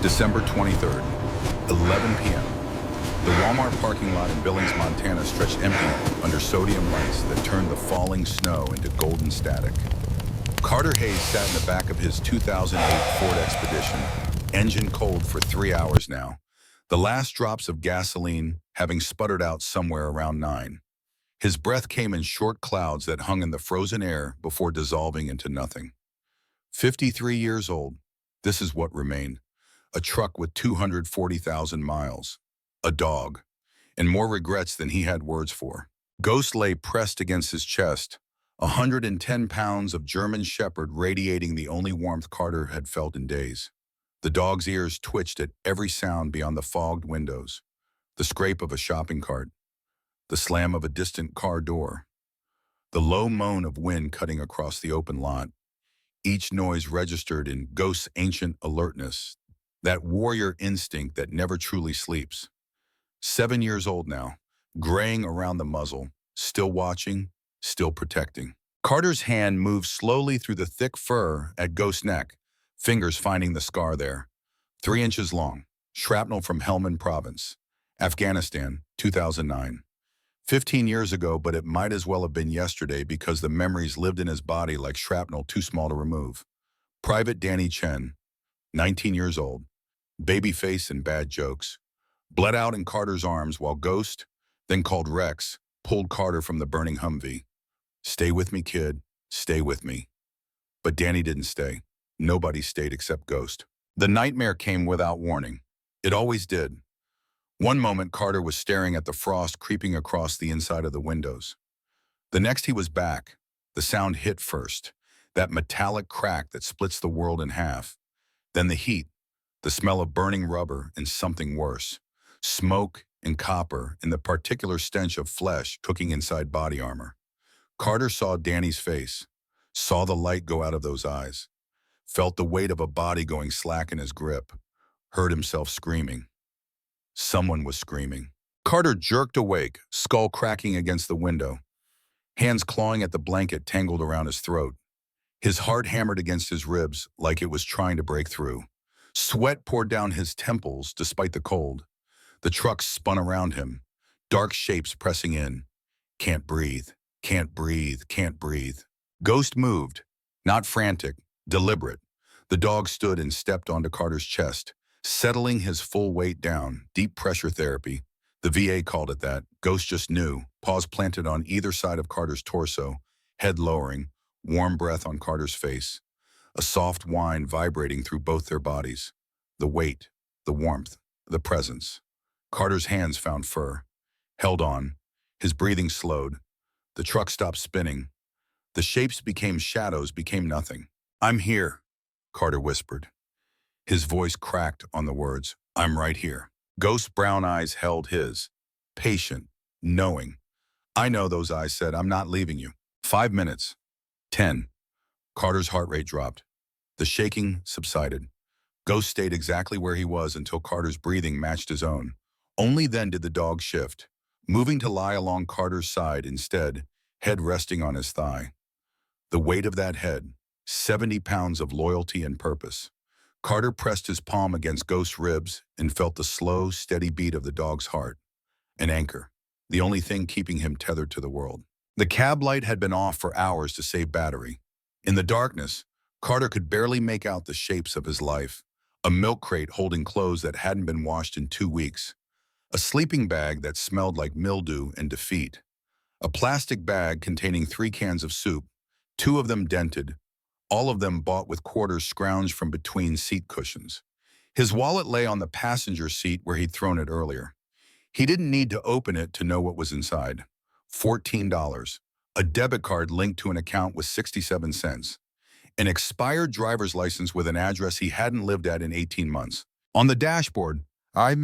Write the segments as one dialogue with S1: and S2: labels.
S1: December 23rd, 11 p.m. The Walmart parking lot in Billings, Montana stretched empty under sodium lights that turned the falling snow into golden static. Carter Hayes sat in the back of his 2008 Ford Expedition, engine cold for 3 hours now, the last drops of gasoline having sputtered out somewhere around 9. His breath came in short clouds that hung in the frozen air before dissolving into nothing. 53 years old, this is what remained. A truck with 240,000 miles, a dog, and more regrets than he had words for. Ghost lay pressed against his chest, 110 pounds of German Shepherd radiating the only warmth Carter had felt in days. The dog's ears twitched at every sound beyond the fogged windows, the scrape of a shopping cart, the slam of a distant car door, the low moan of wind cutting across the open lot. Each noise registered in Ghost's ancient alertness, that warrior instinct that never truly sleeps. 7 years old now, graying around the muzzle, still watching, still protecting. Carter's hand moved slowly through the thick fur at Ghost's neck, fingers finding the scar there. 3 inches long, shrapnel from Helmand Province, Afghanistan, 2009. 15 years ago, but it might as well have been yesterday because the memories lived in his body like shrapnel too small to remove. Private Danny Chen, 19 years old, baby face and bad jokes, bled out in Carter's arms while Ghost, then called Rex, pulled Carter from the burning Humvee. "Stay with me, kid, stay with me." But Danny didn't stay. Nobody stayed except Ghost. The nightmare came without warning. It always did. One moment Carter was staring at the frost creeping across the inside of the windows. The next he was back. The sound hit first, that metallic crack that splits the world in half. Then the heat, the smell of burning rubber, and something worse. Smoke and copper and the particular stench of flesh cooking inside body armor. Carter saw Danny's face, saw the light go out of those eyes, felt the weight of a body going slack in his grip, heard himself screaming. Someone was screaming. Carter jerked awake, skull cracking against the window, hands clawing at the blanket tangled around his throat. His heart hammered against his ribs like it was trying to break through. Sweat poured down his temples despite the cold. The truck spun around him, dark shapes pressing in. Can't breathe, can't breathe, can't breathe. Ghost moved, not frantic, deliberate. The dog stood and stepped onto Carter's chest, settling his full weight down. Deep pressure therapy. The VA called it that. Ghost just knew. Paws planted on either side of Carter's torso, head lowering, warm breath on Carter's face. A soft whine vibrating through both their bodies. The weight, the warmth, the presence. Carter's hands found fur. Held on. His breathing slowed. The truck stopped spinning. The shapes became shadows, became nothing. "I'm here," Carter whispered. His voice cracked on the words, "I'm right here." Ghost's brown eyes held his. Patient, knowing. "I know," those eyes said. "I'm not leaving you." 5 minutes. 10. Carter's heart rate dropped. The shaking subsided. Ghost stayed exactly where he was until Carter's breathing matched his own. Only then did the dog shift, moving to lie along Carter's side instead, head resting on his thigh. The weight of that head, 70 pounds of loyalty and purpose. Carter pressed his palm against Ghost's ribs and felt the slow, steady beat of the dog's heart. An anchor, the only thing keeping him tethered to the world. The cab light had been off for hours to save battery. In the darkness, Carter could barely make out the shapes of his life. A milk crate holding clothes that hadn't been washed in 2 weeks. A sleeping bag that smelled like mildew and defeat. A plastic bag containing 3 cans of soup, 2 of them dented, all of them bought with quarters scrounged from between seat cushions. His wallet lay on the passenger seat where he'd thrown it earlier. He didn't need to open it to know what was inside. $14. A debit card linked to an account with 67 cents. An expired driver's license with an address he hadn't lived at in 18 months. On the dashboard, half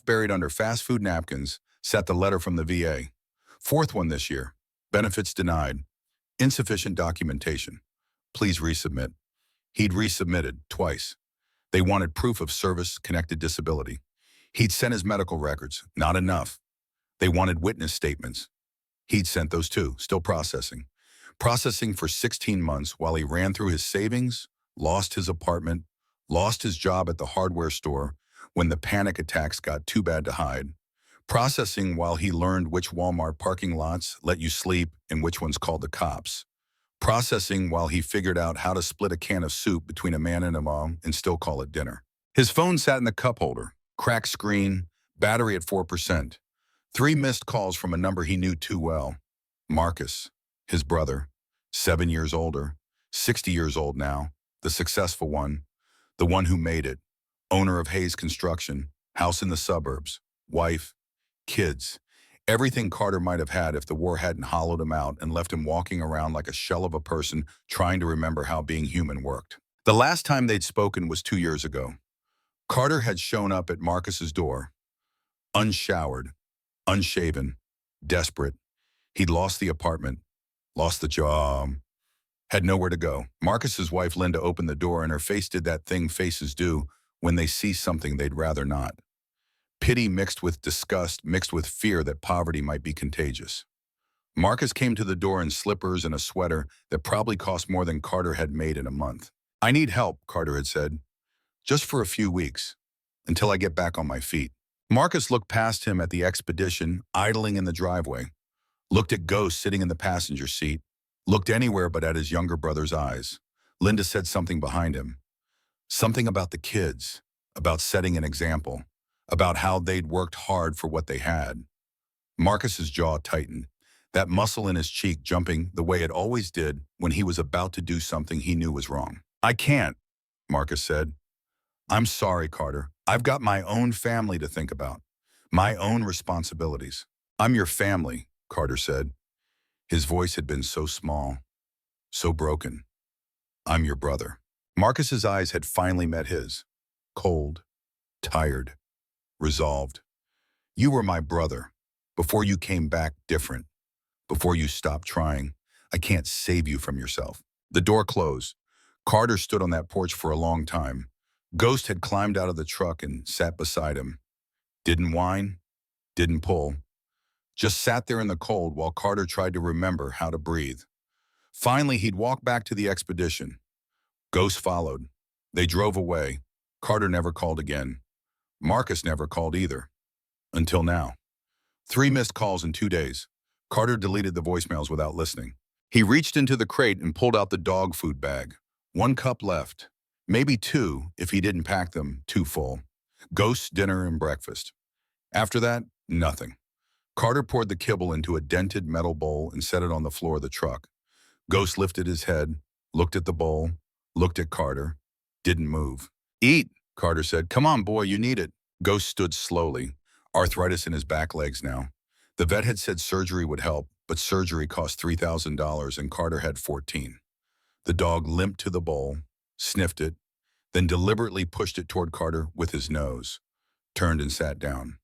S1: buried under fast food napkins, sat the letter from the VA. 4th one this year. Benefits denied. Insufficient documentation. Please resubmit. He'd resubmitted twice. They wanted proof of service-connected disability. He'd sent his medical records. Not enough. They wanted witness statements. He'd sent those too, still processing. Processing for 16 months while he ran through his savings, lost his apartment, lost his job at the hardware store when the panic attacks got too bad to hide, processing while he learned which Walmart parking lots let you sleep and which ones called the cops, processing while he figured out how to split a can of soup between a man and a mom and still call it dinner. His phone sat in the cup holder, cracked screen, battery at 4%. 3 missed calls from a number he knew too well. Marcus, his brother, 7 years older, 60 years old now, the successful one, the one who made it, owner of Hayes Construction, house in the suburbs, wife, kids, everything Carter might have had if the war hadn't hollowed him out and left him walking around like a shell of a person trying to remember how being human worked. The last time they'd spoken was 2 years ago. Carter had shown up at Marcus's door, unshowered, unshaven, desperate. He'd lost the apartment, lost the job, had nowhere to go. Marcus's wife Linda opened the door and her face did that thing faces do when they see something they'd rather not. Pity mixed with disgust, mixed with fear that poverty might be contagious. Marcus came to the door in slippers and a sweater that probably cost more than Carter had made in a month. "I need help," Carter had said, "just for a few weeks, until I get back on my feet." Marcus looked past him at the expedition idling in the driveway, looked at Ghost sitting in the passenger seat, looked anywhere but at his younger brother's eyes. Linda said something behind him. Something about the kids, about setting an example, about how they'd worked hard for what they had. Marcus's jaw tightened, that muscle in his cheek jumping the way it always did when he was about to do something he knew was wrong. "I can't," Marcus said. "I'm sorry, Carter. I've got my own family to think about, my own responsibilities." "I'm your family," Carter said. His voice had been so small, so broken. "I'm your brother." Marcus's eyes had finally met his, cold, tired, resolved. "You were my brother. Before you came back different. Before you stopped trying. I can't save you from yourself." The door closed. Carter stood on that porch for a long time. Ghost had climbed out of the truck and sat beside him. Didn't whine, didn't pull. Just sat there in the cold while Carter tried to remember how to breathe. Finally, he'd walk back to the expedition. Ghost followed. They drove away. Carter never called again. Marcus never called either. Until now. 3 missed calls in 2 days. Carter deleted the voicemails without listening. He reached into the crate and pulled out the dog food bag. 1 cup left. Maybe 2 if he didn't pack them too full. Ghost's dinner and breakfast. After that, nothing. Carter poured the kibble into a dented metal bowl and set it on the floor of the truck. Ghost lifted his head, looked at the bowl, looked at Carter, didn't move. "Eat," Carter said. "Come on, boy, you need it." Ghost stood slowly, arthritis in his back legs now. The vet had said surgery would help, but surgery cost $3,000 and Carter had 14. The dog limped to the bowl, sniffed it, then deliberately pushed it toward Carter with his nose, turned and sat down,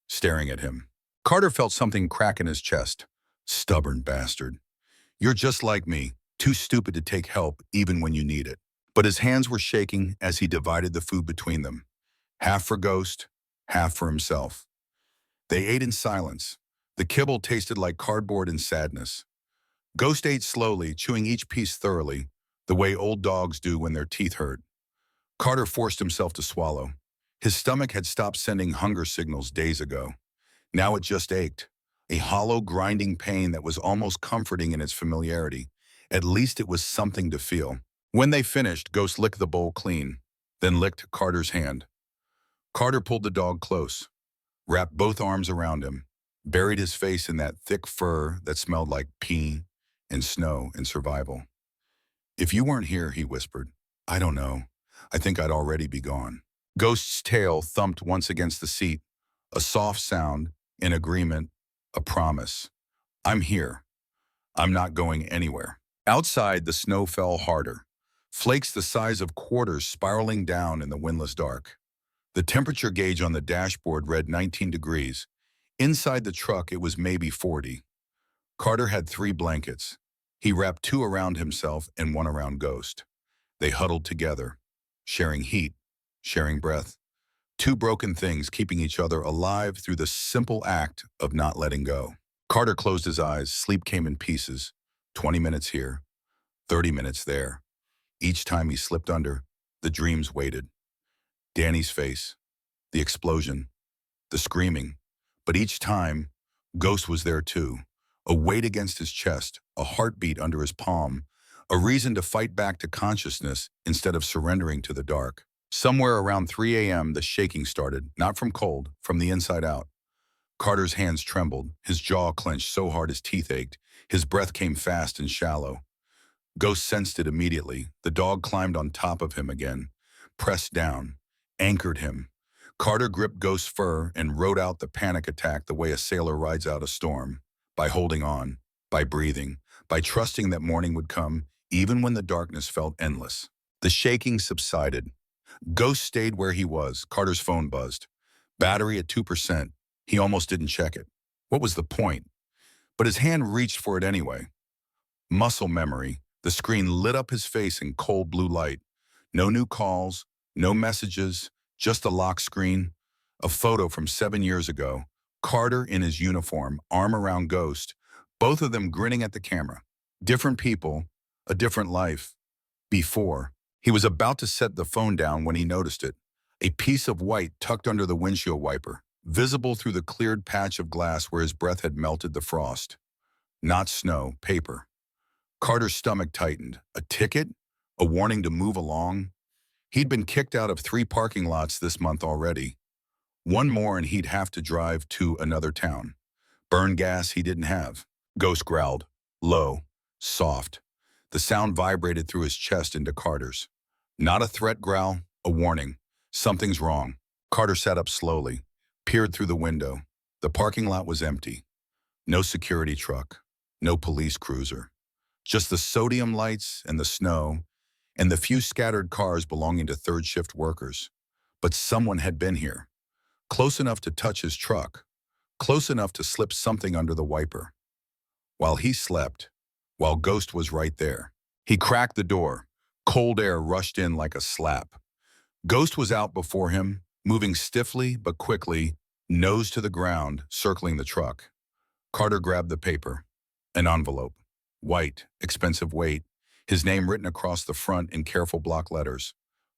S1: staring at him. Carter felt something crack in his chest. Stubborn bastard. "You're just like me, too stupid to take help even when you need it." But his hands were shaking as he divided the food between them. Half for Ghost, half for himself. They ate in silence. The kibble tasted like cardboard and sadness. Ghost ate slowly, chewing each piece thoroughly, the way old dogs do when their teeth hurt. Carter forced himself to swallow. His stomach had stopped sending hunger signals days ago. Now it just ached, a hollow, grinding pain that was almost comforting in its familiarity. At least it was something to feel. When they finished, Ghost licked the bowl clean, then licked Carter's hand. Carter pulled the dog close, wrapped both arms around him, buried his face in that thick fur that smelled like pee and snow and survival. "If you weren't here," he whispered, "I don't know. I think I'd already be gone." Ghost's tail thumped once against the seat, a soft sound, an agreement, a promise. "I'm here. I'm not going anywhere." Outside, the snow fell harder, flakes the size of quarters spiraling down in the windless dark. The temperature gauge on the dashboard read 19 degrees. Inside the truck, it was maybe 40. Carter had 3 blankets. He wrapped 2 around himself and 1 around Ghost. They huddled together, sharing heat, sharing breath. 2 broken things keeping each other alive through the simple act of not letting go. Carter closed his eyes. Sleep came in pieces. 20 minutes here, 30 minutes there. Each time he slipped under, The dreams waited. Danny's face, the explosion, the screaming. But each time, Ghost was there too. A weight against his chest, a heartbeat under his palm, a reason to fight back to consciousness instead of surrendering to the dark. Somewhere around 3 a.m., the shaking started, not from cold, from the inside out. Carter's hands trembled, his jaw clenched so hard his teeth ached, his breath came fast and shallow. Ghost sensed it immediately. The dog climbed on top of him again, pressed down, anchored him. Carter gripped Ghost's fur and rode out the panic attack the way a sailor rides out a storm, by holding on, by breathing, by trusting that morning would come, even when the darkness felt endless. The shaking subsided. Ghost stayed where he was. Carter's phone buzzed. Battery at 2%. He almost didn't check it. What was the point? But his hand reached for it anyway. Muscle memory. The screen lit up his face in cold blue light. No new calls, no messages, just a lock screen. A photo from 7 years ago. Carter in his uniform, arm around Ghost, both of them grinning at the camera. Different people, a different life. Before, he was about to set the phone down when he noticed it. A piece of white tucked under the windshield wiper, visible through the cleared patch of glass where his breath had melted the frost. Not snow, paper. Carter's stomach tightened. A ticket? A warning to move along? He'd been kicked out of 3 parking lots this month already. One more and he'd have to drive to another town. Burn gas he didn't have. Ghost growled. Low. Soft. The sound vibrated through his chest into Carter's. Not a threat growl, a warning. Something's wrong. Carter sat up slowly, peered through the window. The parking lot was empty. No security truck. No police cruiser. Just the sodium lights and the snow, and the few scattered cars belonging to third shift workers. But someone had been here. Close enough to touch his truck. Close enough to slip something under the wiper. While he slept, while Ghost was right there. He cracked the door. Cold air rushed in like a slap. Ghost was out before him, moving stiffly but quickly, nose to the ground, circling the truck. Carter grabbed the paper. An envelope. White, expensive weight, his name written across the front in careful block letters.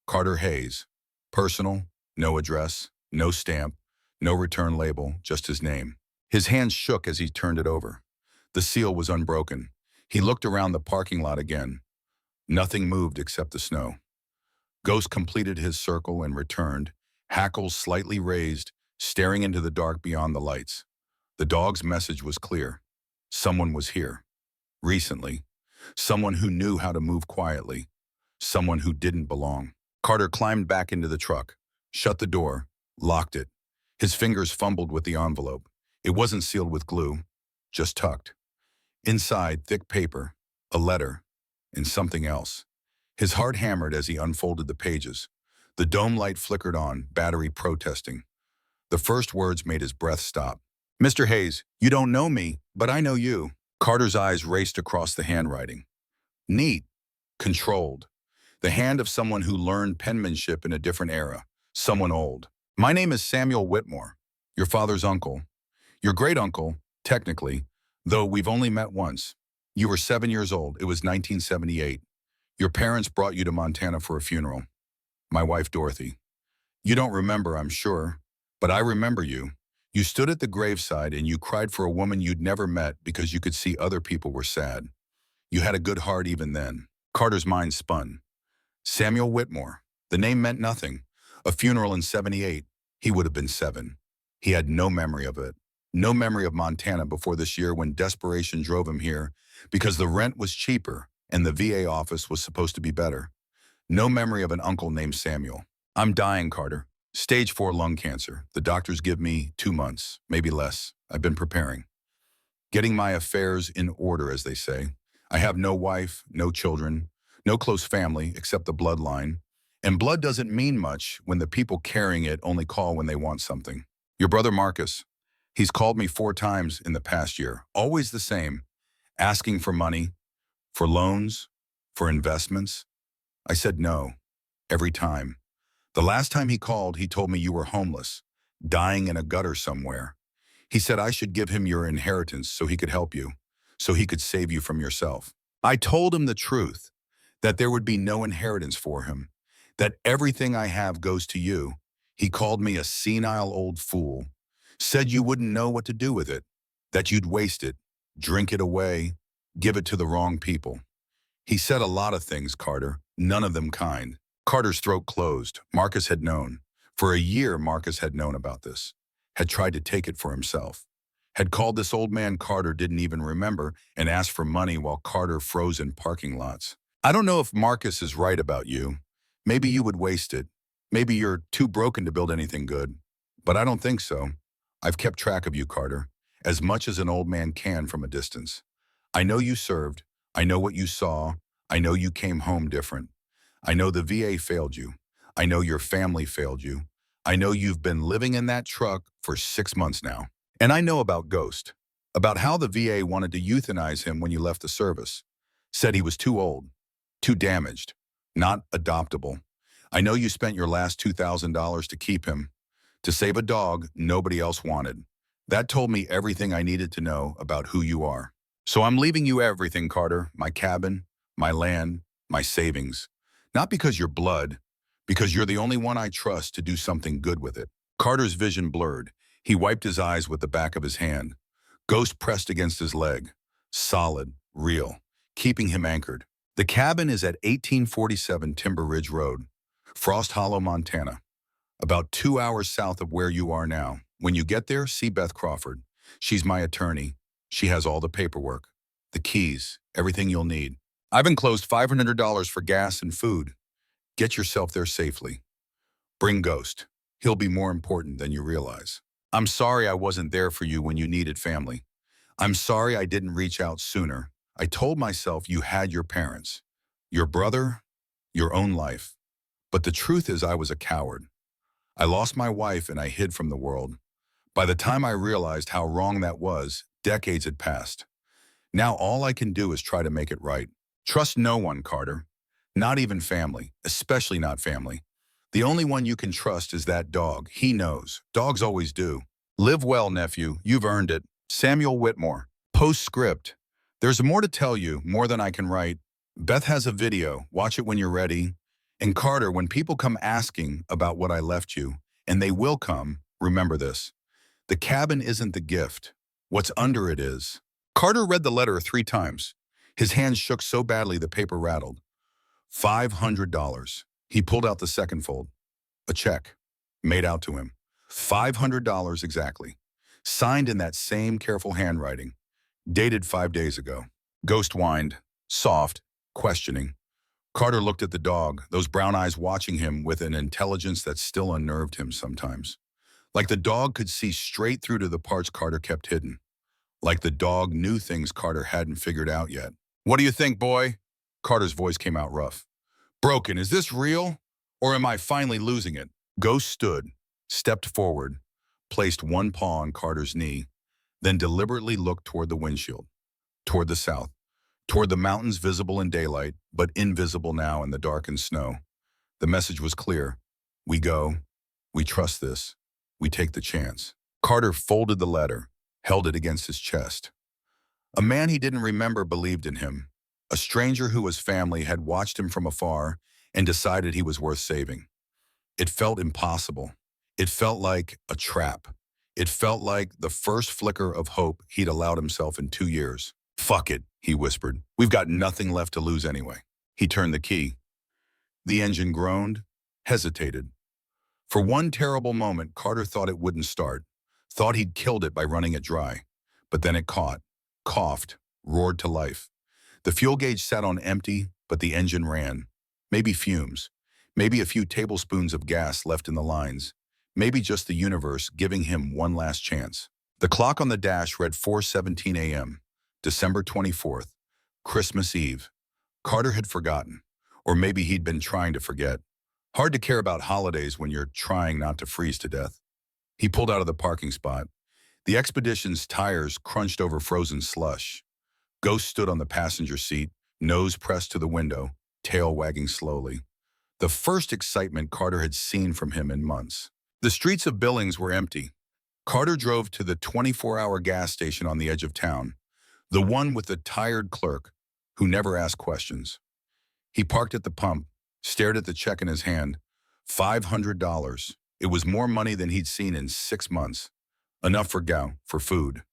S1: Carter Hayes. Personal, no address, no stamp, no return label, just his name. His hands shook as he turned it over. The seal was unbroken. He looked around the parking lot again. Nothing moved except the snow. Ghost completed his circle and returned, hackles slightly raised, staring into the dark beyond the lights. The dog's message was clear. Someone was here. Recently. Someone who knew how to move quietly. Someone who didn't belong. Carter climbed back into the truck, shut the door, locked it. His fingers fumbled with the envelope. It wasn't sealed with glue, just tucked. Inside, thick paper, a letter, and something else. His heart hammered as he unfolded the pages. The dome light flickered on, battery protesting. The first words made his breath stop. Mr. Hayes, you don't know me, but I know you. Carter's eyes raced across the handwriting. Neat. Controlled. The hand of someone who learned penmanship in a different era. Someone old. My name is Samuel Whitmore, your father's uncle. Your great-uncle, technically, though we've only met once. You were 7 years old. It was 1978. Your parents brought you to Montana for a funeral. My wife, Dorothy. You don't remember, I'm sure, but I remember you. You stood at the graveside and you cried for a woman you'd never met because you could see other people were sad. You had a good heart even then. Carter's mind spun. Samuel Whitmore. The name meant nothing. A funeral in 78. He would have been 7. He had no memory of it. No memory of Montana before this year when desperation drove him here because the rent was cheaper and the VA office was supposed to be better. No memory of an uncle named Samuel. I'm dying, Carter. Stage 4 lung cancer. The doctors give me 2 months, maybe less. I've been preparing. Getting my affairs in order, as they say. I have no wife, no children, no close family except the bloodline. And blood doesn't mean much when the people carrying it only call when they want something. Your brother Marcus, he's called me 4 times in the past year, always the same, asking for money, for loans, for investments. I said no, every time. The last time he called, he told me you were homeless, dying in a gutter somewhere. He said I should give him your inheritance so he could help you, so he could save you from yourself. I told him the truth, that there would be no inheritance for him, that everything I have goes to you. He called me a senile old fool, said you wouldn't know what to do with it, that you'd waste it, drink it away, give it to the wrong people. He said a lot of things, Carter, none of them kind. Carter's throat closed. Marcus had known. For a year, Marcus had known about this, had tried to take it for himself, had called this old man Carter didn't even remember and asked for money while Carter froze in parking lots. I don't know if Marcus is right about you. Maybe you would waste it. Maybe you're too broken to build anything good. But I don't think so. I've kept track of you, Carter, as much as an old man can from a distance. I know you served. I know what you saw. I know you came home different. I know the VA failed you. I know your family failed you. I know you've been living in that truck for 6 months now. And I know about Ghost, about how the VA wanted to euthanize him when you left the service. Said he was too old, too damaged, not adoptable. I know you spent your last $2,000 to keep him, to save a dog nobody else wanted. That told me everything I needed to know about who you are. So I'm leaving you everything, Carter, my cabin, my land, my savings. Not because you're blood, because you're the only one I trust to do something good with it. Carter's vision blurred. He wiped his eyes with the back of his hand. Ghost pressed against his leg. Solid, real, keeping him anchored. The cabin is at 1847 Timber Ridge Road, Frost Hollow, Montana, about 2 hours south of where you are now. When you get there, see Beth Crawford. She's my attorney. She has all the paperwork, the keys, everything you'll need. I've enclosed $500 for gas and food. Get yourself there safely. Bring Ghost. He'll be more important than you realize. I'm sorry I wasn't there for you when you needed family. I'm sorry I didn't reach out sooner. I told myself you had your parents, your brother, your own life. But the truth is I was a coward. I lost my wife and I hid from the world. By the time I realized how wrong that was, decades had passed. Now all I can do is try to make it right. Trust no one, Carter. Not even family, especially not family. The only one you can trust is that dog. He knows. Dogs always do. Live well, nephew. You've earned it. Samuel Whitmore. Postscript. There's more to tell you, more than I can write. Beth has a video. Watch it when you're ready. And Carter, when people come asking about what I left you, and they will come, remember this. The cabin isn't the gift. What's under it is. Carter read the letter 3 times. His hands shook so badly the paper rattled. $500. He pulled out the second fold. A check, made out to him. $500 exactly. Signed in that same careful handwriting. Dated 5 days ago. Ghost whined, soft, questioning. Carter looked at the dog, those brown eyes watching him with an intelligence that still unnerved him sometimes. Like the dog could see straight through to the parts Carter kept hidden. Like the dog knew things Carter hadn't figured out yet. What do you think, boy? Carter's voice came out rough. Broken, is this real? Or am I finally losing it? Ghost stood, stepped forward, placed one paw on Carter's knee, then deliberately looked toward the windshield, toward the south, toward the mountains visible in daylight, but invisible now in the darkened snow. The message was clear. We go. We trust this. We take the chance. Carter folded the letter, held it against his chest. A man he didn't remember believed in him. A stranger who was family had watched him from afar and decided he was worth saving. It felt impossible. It felt like a trap. It felt like the first flicker of hope he'd allowed himself in 2 years. Fuck it, he whispered. We've got nothing left to lose anyway. He turned the key. The engine groaned, hesitated. For one terrible moment, Carter thought it wouldn't start, thought he'd killed it by running it dry. But then it caught, coughed, roared to life. The fuel gauge sat on empty, but the engine ran. Maybe fumes, maybe a few tablespoons of gas left in the lines, maybe just the universe giving him one last chance. The clock on the dash read 4:17 a.m., December 24th, Christmas Eve. Carter had forgotten, or maybe he'd been trying to forget. Hard to care about holidays when you're trying not to freeze to death. He pulled out of the parking spot. The Expedition's tires crunched over frozen slush. Ghost stood on the passenger seat, nose pressed to the window, tail wagging slowly. The first excitement Carter had seen from him in months. The streets of Billings were empty. Carter drove to the 24-hour gas station on the edge of town, the one with the tired clerk who never asked questions. He parked at the pump, stared at the check in his hand. $500. It was more money than he'd seen in 6 months. Enough for food,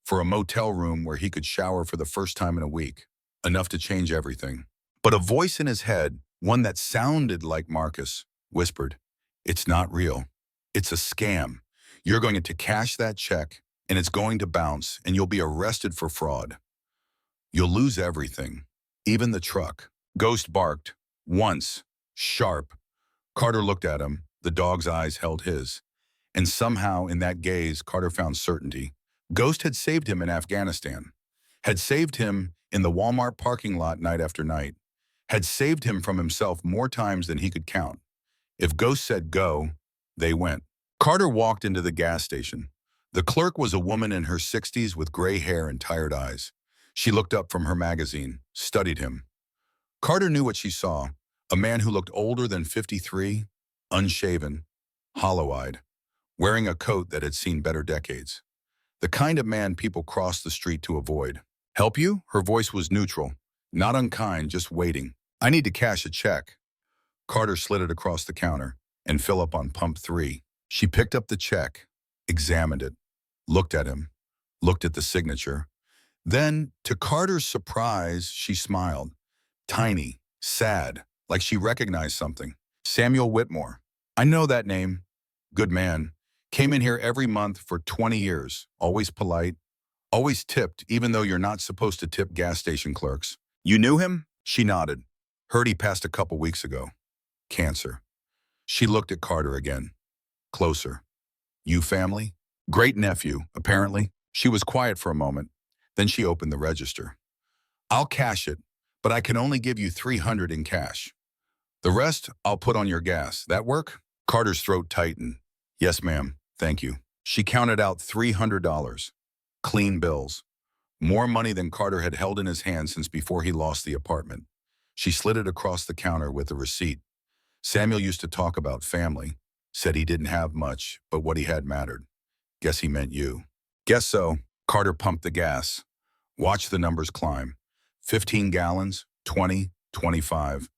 S1: for a motel room where he could shower for the first time in a week. Enough to change everything. But a voice in his head, one that sounded like Marcus, whispered, "It's not real. It's a scam. You're going to cash that check, and it's going to bounce, and you'll be arrested for fraud. You'll lose everything, even the truck." Ghost barked, once, sharp. Carter looked at him. The dog's eyes held his. And somehow in that gaze, Carter found certainty. Ghost had saved him in Afghanistan, had saved him in the Walmart parking lot night after night, had saved him from himself more times than he could count. If Ghost said go, they went. Carter walked into the gas station. The clerk was a woman in her 60s with gray hair and tired eyes. She looked up from her magazine, studied him. Carter knew what she saw, a man who looked older than 53, unshaven, hollow-eyed, wearing a coat that had seen better decades. The kind of man people crossed the street to avoid. "Help you?" Her voice was neutral, not unkind, just waiting. "I need to cash a check." Carter slid it across the counter and fill up on pump 3. She picked up the check, examined it, looked at him, looked at the signature. Then, to Carter's surprise, she smiled. Tiny, sad, like she recognized something. "Samuel Whitmore. I know that name. Good man. Came in here every month for 20 years. Always polite. Always tipped, even though you're not supposed to tip gas station clerks." "You knew him?" She nodded. "Heard he passed a couple weeks ago. Cancer." She looked at Carter again. Closer. "You family?" "Great nephew, apparently." She was quiet for a moment. Then she opened the register. "I'll cash it, but I can only give you $300 in cash. The rest I'll put on your gas. That work?" Carter's throat tightened. "Yes, ma'am. Thank you." She counted out $300. Clean bills. More money than Carter had held in his hand since before he lost the apartment. She slid it across the counter with a receipt. "Samuel used to talk about family. Said he didn't have much, but what he had mattered. Guess he meant you." "Guess so." Carter pumped the gas. Watched the numbers climb. 15 gallons, 20, 25.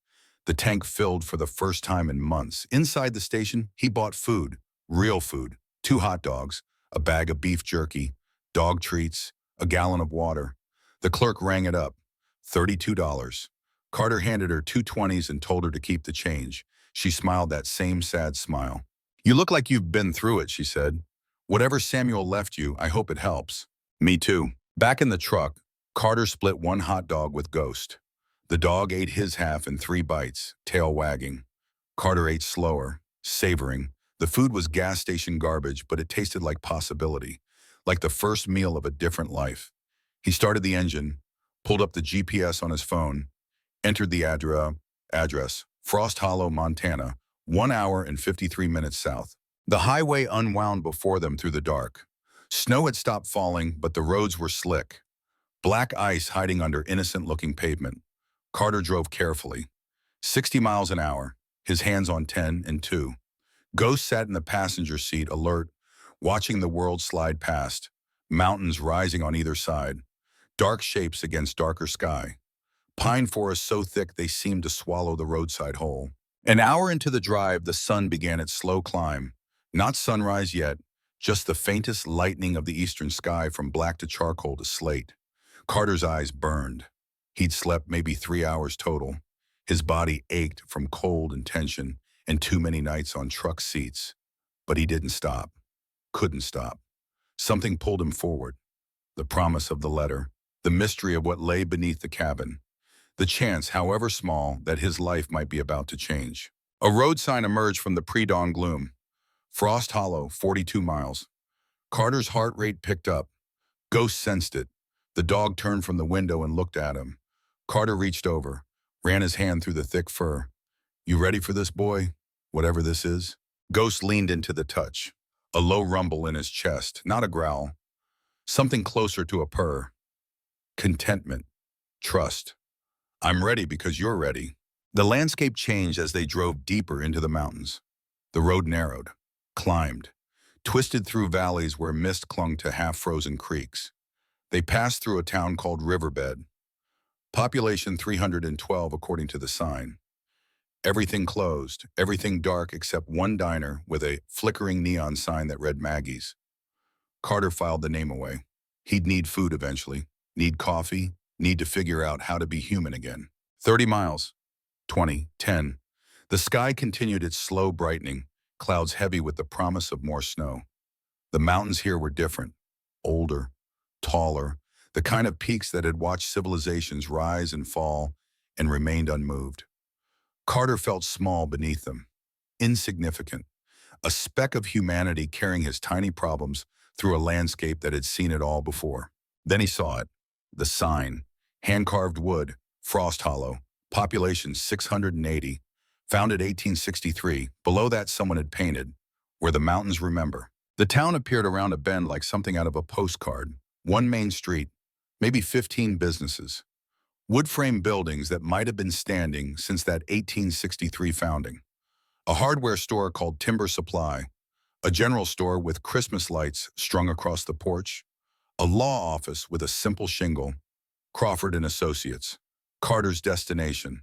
S1: The tank filled for the first time in months. Inside the station, he bought food, real food, 2 hot dogs, a bag of beef jerky, dog treats, a gallon of water. The clerk rang it up, $32. Carter handed her 2 20s and told her to keep the change. She smiled that same sad smile. "You look like you've been through it," she said. "Whatever Samuel left you, I hope it helps." "Me too." Back in the truck, Carter split 1 hot dog with Ghost. The dog ate his half in 3 bites, tail wagging. Carter ate slower, savoring. The food was gas station garbage, but it tasted like possibility, like the first meal of a different life. He started the engine, pulled up the GPS on his phone, entered the address, Frost Hollow, Montana, 1 hour and 53 minutes south. The highway unwound before them through the dark. Snow had stopped falling, but the roads were slick. Black ice hiding under innocent-looking pavement. Carter drove carefully. 60 miles an hour, his hands on 10 and 2. Ghost sat in the passenger seat, alert, watching the world slide past. Mountains rising on either side. Dark shapes against darker sky. Pine forests so thick they seemed to swallow the roadside whole. An hour into the drive, the sun began its slow climb. Not sunrise yet, just the faintest lightening of the eastern sky from black to charcoal to slate. Carter's eyes burned. He'd slept maybe 3 hours total. His body ached from cold and tension and too many nights on truck seats. But he didn't stop. Couldn't stop. Something pulled him forward. The promise of the letter. The mystery of what lay beneath the cabin. The chance, however small, that his life might be about to change. A road sign emerged from the pre-dawn gloom. Frost Hollow, 42 miles. Carter's heart rate picked up. Ghost sensed it. The dog turned from the window and looked at him. Carter reached over, ran his hand through the thick fur. "You ready for this, boy? Whatever this is?" Ghost leaned into the touch. A low rumble in his chest, not a growl. Something closer to a purr. Contentment. Trust. "I'm ready because you're ready." The landscape changed as they drove deeper into the mountains. The road narrowed, climbed, twisted through valleys where mist clung to half-frozen creeks. They passed through a town called Riverbed. Population 312 according to the sign. Everything closed, everything dark except one diner with a flickering neon sign that read Maggie's. Carter filed the name away. He'd need food eventually, need coffee, need to figure out how to be human again. 30 miles. 20, 10. The sky continued its slow brightening, clouds heavy with the promise of more snow. The mountains here were different, older, taller, the kind of peaks that had watched civilizations rise and fall and remained unmoved. Carter felt small beneath them, insignificant, a speck of humanity carrying his tiny problems through a landscape that had seen it all before. Then he saw it, the sign, hand-carved wood, Frost Hollow, population 680, founded 1863. Below that someone had painted, where the mountains remember. The town appeared around a bend like something out of a postcard. One main street, maybe 15 businesses. Wood-frame buildings that might have been standing since that 1863 founding. A hardware store called Timber Supply, a general store with Christmas lights strung across the porch, a law office with a simple shingle, Crawford and Associates, Carter's destination.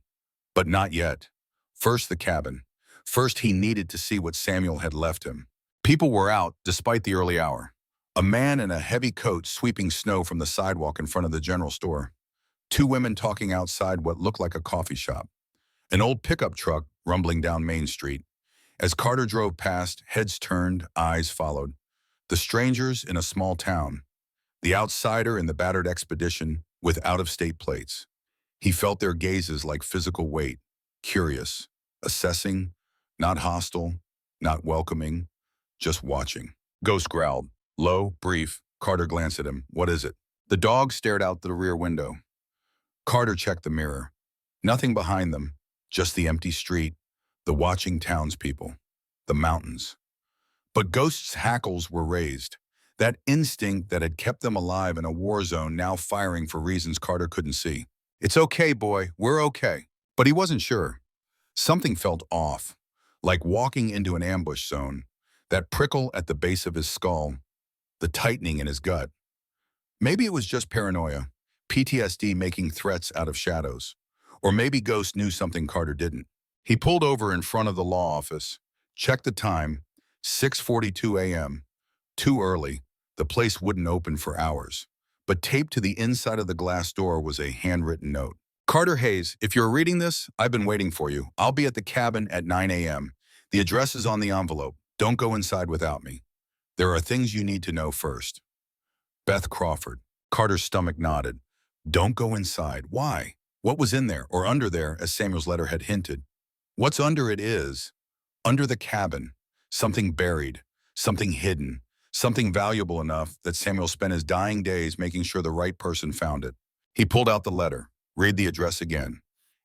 S1: But not yet. First the cabin. First he needed to see what Samuel had left him. People were out despite the early hour. A man in a heavy coat sweeping snow from the sidewalk in front of the general store. Two women talking outside what looked like a coffee shop. An old pickup truck rumbling down Main Street. As Carter drove past, heads turned, eyes followed. The strangers in a small town. The outsider in the battered expedition with out-of-state plates. He felt their gazes like physical weight, curious, assessing, not hostile, not welcoming, just watching. Ghost growled. Low, brief. Carter glanced at him. What is it? The dog stared out the rear window. Carter checked the mirror. Nothing behind them, just the empty street, the watching townspeople, the mountains. But Ghost's hackles were raised. That instinct that had kept them alive in a war zone now firing for reasons Carter couldn't see. It's okay, boy, we're okay. But he wasn't sure. Something felt off, like walking into an ambush zone, that prickle at the base of his skull, the tightening in his gut. Maybe it was just paranoia, PTSD making threats out of shadows. Or maybe Ghost knew something Carter didn't. He pulled over in front of the law office, checked the time, 6:42 a.m. Too early, the place wouldn't open for hours. But taped to the inside of the glass door was a handwritten note. Carter Hayes, if you're reading this, I've been waiting for you. I'll be at the cabin at 9 a.m. The address is on the envelope. Don't go inside without me. There are things you need to know first. Beth Crawford. Carter's stomach nodded. Don't go inside. Why? What was in there, or under there, as Samuel's letter had hinted? What's under it is, under the cabin, something buried, something hidden, something valuable enough that Samuel spent his dying days making sure the right person found it. He pulled out the letter. Read the address again.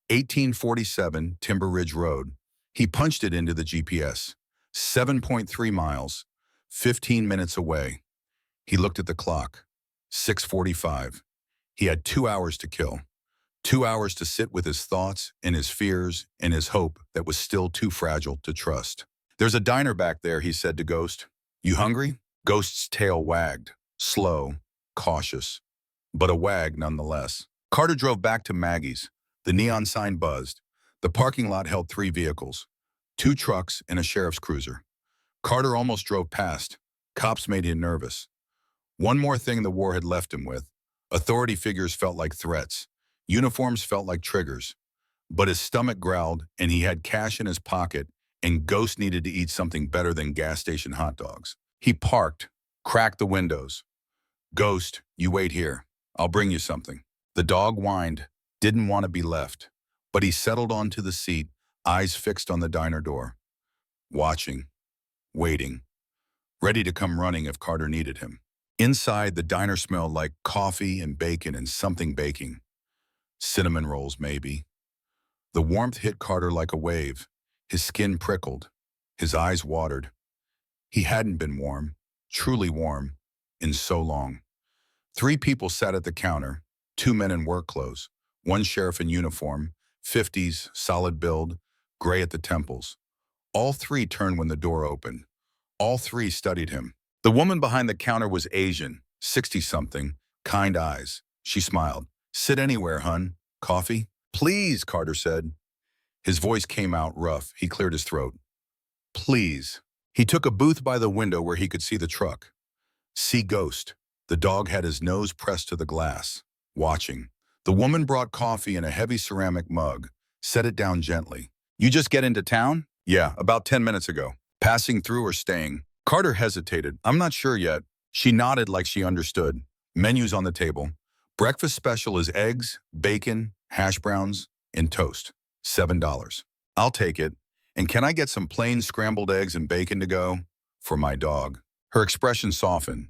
S1: 1847 Timber Ridge Road. He punched it into the GPS. 7.3 miles, 15 minutes away. He looked at the clock. 6:45. He had 2 hours to kill. 2 hours to sit with his thoughts and his fears and his hope that was still too fragile to trust. There's a diner back there, he said to Ghost. You hungry? Ghost's tail wagged, slow, cautious, but a wag nonetheless. Carter drove back to Maggie's. The neon sign buzzed. The parking lot held 3 vehicles, 2 trucks and a sheriff's cruiser. Carter almost drove past. Cops made him nervous. One more thing the war had left him with. Authority figures felt like threats. Uniforms felt like triggers. But his stomach growled, and he had cash in his pocket, and Ghost needed to eat something better than gas station hot dogs. He parked, cracked the windows. Ghost, you wait here. I'll bring you something. The dog whined, didn't want to be left, but he settled onto the seat, eyes fixed on the diner door. Watching, waiting, ready to come running if Carter needed him. Inside, the diner smelled like coffee and bacon and something baking. Cinnamon rolls, maybe. The warmth hit Carter like a wave. His skin prickled. His eyes watered. He hadn't been warm, truly warm, in so long. 3 people sat at the counter, 2 men in work clothes, 1 sheriff in uniform, 50s, solid build, gray at the temples. All 3 turned when the door opened. All 3 studied him. The woman behind the counter was Asian, 60-something, kind eyes. She smiled. Sit anywhere, hun. Coffee? Please, Carter said. His voice came out rough. He cleared his throat. Please. He took a booth by the window where he could see the truck. See Ghost. The dog had his nose pressed to the glass, watching. The woman brought coffee in a heavy ceramic mug, set it down gently. You just get into town? Yeah, about 10 minutes ago. Passing through or staying? Carter hesitated. I'm not sure yet. She nodded like she understood. Menus on the table. Breakfast special is eggs, bacon, hash browns, and toast. $7. I'll take it. And can I get some plain scrambled eggs and bacon to go? For my dog. Her expression softened.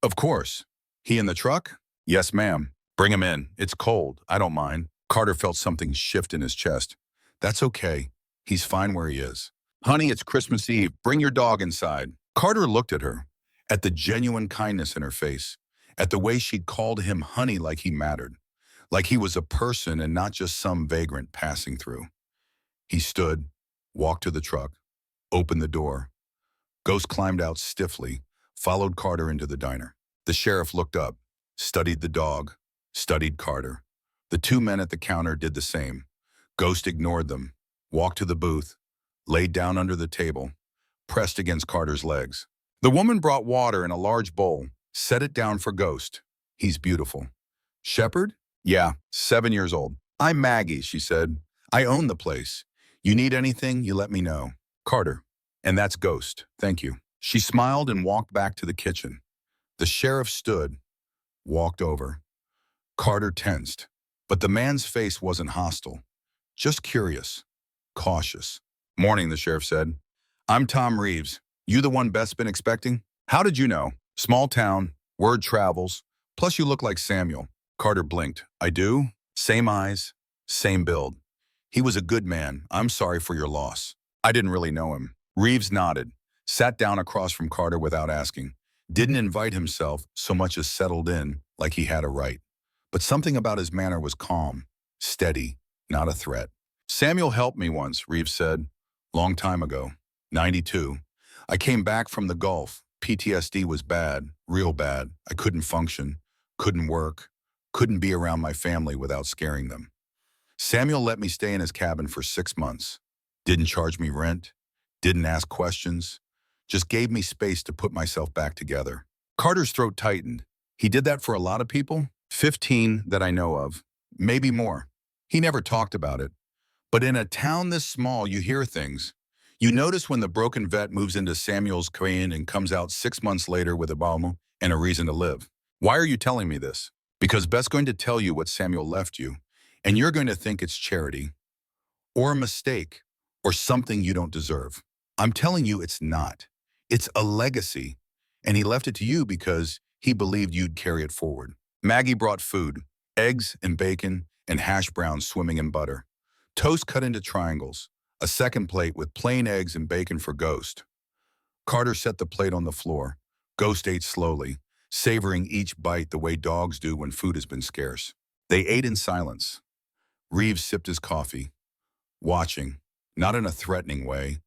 S1: Of course. He in the truck? Yes, ma'am. Bring him in. It's cold. I don't mind. Carter felt something shift in his chest. That's okay. He's fine where he is. Honey, it's Christmas Eve. Bring your dog inside. Carter looked at her, at the genuine kindness in her face, at the way she'd called him honey like he mattered, like he was a person and not just some vagrant passing through. He stood, walked to the truck, opened the door. Ghost climbed out stiffly, followed Carter into the diner. The sheriff looked up, studied the dog, studied Carter. The two men at the counter did the same. Ghost ignored them, walked to the booth, laid down under the table, pressed against Carter's legs. The woman brought water in a large bowl, set it down for Ghost. He's beautiful. Shepherd? Yeah, 7 years old. I'm Maggie, she said. I own the place. You need anything, you let me know. Carter. And that's Ghost. Thank you. She smiled and walked back to the kitchen. The sheriff stood, walked over. Carter tensed, but the man's face wasn't hostile, just curious, cautious. Morning, the sheriff said. I'm Tom Reeves. You the one Beth's been expecting? How did you know? Small town, word travels, plus you look like Samuel. Carter blinked. I do? Same eyes, same build. He was a good man. I'm sorry for your loss. I didn't really know him. Reeves nodded, sat down across from Carter without asking. Didn't invite himself so much as settled in like he had a right. But something about his manner was calm, steady, not a threat. Samuel helped me once, Reeves said. Long time ago. 92. I came back from the Gulf. PTSD was bad, real bad. I couldn't function, couldn't work, couldn't be around my family without scaring them. Samuel let me stay in his cabin for 6 months. Didn't charge me rent, didn't ask questions, just gave me space to put myself back together. Carter's throat tightened. He did that for a lot of people? 15 that I know of, maybe more. He never talked about it. But in a town this small, you hear things. You notice when the broken vet moves into Samuel's cabin and comes out 6 months later with a balm and a reason to live. Why are you telling me this? Because Beth's going to tell you what Samuel left you, and you're going to think it's charity, or a mistake, or something you don't deserve. I'm telling you it's not. It's a legacy, and he left it to you because he believed you'd carry it forward. Maggie brought food, eggs and bacon and hash browns swimming in butter. Toast cut into triangles, a second plate with plain eggs and bacon for Ghost. Carter set the plate on the floor. Ghost ate slowly, savoring each bite the way dogs do when food has been scarce. They ate in silence. Reeves sipped his coffee, watching, not in a threatening way,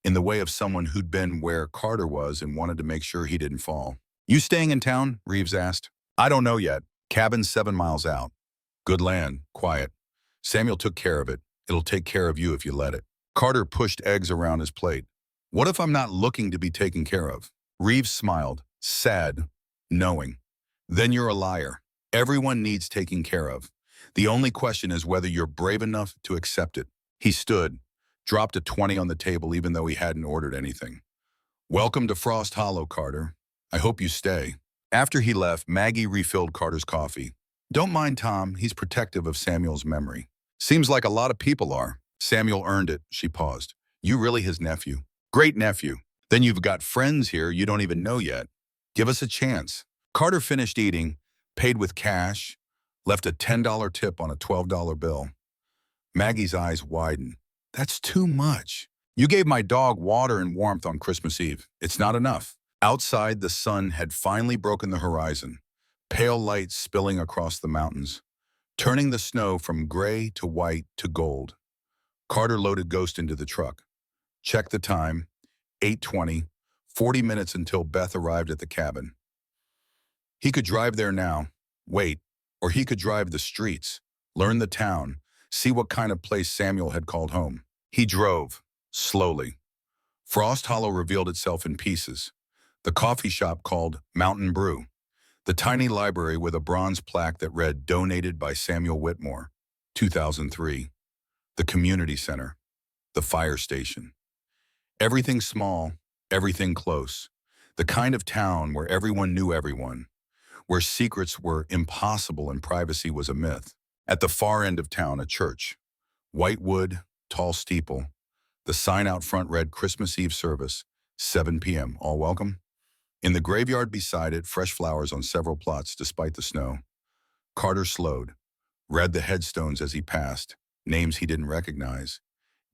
S1: in the way of someone who'd been where Carter was and wanted to make sure he didn't fall. You staying in town? Reeves asked. I don't know yet. Cabin 7 miles out. Good land, quiet. Samuel took care of it. It'll take care of you if you let it. Carter pushed eggs around his plate. What if I'm not looking to be taken care of? Reeves smiled, sad, knowing. Then you're a liar. Everyone needs taking care of. The only question is whether you're brave enough to accept it. He stood, dropped a 20 on the table even though he hadn't ordered anything. Welcome to Frost Hollow, Carter. I hope you stay. After he left, Maggie refilled Carter's coffee. Don't mind Tom, he's protective of Samuel's memory. Seems like a lot of people are. Samuel earned it, she paused. You really his nephew? Great nephew. Then you've got friends here you don't even know yet. Give us a chance. Carter finished eating, paid with cash, left a $10 tip on a $12 bill. Maggie's eyes widened. That's too much. You gave my dog water and warmth on Christmas Eve. It's not enough. Outside, the sun had finally broken the horizon, pale light spilling across the mountains, turning the snow from gray to white to gold. Carter loaded Ghost into the truck. Checked the time, 8:20, 40 minutes until Beth arrived at the cabin. He could drive there now, wait, or he could drive the streets, learn the town, see what kind of place Samuel had called home. He drove, slowly. Frost Hollow revealed itself in pieces. The coffee shop called Mountain Brew. The tiny library with a bronze plaque that read, "Donated by Samuel Whitmore, 2003. The community center. The fire station. Everything small, everything close. The kind of town where everyone knew everyone, where secrets were impossible and privacy was a myth. At the far end of town, a church. White wood, tall steeple. The sign out front read Christmas Eve service, 7 p.m. All welcome. In the graveyard beside it, fresh flowers on several plots despite the snow. Carter slowed, read the headstones as he passed, names he didn't recognize,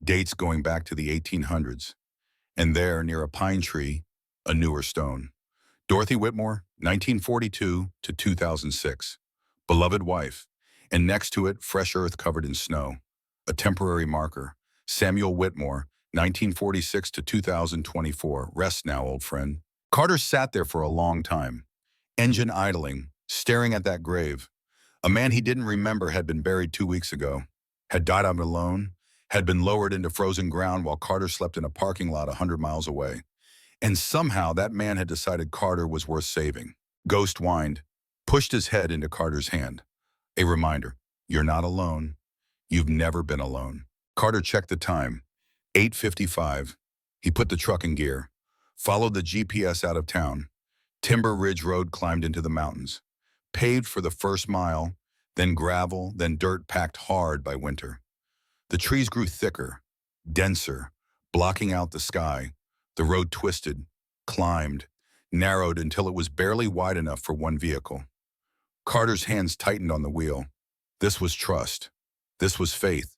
S1: dates going back to the 1800s. And there, near a pine tree, a newer stone. Dorothy Whitmore, 1942 to 2006. Beloved wife. And next to it, fresh earth covered in snow. A temporary marker. Samuel Whitmore, 1946 to 2024. Rest now, old friend. Carter sat there for a long time, engine idling, staring at that grave. A man he didn't remember had been buried 2 weeks ago, had died out alone, had been lowered into frozen ground while Carter slept in a parking lot 100 miles away. And somehow that man had decided Carter was worth saving. Ghost whined, pushed his head into Carter's hand. A reminder, you're not alone. You've never been alone. Carter checked the time, 8:55. He put the truck in gear, followed the GPS out of town. Timber Ridge Road climbed into the mountains, paved for the first mile, then gravel, then dirt packed hard by winter. The trees grew thicker, denser, blocking out the sky. The road twisted, climbed, narrowed until it was barely wide enough for one vehicle. Carter's hands tightened on the wheel. This was trust. This was faith.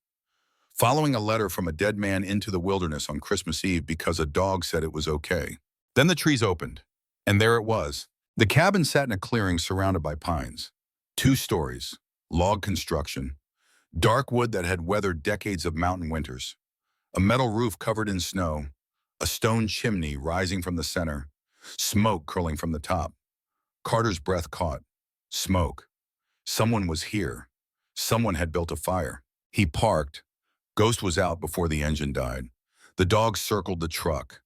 S1: Following a letter from a dead man into the wilderness on Christmas Eve because a dog said it was okay. Then the trees opened, and there it was. The cabin sat in a clearing surrounded by pines. 2 stories, log construction, dark wood that had weathered decades of mountain winters. A metal roof covered in snow, a stone chimney rising from the center, smoke curling from the top. Carter's breath caught. Smoke. Someone was here. Someone had built a fire. He parked. Ghost was out before the engine died. The dog circled the truck,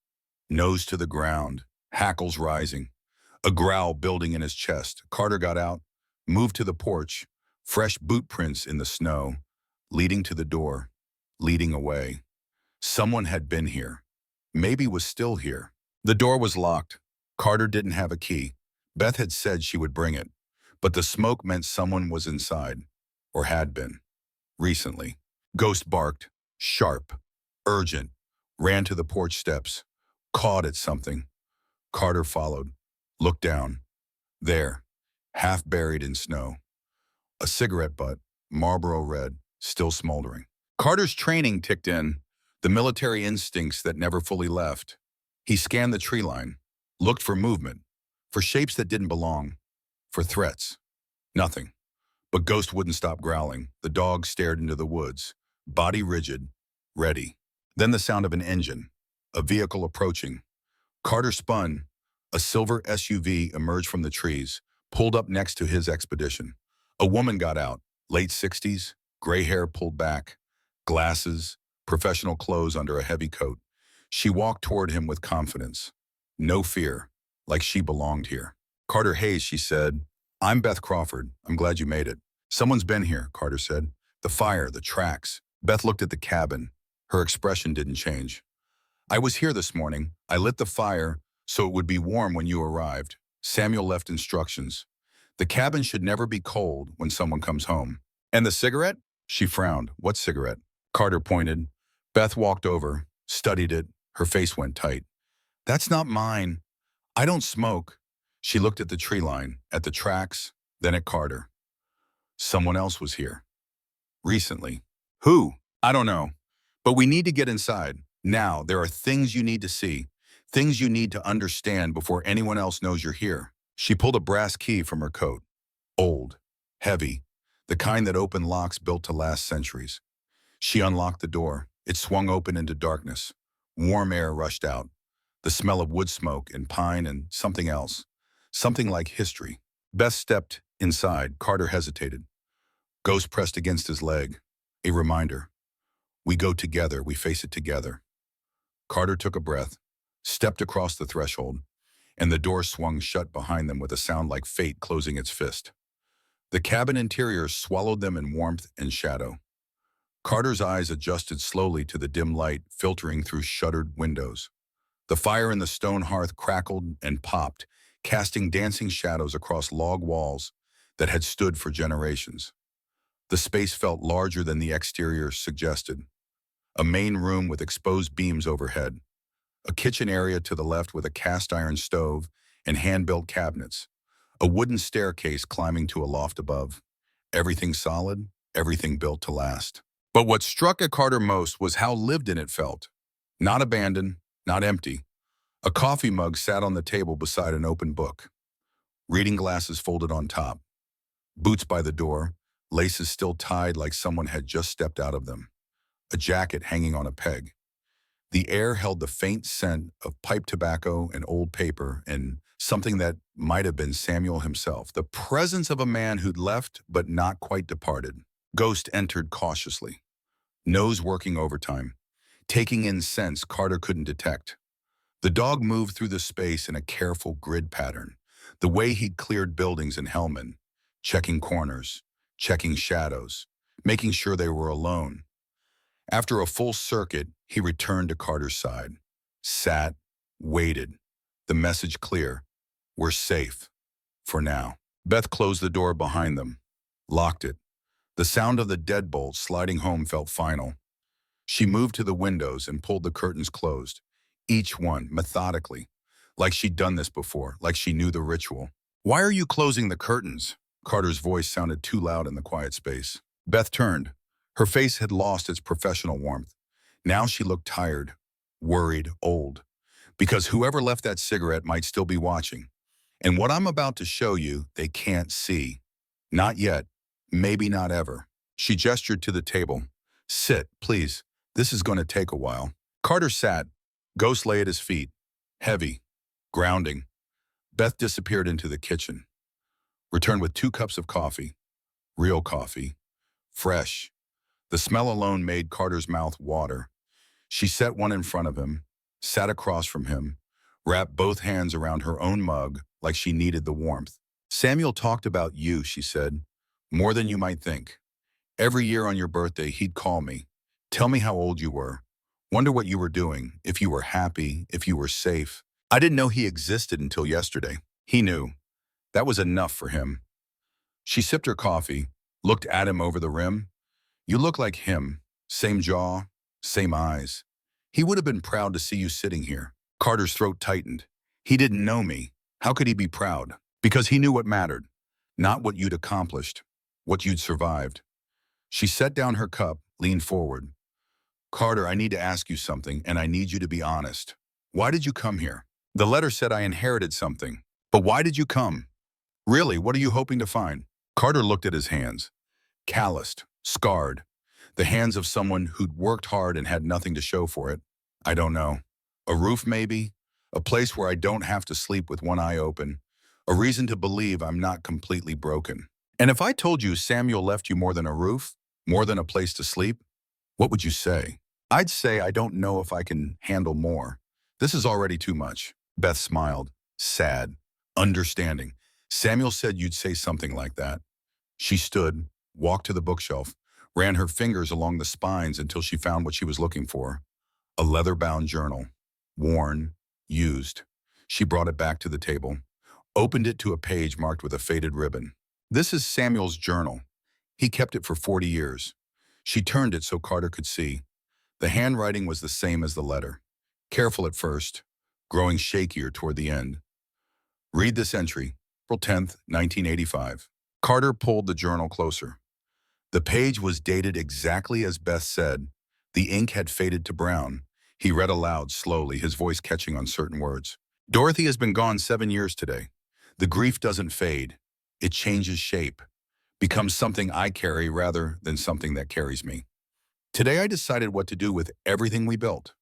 S1: nose to the ground, hackles rising, a growl building in his chest. Carter got out, moved to the porch, fresh boot prints in the snow, leading to the door, leading away. Someone had been here. Maybe was still here. The door was locked. Carter didn't have a key. Beth had said she would bring it, but the smoke meant someone was inside, or had been, recently. Ghost barked, sharp, urgent, ran to the porch steps, cawed at something. Carter followed, looked down. There, half buried in snow. A cigarette butt, Marlboro Red, still smoldering. Carter's training ticked in, the military instincts that never fully left. He scanned the tree line, looked for movement, for shapes that didn't belong, for threats. Nothing. But Ghost wouldn't stop growling. The dog stared into the woods, body rigid, ready. Then the sound of an engine, a vehicle approaching. Carter spun. A silver SUV emerged from the trees, pulled up next to his expedition. A woman got out, late 60s, gray hair pulled back, glasses, professional clothes under a heavy coat. She walked toward him with confidence. No fear, like she belonged here. Carter Hayes, she said. I'm Beth Crawford. I'm glad you made it. Someone's been here, Carter said. The fire, the tracks. Beth looked at the cabin. Her expression didn't change. I was here this morning. I lit the fire so it would be warm when you arrived. Samuel left instructions. The cabin should never be cold when someone comes home. And the cigarette? She frowned. What cigarette? Carter pointed. Beth walked over, studied it. Her face went tight. That's not mine. I don't smoke. She looked at the tree line, at the tracks, then at Carter. Someone else was here. Recently. Who? I don't know. But we need to get inside. Now, there are things you need to see, things you need to understand before anyone else knows you're here. She pulled a brass key from her coat. Old, heavy, the kind that opened locks built to last centuries. She unlocked the door. It swung open into darkness. Warm air rushed out. The smell of wood smoke and pine and something else. Something like history. Beth stepped inside. Carter hesitated. Ghost pressed against his leg. A reminder. We go together, we face it together. Carter took a breath, stepped across the threshold, and the door swung shut behind them with a sound like fate closing its fist. The cabin interior swallowed them in warmth and shadow. Carter's eyes adjusted slowly to the dim light filtering through shuttered windows. The fire in the stone hearth crackled and popped, casting dancing shadows across log walls that had stood for generations. The space felt larger than the exterior suggested. A main room with exposed beams overhead, a kitchen area to the left with a cast iron stove and hand-built cabinets, a wooden staircase climbing to a loft above. Everything solid, everything built to last. But what struck at Carter most was how lived in it felt. Not abandoned, not empty. A coffee mug sat on the table beside an open book, reading glasses folded on top, boots by the door, laces still tied like someone had just stepped out of them, a jacket hanging on a peg. The air held the faint scent of pipe tobacco and old paper and something that might have been Samuel himself, the presence of a man who'd left but not quite departed. Ghost entered cautiously, nose working overtime, taking in scents Carter couldn't detect. The dog moved through the space in a careful grid pattern, the way he'd cleared buildings in Hellman, checking corners, checking shadows, making sure they were alone. After a full circuit, he returned to Carter's side, sat, waited. The message clear: we're safe, for now. Beth closed the door behind them, locked it. The sound of the deadbolt sliding home felt final. She moved to the windows and pulled the curtains closed, each one methodically, like she'd done this before, like she knew the ritual. "Why are you closing the curtains?" Carter's voice sounded too loud in the quiet space. Beth turned. Her face had lost its professional warmth. Now she looked tired, worried, old, because whoever left that cigarette might still be watching. And what I'm about to show you, they can't see. Not yet. Maybe not ever. She gestured to the table. "Sit, please. This is going to take a while." Carter sat. Ghost lay at his feet, heavy, grounding. Beth disappeared into the kitchen, returned with 2 cups of coffee. Real coffee. Fresh. The smell alone made Carter's mouth water. She set one in front of him, sat across from him, wrapped both hands around her own mug like she needed the warmth. "Samuel talked about you," she said, "more than you might think. Every year on your birthday, he'd call me, tell me how old you were, wonder what you were doing, if you were happy, if you were safe. I didn't know he existed until yesterday. He knew. That was enough for him." She sipped her coffee, looked at him over the rim. "You look like him. Same jaw, same eyes. He would have been proud to see you sitting here." Carter's throat tightened. He didn't know me. How could he be proud? Because he knew what mattered. Not what you'd accomplished, what you'd survived. She set down her cup, leaned forward. "Carter, I need to ask you something, and I need you to be honest. Why did you come here? The letter said I inherited something. But why did you come? Really, what are you hoping to find?" Carter looked at his hands. Calloused, scarred. The hands of someone who'd worked hard and had nothing to show for it. "I don't know. A roof, maybe? A place where I don't have to sleep with one eye open. A reason to believe I'm not completely broken. And if I told you Samuel left you more than a roof, more than a place to sleep, what would you say?" "I'd say I don't know if I can handle more. This is already too much." Beth smiled, sad, understanding. "Samuel said you'd say something like that." She stood, walked to the bookshelf, ran her fingers along the spines until she found what she was looking for. A leather-bound journal. Worn, used. She brought it back to the table, opened it to a page marked with a faded ribbon. "This is Samuel's journal. He kept it for 40 years. She turned it so Carter could see. The handwriting was the same as the letter. Careful at first, growing shakier toward the end. "Read this entry, April 10th, 1985. Carter pulled the journal closer. The page was dated exactly as Beth said. The ink had faded to brown. He read aloud slowly, his voice catching on certain words. "Dorothy has been gone 7 years today. The grief doesn't fade. It changes shape, becomes something I carry rather than something that carries me. Today I decided what to do with everything we built.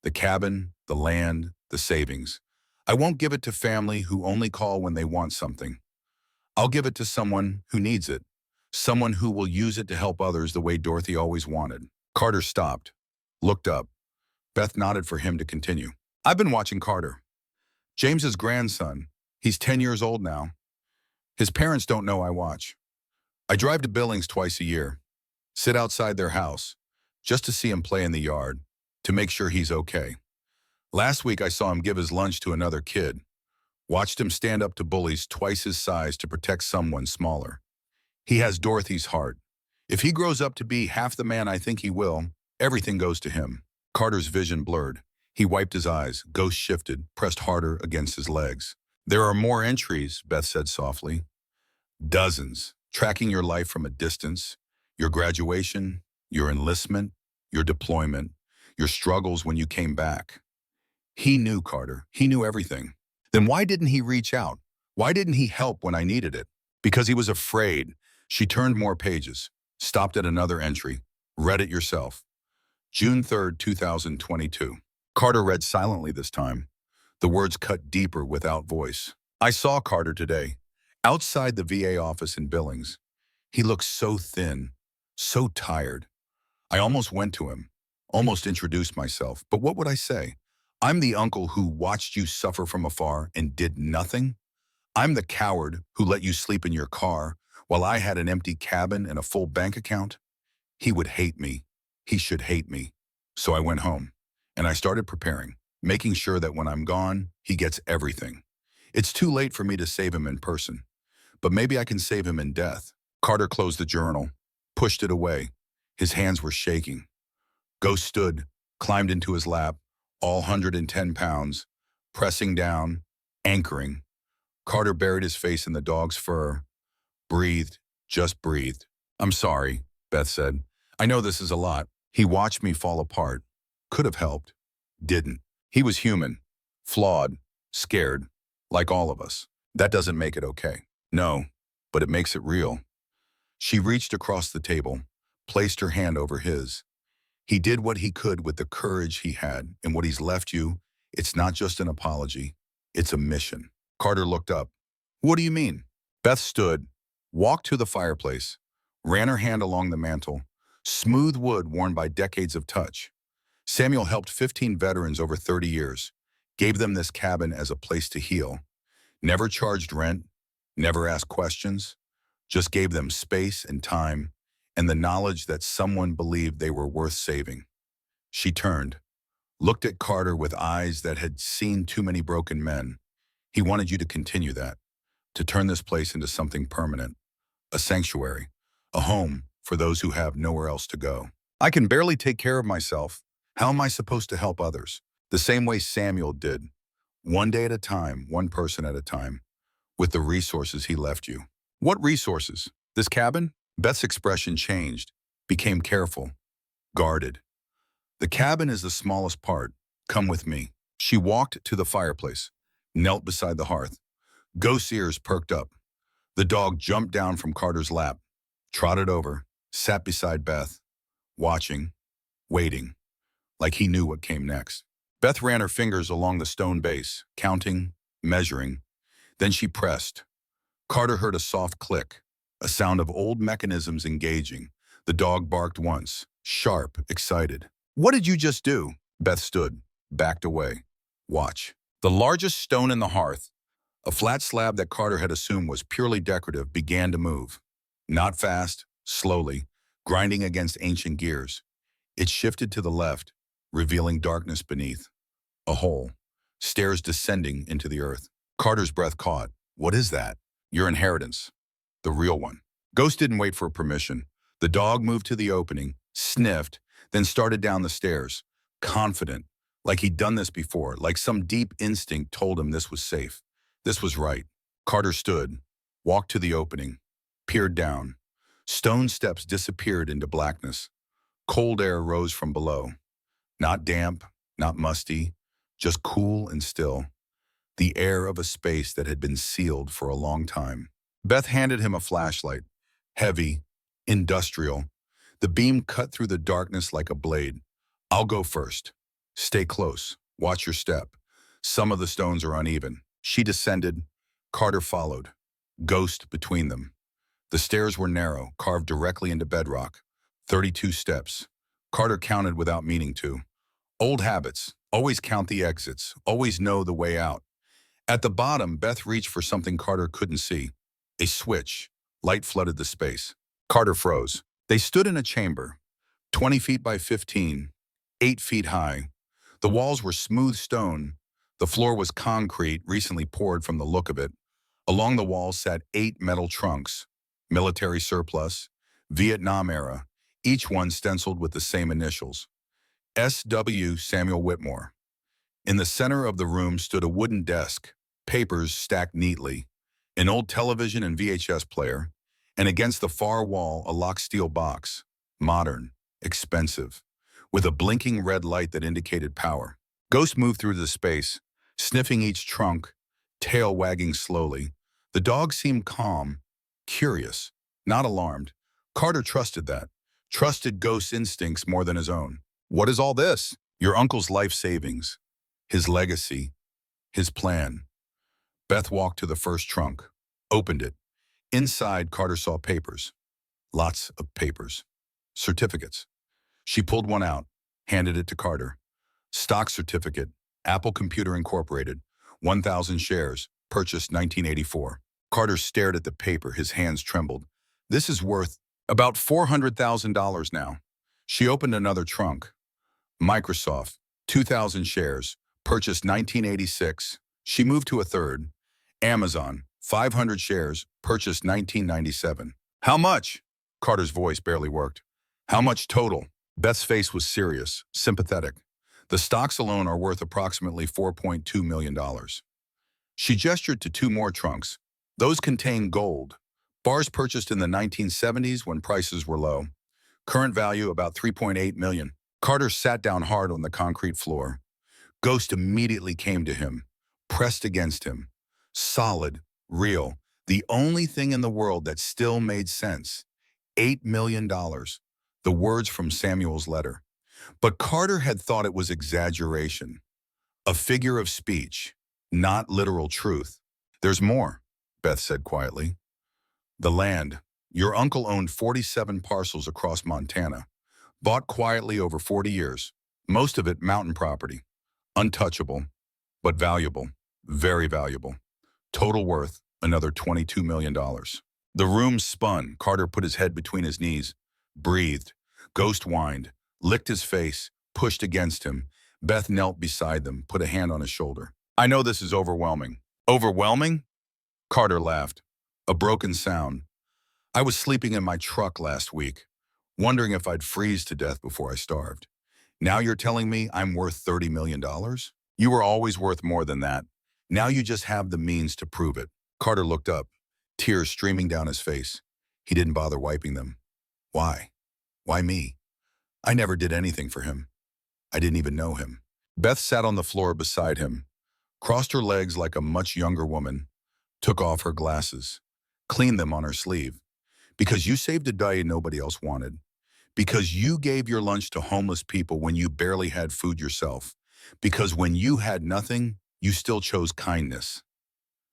S1: The cabin, the land, the savings. I won't give it to family who only call when they want something. I'll give it to someone who needs it, someone who will use it to help others the way Dorothy always wanted. Carter stopped, looked up. Beth nodded for him to continue. I've been watching Carter. James's grandson. He's 10 years old now. His parents don't know I watch. I drive to Billings twice a year, sit outside their house, just to see him play in the yard, to make sure he's okay. Last week I saw him give his lunch to another kid, watched him stand up to bullies twice his size to protect someone smaller. He has Dorothy's heart. If he grows up to be half the man I think he will, everything goes to him. Carter's vision blurred. He wiped his eyes, ghost shifted, pressed harder against his legs. There are more entries, Beth said softly. Dozens, tracking your life from a distance, your graduation, your enlistment, your deployment, your struggles when you came back. He knew Carter. He knew everything. Then why didn't he reach out? Why didn't he help when I needed it? Because he was afraid. She turned more pages, stopped at another entry, read it yourself. June 3rd, 2022. Carter read silently this time. The words cut deeper without voice. I saw Carter today, outside the VA office in Billings. He looked so thin, so tired. I almost went to him, almost introduced myself. But what would I say? I'm the uncle who watched you suffer from afar and did nothing. I'm the coward who let you sleep in your car while I had an empty cabin and a full bank account. He would hate me. He should hate me. So I went home, and I started preparing, making sure that when I'm gone, he gets everything. It's too late for me to save him in person, but maybe I can save him in death. Carter closed the journal, pushed it away. His hands were shaking. Ghost stood, climbed into his lap, all 110 pounds, pressing down, anchoring. Carter buried his face in the dog's fur, breathed, just breathed. I'm sorry, Beth said. I know this is a lot. He watched me fall apart. Could have helped. Didn't. He was human, flawed, scared, like all of us. That doesn't make it okay. No, but it makes it real. She reached across the table, placed her hand over his. He did what he could with the courage he had, and what he's left you, it's not just an apology, it's a mission. Carter looked up. What do you mean? Beth stood, walked to the fireplace, ran her hand along the mantel, smooth wood worn by decades of touch. Samuel helped 15 veterans over 30 years, gave them this cabin as a place to heal. Never charged rent, never asked questions, just gave them space and time and the knowledge that someone believed they were worth saving. She turned, looked at Carter with eyes that had seen too many broken men. He wanted you to continue that, to turn this place into something permanent, a sanctuary, a home for those who have nowhere else to go. I can barely take care of myself. How am I supposed to help others? The same way Samuel did, one day at a time, one person at a time, with the resources he left you. What resources? This cabin? Beth's expression changed, became careful, guarded. The cabin is the smallest part. Come with me. She walked to the fireplace, knelt beside the hearth. Ghost's ears perked up. The dog jumped down from Carter's lap, trotted over, sat beside Beth, watching, waiting, like he knew what came next. Beth ran her fingers along the stone base, counting, measuring. Then she pressed. Carter heard a soft click, a sound of old mechanisms engaging. The dog barked once, sharp, excited. What did you just do? Beth stood, backed away. Watch. The largest stone in the hearth, a flat slab that Carter had assumed was purely decorative, began to move. Not fast, slowly, grinding against ancient gears. It shifted to the left, revealing darkness beneath. A hole. Stairs descending into the earth. Carter's breath caught. What is that? Your inheritance. The real one. Ghost didn't wait for permission. The dog moved to the opening, sniffed, then started down the stairs, confident, like he'd done this before, like some deep instinct told him this was safe. This was right. Carter stood, walked to the opening, peered down. Stone steps disappeared into blackness. Cold air rose from below. Not damp, not musty, just cool and still. The air of a space that had been sealed for a long time. Beth handed him a flashlight, heavy, industrial. The beam cut through the darkness like a blade. I'll go first. Stay close. Watch your step. Some of the stones are uneven. She descended. Carter followed. Ghost between them. The stairs were narrow, carved directly into bedrock. 32 steps. Carter counted without meaning to. Old habits. Always count the exits. Always know the way out. At the bottom, Beth reached for something Carter couldn't see. A switch. Light flooded the space. Carter froze. They stood in a chamber, 20 feet by 15, 8 feet high. The walls were smooth stone. The floor was concrete, recently poured from the look of it. Along the walls sat 8 metal trunks, military surplus, Vietnam era, each one stenciled with the same initials. S.W. Samuel Whitmore. In the center of the room stood a wooden desk, papers stacked neatly, an old television and VHS player, and against the far wall a locked steel box, modern, expensive, with a blinking red light that indicated power. Ghost moved through the space, sniffing each trunk, tail wagging slowly. The dog seemed calm, curious, not alarmed. Carter trusted that, trusted Ghost's instincts more than his own. What is all this? Your uncle's life savings, his legacy, his plan. Beth walked to the first trunk, opened it. Inside, Carter saw papers. Lots of papers. Certificates. She pulled one out, handed it to Carter. Stock certificate, Apple Computer Incorporated, 1,000 shares, purchased 1984. Carter stared at the paper, his hands trembled. This is worth about $400,000 now. She opened another trunk. Microsoft, 2,000 shares, purchased 1986. She moved to a third. Amazon, 500 shares, purchased 1997. How much? Carter's voice barely worked. How much total? Beth's face was serious, sympathetic. The stocks alone are worth approximately $4.2 million. She gestured to 2 more trunks. Those contain gold. Bars purchased in the 1970s when prices were low. Current value about $3.8 million. Carter sat down hard on the concrete floor. Ghost immediately came to him, pressed against him. Solid, real, the only thing in the world that still made sense. $8 million. The words from Samuel's letter. But Carter had thought it was exaggeration, a figure of speech, not literal truth. There's more, Beth said quietly. The land. Your uncle owned 47 parcels across Montana, bought quietly over 40 years, most of it mountain property. Untouchable, but valuable, very valuable. Total worth, another $22 million. The room spun. Carter put his head between his knees, breathed. Ghost whined, licked his face, pushed against him. Beth knelt beside them, put a hand on his shoulder. I know this is overwhelming. Overwhelming? Carter laughed. A broken sound. I was sleeping in my truck last week, wondering if I'd freeze to death before I starved. Now you're telling me I'm worth $30 million? You were always worth more than that. Now you just have the means to prove it. Carter looked up, tears streaming down his face. He didn't bother wiping them. Why? Why me? I never did anything for him. I didn't even know him. Beth sat on the floor beside him, crossed her legs like a much younger woman, took off her glasses, cleaned them on her sleeve. Because you saved a day nobody else wanted. Because you gave your lunch to homeless people when you barely had food yourself. Because when you had nothing, you still chose kindness.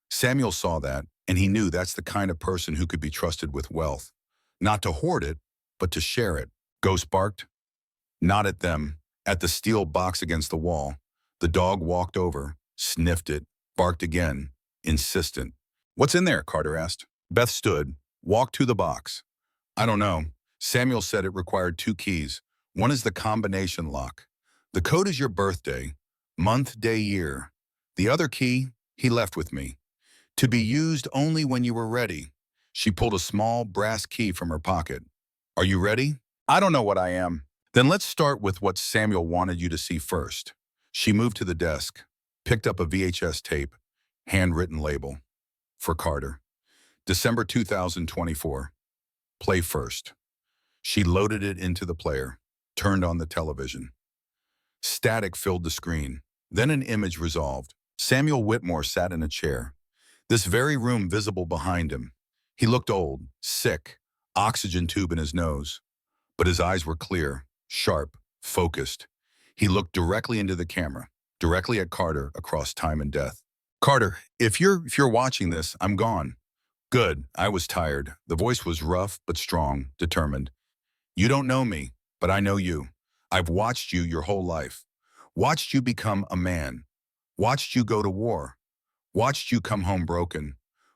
S1: Samuel saw that, and he knew that's the kind of person who could be trusted with wealth. Not to hoard it, but to share it. Ghost barked. Not at them, at the steel box against the wall. The dog walked over, sniffed it, barked again, insistent. What's in there? Carter asked. Beth stood, walked to the box. I don't know. Samuel said it required 2 keys. One is the combination lock. The code is your birthday, month, day, year. The other key, he left with me. To be used only when you were ready. She pulled a small brass key from her pocket. Are you ready? I don't know what I am. Then let's start with what Samuel wanted you to see first. She moved to the desk, picked up a VHS tape, handwritten label. For Carter. December 2024. Play first. She loaded it into the player, turned on the television. Static filled the screen. Then an image resolved. Samuel Whitmore sat in a chair. This very room visible behind him. He looked old, sick, oxygen tube in his nose. But his eyes were clear, sharp, focused. He looked directly into the camera, directly at Carter across time and death. Carter, if you're watching this, I'm gone. Good, I was tired. The voice was rough but strong, determined. You don't know me, but I know you. I've watched you your whole life. Watched you become a man. Watched you go to war. Watched you come home broken.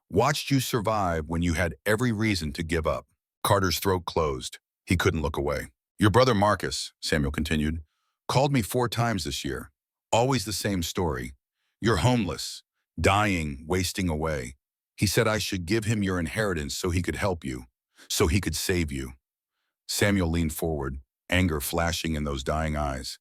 S1: Watched you survive when you had every reason to give up. Carter's throat closed. He couldn't look away. Your brother Marcus, Samuel continued, called me 4 times this year. Always the same story. You're homeless, dying, wasting away. He said I should give him your inheritance so he could help you, so he could save you. Samuel leaned forward, anger flashing in those dying eyes.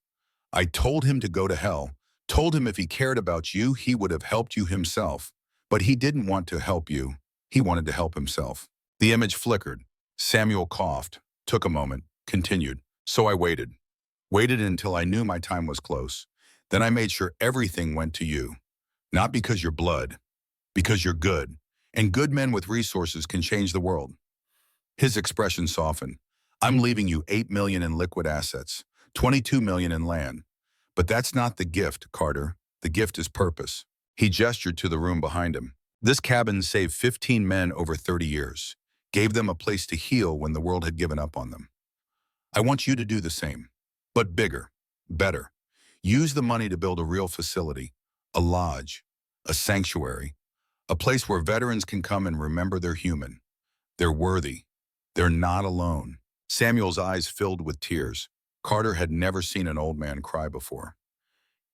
S1: I told him to go to hell, told him if he cared about you, he would have helped you himself. But he didn't want to help you. He wanted to help himself. The image flickered. Samuel coughed, took a moment, continued. So I waited. Waited until I knew my time was close. Then I made sure everything went to you. Not because you're blood, because you're good. And good men with resources can change the world. His expression softened. I'm leaving you $8 million in liquid assets, $22 million in land. But that's not the gift, Carter. The gift is purpose. He gestured to the room behind him. This cabin saved 15 men over 30 years, gave them a place to heal when the world had given up on them. I want you to do the same, but bigger, better. Use the money to build a real facility, a lodge, a sanctuary, a place where veterans can come and remember they're human. They're worthy. They're not alone. Samuel's eyes filled with tears. Carter had never seen an old man cry before.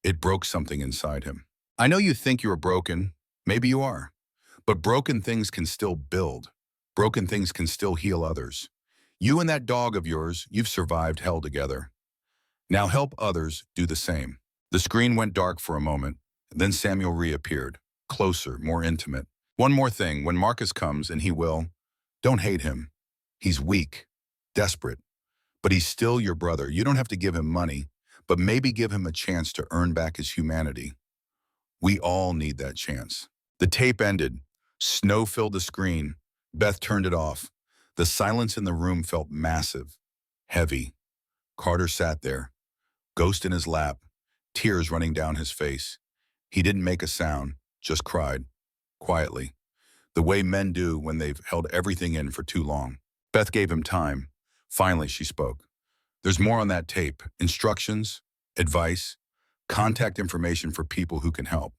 S1: It broke something inside him. I know you think you are broken. Maybe you are. But broken things can still build. Broken things can still heal others. You and that dog of yours, you've survived hell together. Now help others do the same. The screen went dark for a moment. Then Samuel reappeared, closer, more intimate. One more thing, when Marcus comes, and he will, don't hate him. He's weak, desperate, but he's still your brother. You don't have to give him money, but maybe give him a chance to earn back his humanity. We all need that chance. The tape ended. Snow filled the screen. Beth turned it off. The silence in the room felt massive, heavy. Carter sat there, ghost in his lap, tears running down his face. He didn't make a sound, just cried, quietly, the way men do when they've held everything in for too long. Beth gave him time. Finally, she spoke. There's more on that tape. Instructions, advice, contact information for people who can help.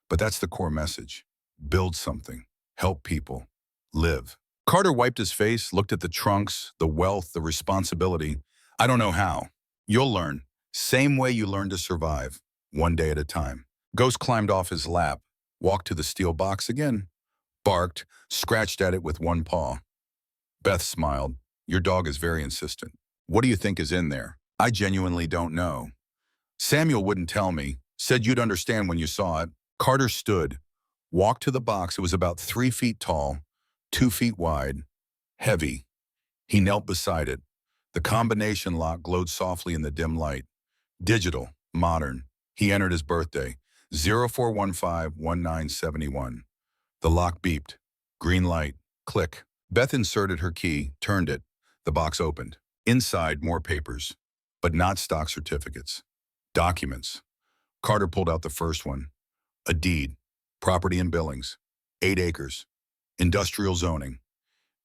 S1: But that's the core message. Build something. Help people. Live. Carter wiped his face, looked at the trunks, the wealth, the responsibility. I don't know how. You'll learn. Same way you learn to survive, one day at a time. Ghost climbed off his lap, walked to the steel box again, barked, scratched at it with one paw. Beth smiled. Your dog is very insistent. What do you think is in there? I genuinely don't know. Samuel wouldn't tell me, said you'd understand when you saw it. Carter stood, walked to the box. It was about 3 feet tall, 2 feet wide, heavy. He knelt beside it. The combination lock glowed softly in the dim light. Digital, modern. He entered his birthday, 04151971. The lock beeped. Green light. Click. Beth inserted her key, turned it. The box opened. Inside, more papers, but not stock certificates. Documents. Carter pulled out the first one. A deed. Property in Billings. 8 acres. Industrial zoning.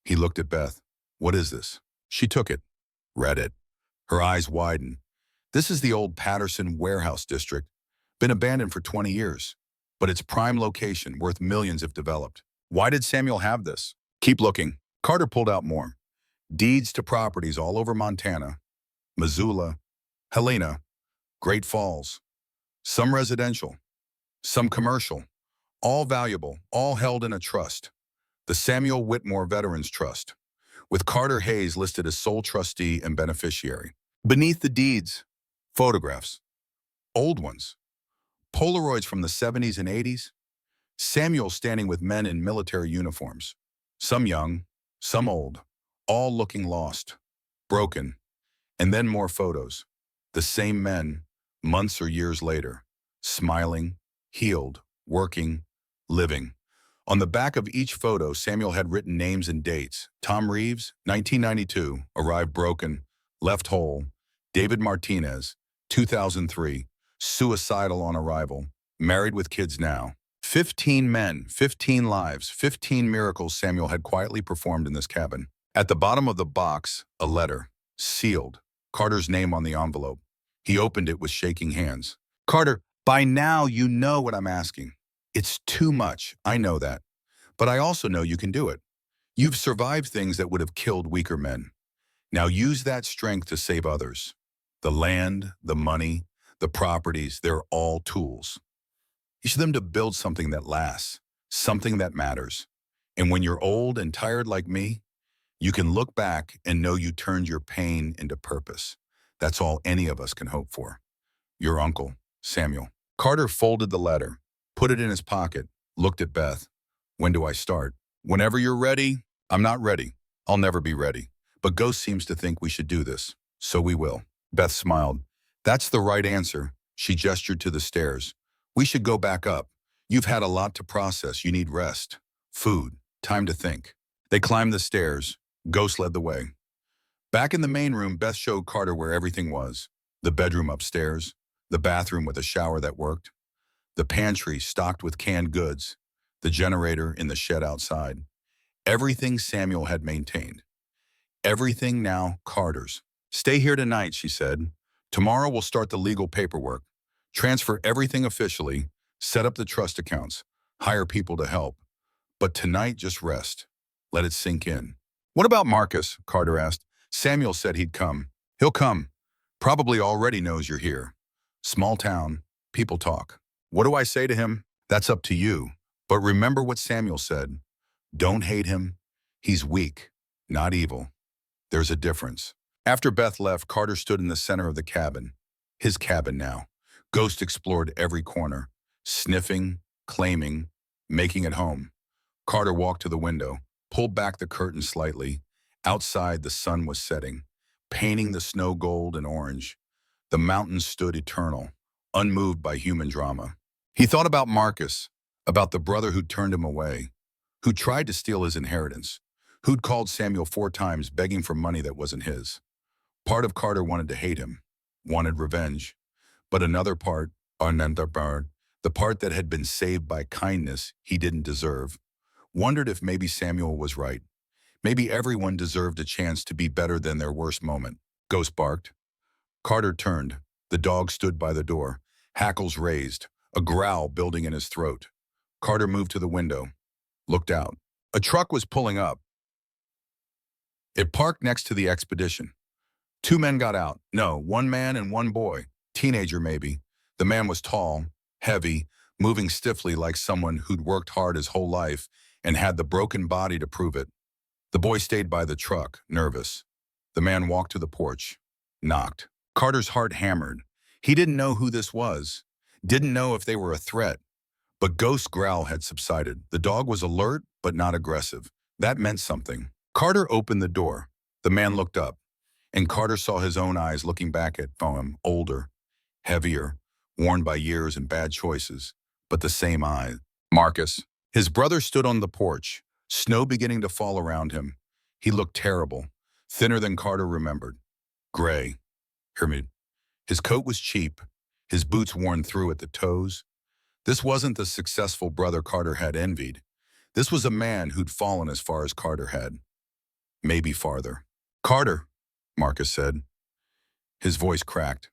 S1: He looked at Beth. What is this? She took it. Read it. Her eyes widened. This is the old Patterson warehouse district. Been abandoned for 20 years. But its prime location, worth millions if developed. Why did Samuel have this? Keep looking. Carter pulled out more. Deeds to properties all over Montana, Missoula, Helena, Great Falls. Some residential, some commercial. All valuable, all held in a trust. The Samuel Whitmore Veterans Trust, with Carter Hayes listed as sole trustee and beneficiary. Beneath the deeds, photographs, old ones, Polaroids from the 70s and 80s, Samuel standing with men in military uniforms, some young, some old, all looking lost, broken, and then more photos. The same men, months or years later, smiling, healed, working, living. On the back of each photo, Samuel had written names and dates. Tom Reeves, 1992, arrived broken, left whole. David Martinez, 2003, suicidal on arrival, married with kids now. 15 men, 15 lives, 15 miracles Samuel had quietly performed in this cabin. At the bottom of the box, a letter, sealed, Carter's name on the envelope. He opened it with shaking hands. Carter, by now you know what I'm asking. It's too much, I know that. But I also know you can do it. You've survived things that would have killed weaker men. Now use that strength to save others. The land, the money, the properties, they're all tools. Use them to build something that lasts, something that matters. And when you're old and tired like me, you can look back and know you turned your pain into purpose. That's all any of us can hope for. Your uncle, Samuel. Carter folded the letter, put it in his pocket, looked at Beth. When do I start? Whenever you're ready. I'm not ready. I'll never be ready. But Ghost seems to think we should do this. So we will. Beth smiled. That's the right answer. She gestured to the stairs. We should go back up. You've had a lot to process. You need rest, food, time to think. They climbed the stairs. Ghost led the way. Back in the main room, Beth showed Carter where everything was. The bedroom upstairs, the bathroom with a shower that worked, the pantry stocked with canned goods, the generator in the shed outside. Everything Samuel had maintained. Everything now Carter's. Stay here tonight, she said. Tomorrow we'll start the legal paperwork. Transfer everything officially, set up the trust accounts, hire people to help. But tonight, just rest. Let it sink in. What about Marcus? Carter asked. Samuel said he'd come. He'll come. Probably already knows you're here. Small town, people talk. What do I say to him? That's up to you. But remember what Samuel said. Don't hate him. He's weak, not evil. There's a difference. After Beth left, Carter stood in the center of the cabin. His cabin now. Ghost explored every corner, sniffing, claiming, making it home. Carter walked to the window, pulled back the curtain slightly. Outside, the sun was setting, painting the snow gold and orange. The mountains stood eternal, unmoved by human drama. He thought about Marcus, about the brother who'd turned him away, who tried to steal his inheritance, who'd called Samuel 4 times begging for money that wasn't his. Part of Carter wanted to hate him, wanted revenge. But another part, the part that had been saved by kindness he didn't deserve, wondered if maybe Samuel was right. Maybe everyone deserved a chance to be better than their worst moment. Ghost barked. Carter turned. The dog stood by the door, hackles raised, a growl building in his throat. Carter moved to the window, looked out. A truck was pulling up. It parked next to the expedition. 2 men got out. No, 1 man and 1 boy. Teenager, maybe. The man was tall, heavy, moving stiffly like someone who'd worked hard his whole life and had the broken body to prove it. The boy stayed by the truck, nervous. The man walked to the porch, knocked. Carter's heart hammered. He didn't know who this was, didn't know if they were a threat. But Ghost's growl had subsided. The dog was alert, but not aggressive. That meant something. Carter opened the door. The man looked up, and Carter saw his own eyes looking back at him, older, heavier, worn by years and bad choices, but the same eyes. Marcus. His brother stood on the porch, snow beginning to fall around him. He looked terrible, thinner than Carter remembered. Gray. Hermit. His coat was cheap, his boots worn through at the toes. This wasn't the successful brother Carter had envied. This was a man who'd fallen as far as Carter had. Maybe farther. Carter, Marcus said. His voice cracked.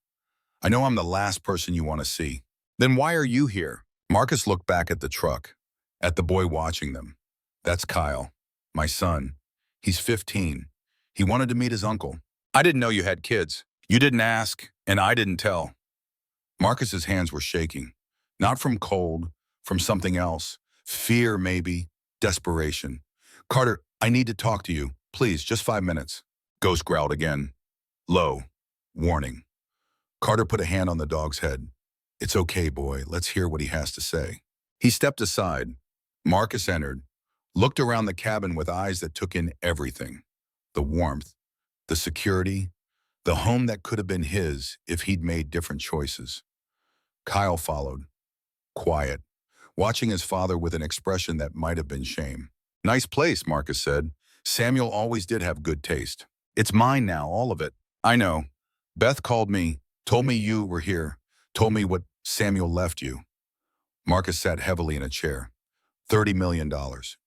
S1: I know I'm the last person you want to see. Then why are you here? Marcus looked back at the truck, at the boy watching them. That's Kyle, my son. He's 15. He wanted to meet his uncle. I didn't know you had kids. You didn't ask, and I didn't tell. Marcus's hands were shaking. Not from cold, from something else. Fear, maybe. Desperation. Carter, I need to talk to you. Please, just 5 minutes. Ghost growled again. Low. Warning. Carter put a hand on the dog's head. It's okay, boy. Let's hear what he has to say. He stepped aside. Marcus entered, looked around the cabin with eyes that took in everything. The warmth, the security, the home that could have been his if he'd made different choices. Kyle followed, quiet, watching his father with an expression that might have been shame. Nice place, Marcus said. Samuel always did have good taste. It's mine now, all of it. I know. Beth called me, told me you were here, told me what Samuel left you. Marcus sat heavily in a chair. $30 million.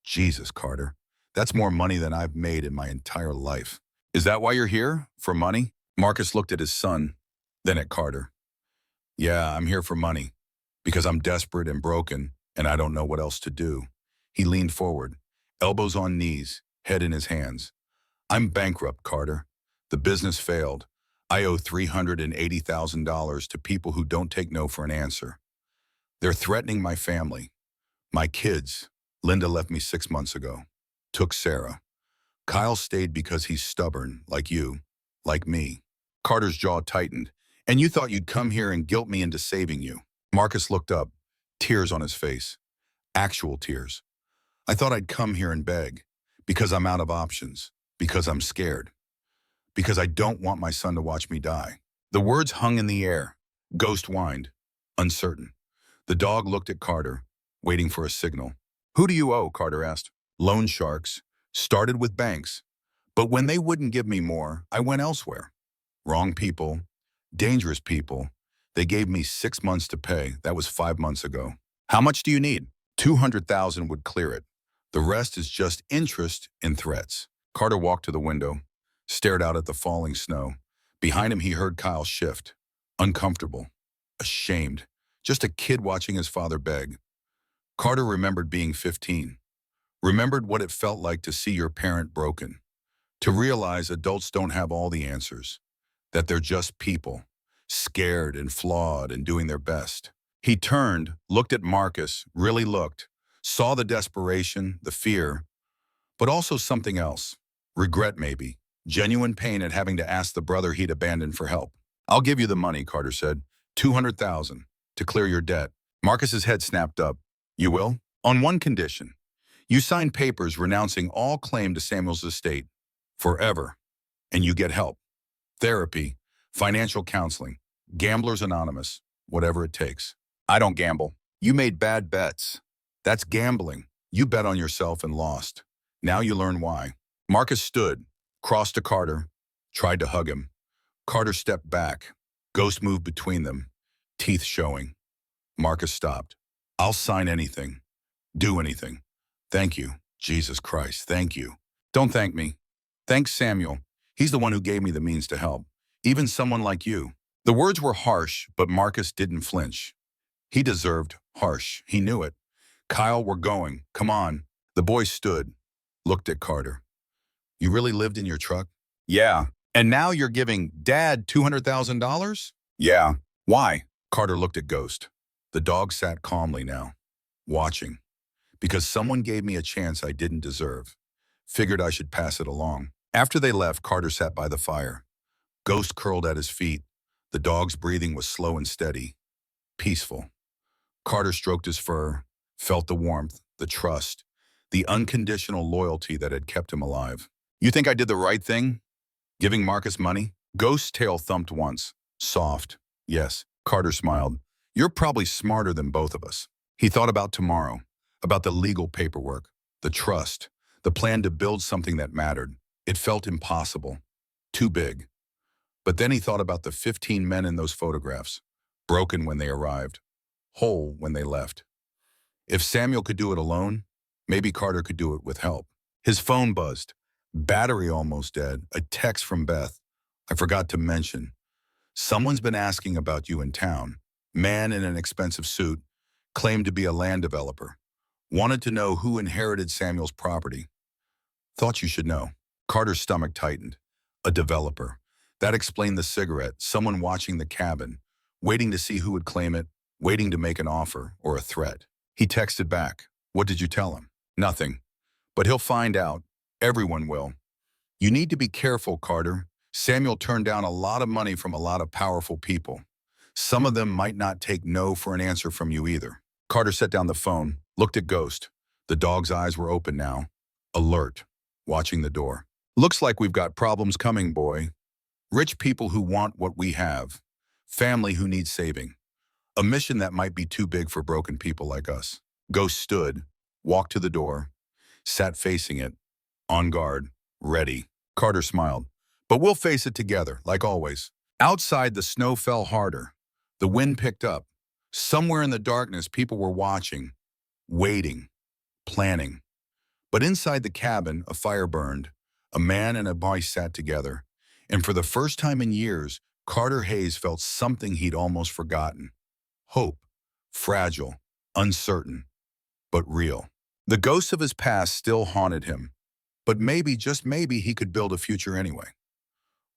S1: Jesus, Carter. That's more money than I've made in my entire life. Is that why you're here? For money? Marcus looked at his son, then at Carter. Yeah, I'm here for money, because I'm desperate and broken, and I don't know what else to do. He leaned forward, elbows on knees, head in his hands. I'm bankrupt, Carter. The business failed. I owe $380,000 to people who don't take no for an answer. They're threatening my family, my kids. Linda left me 6 months ago. Took Sarah. Kyle stayed because he's stubborn, like you, like me. Carter's jaw tightened. And you thought you'd come here and guilt me into saving you. Marcus looked up, tears on his face. Actual tears. I thought I'd come here and beg, because I'm out of options, because I'm scared, because I don't want my son to watch me die. The words hung in the air. Ghost whined, uncertain. The dog looked at Carter, waiting for a signal. Who do you owe? Carter asked. Loan sharks. Started with banks. But when they wouldn't give me more, I went elsewhere. Wrong people. Dangerous people. They gave me 6 months to pay. That was 5 months ago. How much do you need? 200,000 would clear it. The rest is just interest and threats. Carter walked to the window, stared out at the falling snow. Behind him, he heard Kyle shift. Uncomfortable. Ashamed. Just a kid watching his father beg. Carter remembered being 15. Remembered what it felt like to see your parent broken. To realize adults don't have all the answers. That they're just people, scared and flawed and doing their best. He turned, looked at Marcus, really looked, saw the desperation, the fear, but also something else. Regret maybe, genuine pain at having to ask the brother he'd abandoned for help. I'll give you the money, Carter said. 200,000 to clear your debt. Marcus's head snapped up. You will? On one condition. You sign papers renouncing all claim to Samuel's estate. Forever. And you get help. Therapy, financial counseling, Gamblers Anonymous, whatever it takes. I don't gamble. You made bad bets. That's gambling. You bet on yourself and lost. Now you learn why. Marcus stood, crossed to Carter, tried to hug him. Carter stepped back. Ghost moved between them, teeth showing. Marcus stopped. I'll sign anything. Do anything. Thank you. Jesus Christ, thank you. Don't thank me. Thank Samuel. He's the one who gave me the means to help. Even someone like you. The words were harsh, but Marcus didn't flinch. He deserved harsh. He knew it. Kyle, we're going. Come on. The boy stood, looked at Carter. You really lived in your truck? Yeah. And now you're giving Dad $200,000? Yeah. Why? Carter looked at Ghost. The dog sat calmly now, watching. Because someone gave me a chance I didn't deserve. Figured I should pass it along. After they left, Carter sat by the fire. Ghost curled at his feet. The dog's breathing was slow and steady. Peaceful. Carter stroked his fur, felt the warmth, the trust, the unconditional loyalty that had kept him alive. You think I did the right thing? Giving Marcus money? Ghost's tail thumped once. Soft. Yes. Carter smiled. You're probably smarter than both of us. He thought about tomorrow, about the legal paperwork, the trust, the plan to build something that mattered. It felt impossible. Too big. But then he thought about the 15 men in those photographs, broken when they arrived, whole when they left. If Samuel could do it alone, maybe Carter could do it with help. His phone buzzed. Battery almost dead. A text from Beth. I forgot to mention. Someone's been asking about you in town. Man in an expensive suit, claimed to be a land developer. Wanted to know who inherited Samuel's property. Thought you should know. Carter's stomach tightened. A developer. That explained the cigarette, someone watching the cabin, waiting to see who would claim it, waiting to make an offer or a threat. He texted back. What did you tell him? Nothing. But he'll find out. Everyone will. You need to be careful, Carter. Samuel turned down a lot of money from a lot of powerful people. Some of them might not take no for an answer from you either. Carter set down the phone, looked at Ghost. The dog's eyes were open now, alert, watching the door. Looks like we've got problems coming, boy. Rich people who want what we have. Family who needs saving. A mission that might be too big for broken people like us. Ghost stood, walked to the door, sat facing it, on guard, ready. Carter smiled. But we'll face it together, like always. Outside, the snow fell harder. The wind picked up. Somewhere in the darkness, people were watching, waiting, planning. But inside the cabin, a fire burned. A man and a boy sat together. And for the first time in years, Carter Hayes felt something he'd almost forgotten. Hope. Fragile. Uncertain. But real. The ghosts of his past still haunted him. But maybe, just maybe, he could build a future anyway.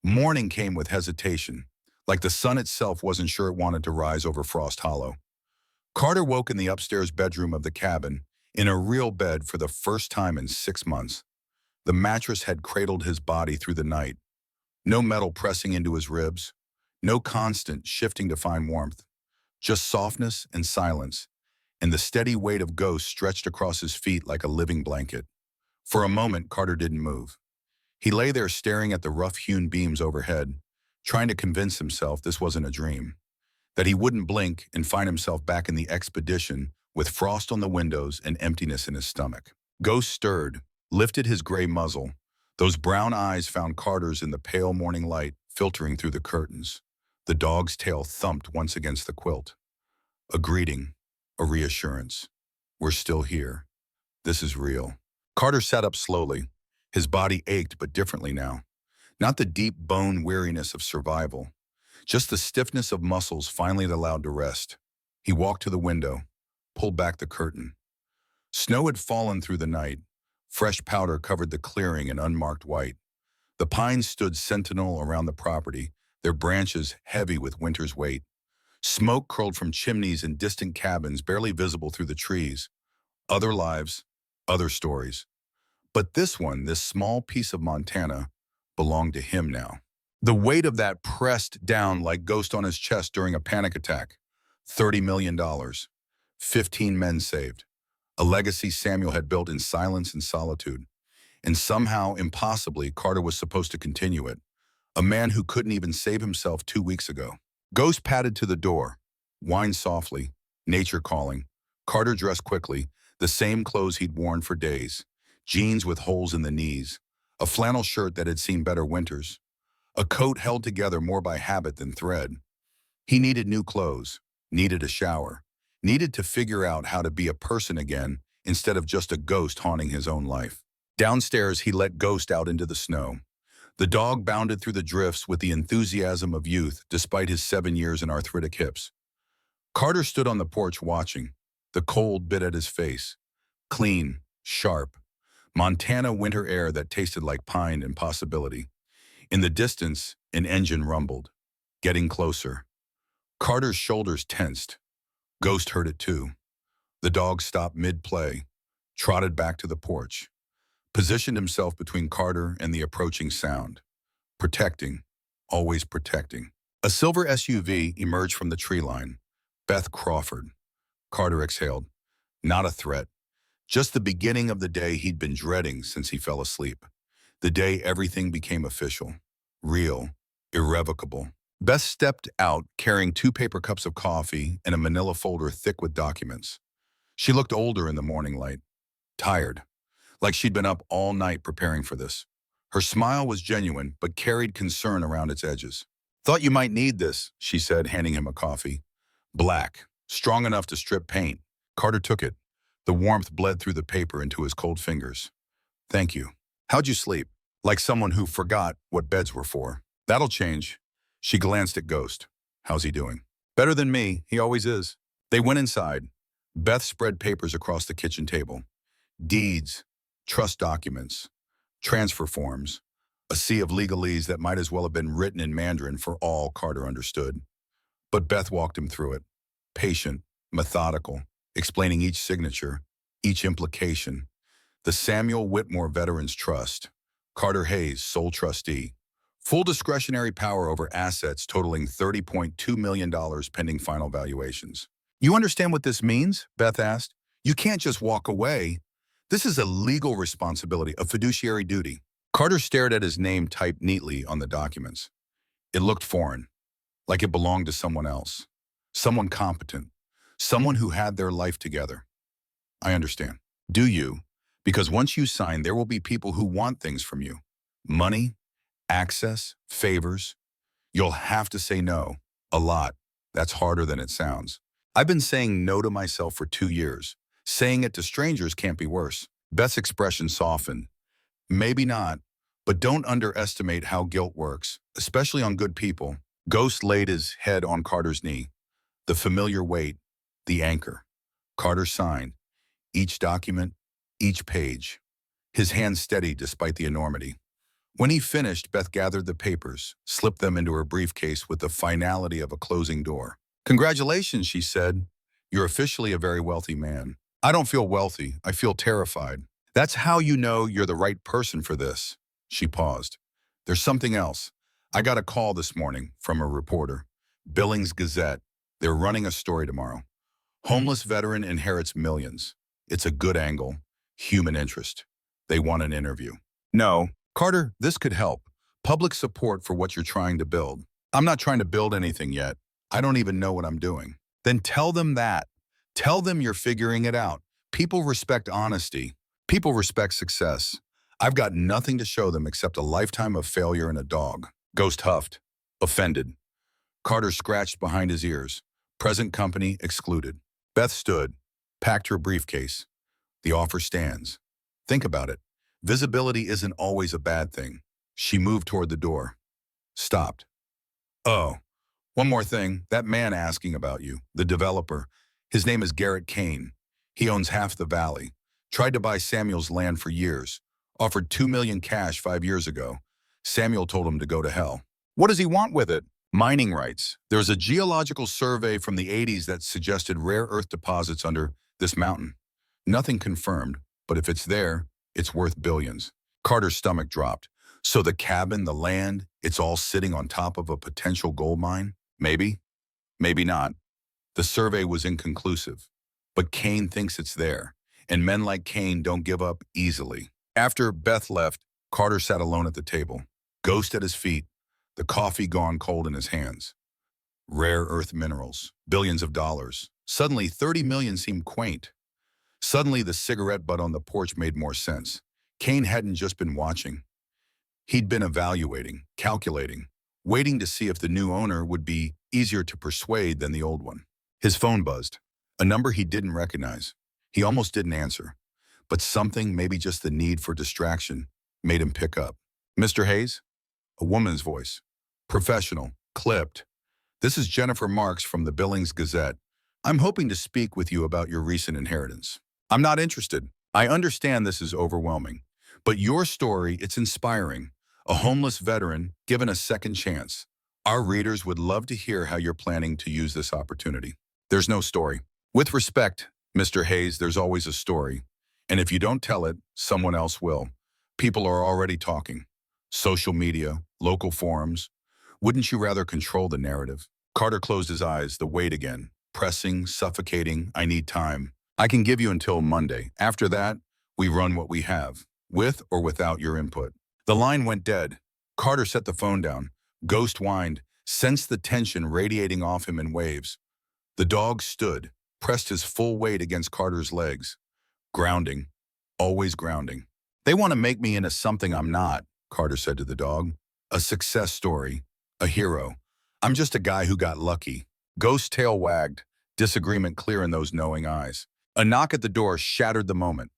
S1: Morning came with hesitation, like the sun itself wasn't sure it wanted to rise over Frost Hollow. Carter woke in the upstairs bedroom of the cabin, in a real bed for the first time in 6 months. The mattress had cradled his body through the night. No metal pressing into his ribs, no constant shifting to find warmth, just softness and silence, and the steady weight of ghosts stretched across his feet like a living blanket. For a moment, Carter didn't move. He lay there staring at the rough-hewn beams overhead, trying to convince himself this wasn't a dream, that he wouldn't blink and find himself back in the expedition with frost on the windows and emptiness in his stomach. Ghost stirred, lifted his gray muzzle. Those brown eyes found Carter's in the pale morning light filtering through the curtains. The dog's tail thumped once against the quilt. A greeting, a reassurance. We're still here. This is real. Carter sat up slowly. His body ached, but differently now. Not the deep bone weariness of survival, just the stiffness of muscles finally allowed to rest. He walked to the window, pulled back the curtain. Snow had fallen through the night. Fresh powder covered the clearing in unmarked white. The pines stood sentinel around the property, their branches heavy with winter's weight. Smoke curled from chimneys in distant cabins barely visible through the trees. Other lives, other stories. But this one, this small piece of Montana, belonged to him now. The weight of that pressed down like ghost on his chest during a panic attack. $30 million. 15 men saved. A legacy Samuel had built in silence and solitude. And somehow, impossibly, Carter was supposed to continue it. A man who couldn't even save himself 2 weeks ago. Ghost padded to the door, whined softly, nature calling. Carter dressed quickly, the same clothes he'd worn for days. Jeans with holes in the knees, a flannel shirt that had seen better winters, a coat held together more by habit than thread. He needed new clothes, needed a shower, needed to figure out how to be a person again instead of just a ghost haunting his own life. Downstairs, he let Ghost out into the snow. The dog bounded through the drifts with the enthusiasm of youth despite his 7 years and arthritic hips. Carter stood on the porch watching. The cold bit at his face. Clean, sharp. Montana winter air that tasted like pine and possibility. In the distance, an engine rumbled. Getting closer. Carter's shoulders tensed. Ghost heard it too. The dog stopped mid-play, trotted back to the porch, positioned himself between Carter and the approaching sound. Protecting, always protecting. A silver SUV emerged from the tree line. Beth Crawford. Carter exhaled. Not a threat. Just the beginning of the day he'd been dreading since he fell asleep. The day everything became official. Real. Irrevocable. Beth stepped out carrying 2 paper cups of coffee and a manila folder thick with documents. She looked older in the morning light. Tired. Like she'd been up all night preparing for this. Her smile was genuine, but carried concern around its edges. Thought you might need this, she said, handing him a coffee. Black. Strong enough to strip paint. Carter took it. The warmth bled through the paper into his cold fingers. Thank you. How'd you sleep? Like someone who forgot what beds were for. That'll change. She glanced at Ghost. How's he doing? Better than me. He always is. They went inside. Beth spread papers across the kitchen table. Deeds, trust documents, transfer forms, a sea of legalese that might as well have been written in Mandarin for all Carter understood. But Beth walked him through it. Patient, methodical, explaining each signature, each implication. The Samuel Whitmore Veterans Trust. Carter Hayes, sole trustee. Full discretionary power over assets totaling $30.2 million pending final valuations. You understand what this means? Beth asked. You can't just walk away. This is a legal responsibility, a fiduciary duty. Carter stared at his name typed neatly on the documents. It looked foreign, like it belonged to someone else. Someone competent. Someone who had their life together. I understand. Do you? Because once you sign, there will be people who want things from you. Money, access, favors. You'll have to say no. A lot. That's harder than it sounds. I've been saying no to myself for 2 years. Saying it to strangers can't be worse. Beth's expression softened. Maybe not, But don't underestimate how guilt works, especially on good people. Ghost laid his head on Carter's knee. The familiar weight, the anchor. Carter signed. Each document, each page. His hand steady despite the enormity. When he finished, Beth gathered the papers, slipped them into her briefcase with the finality of a closing door. "Congratulations," she said. "You're officially a very wealthy man." "I don't feel wealthy. I feel terrified." "That's how you know you're the right person for this." She paused. "There's something else. I got a call this morning from a reporter. Billings Gazette. They're running a story tomorrow. Homeless veteran inherits millions. It's a good angle. Human interest. They want an interview." "No, Carter, this could help. Public support for what you're trying to build." "I'm not trying to build anything yet. I don't even know what I'm doing." "Then tell them that. Tell them you're figuring it out. People respect honesty. People respect success. I've got nothing to show them except a lifetime of failure and a dog." Ghost huffed, offended. Carter scratched behind his ears. Present company excluded. Beth stood, packed her briefcase. "The offer stands. Think about it. Visibility isn't always a bad thing." She moved toward the door. Stopped. "Oh, one more thing. That man asking about you, the developer. His name is Garrett Kane. He owns half the valley. Tried to buy Samuel's land for years. Offered $2 million cash 5 years ago. Samuel told him to go to hell." "What does he want with it?" "Mining rights. There's a geological survey from the 80s that suggested rare earth deposits under this mountain. Nothing confirmed, but if it's there, it's worth billions." Carter's stomach dropped. "So the cabin, the land, it's all sitting on top of a potential gold mine? Maybe. Maybe not." The survey was inconclusive. But Kane thinks it's there, and men like Kane don't give up easily. After Beth left, Carter sat alone at the table. Ghost at his feet, the coffee gone cold in his hands. Rare earth minerals, billions of dollars. Suddenly, 30 million seemed quaint. Suddenly, the cigarette butt on the porch made more sense. Kane hadn't just been watching. He'd been evaluating, calculating, waiting to see if the new owner would be easier to persuade than the old one. His phone buzzed, a number he didn't recognize. He almost didn't answer, but something, maybe just the need for distraction, made him pick up. "Mr. Hayes?" A woman's voice. Professional, clipped. "This is Jennifer Marks from the Billings Gazette. I'm hoping to speak with you about your recent inheritance." "I'm not interested. I understand this is overwhelming. But your story, it's inspiring. A homeless veteran given a second chance. Our readers would love to hear how you're planning to use this opportunity." "There's no story." "With respect, Mr. Hayes, there's always a story. And if you don't tell it, someone else will. People are already talking. Social media, local forums. Wouldn't you rather control the narrative?" Carter closed his eyes, the weight again. Pressing, suffocating, "I need time. I can give you until Monday. After that, we run what we have, with or without your input." The line went dead. Carter set the phone down. Ghost whined, sensed the tension radiating off him in waves. The dog stood, pressed his full weight against Carter's legs. Grounding. Always grounding. "They want to make me into something I'm not," Carter said to the dog. "A success story. A hero. I'm just a guy who got lucky." Ghost's tail wagged, disagreement clear in those knowing eyes. A knock at the door shattered the moment.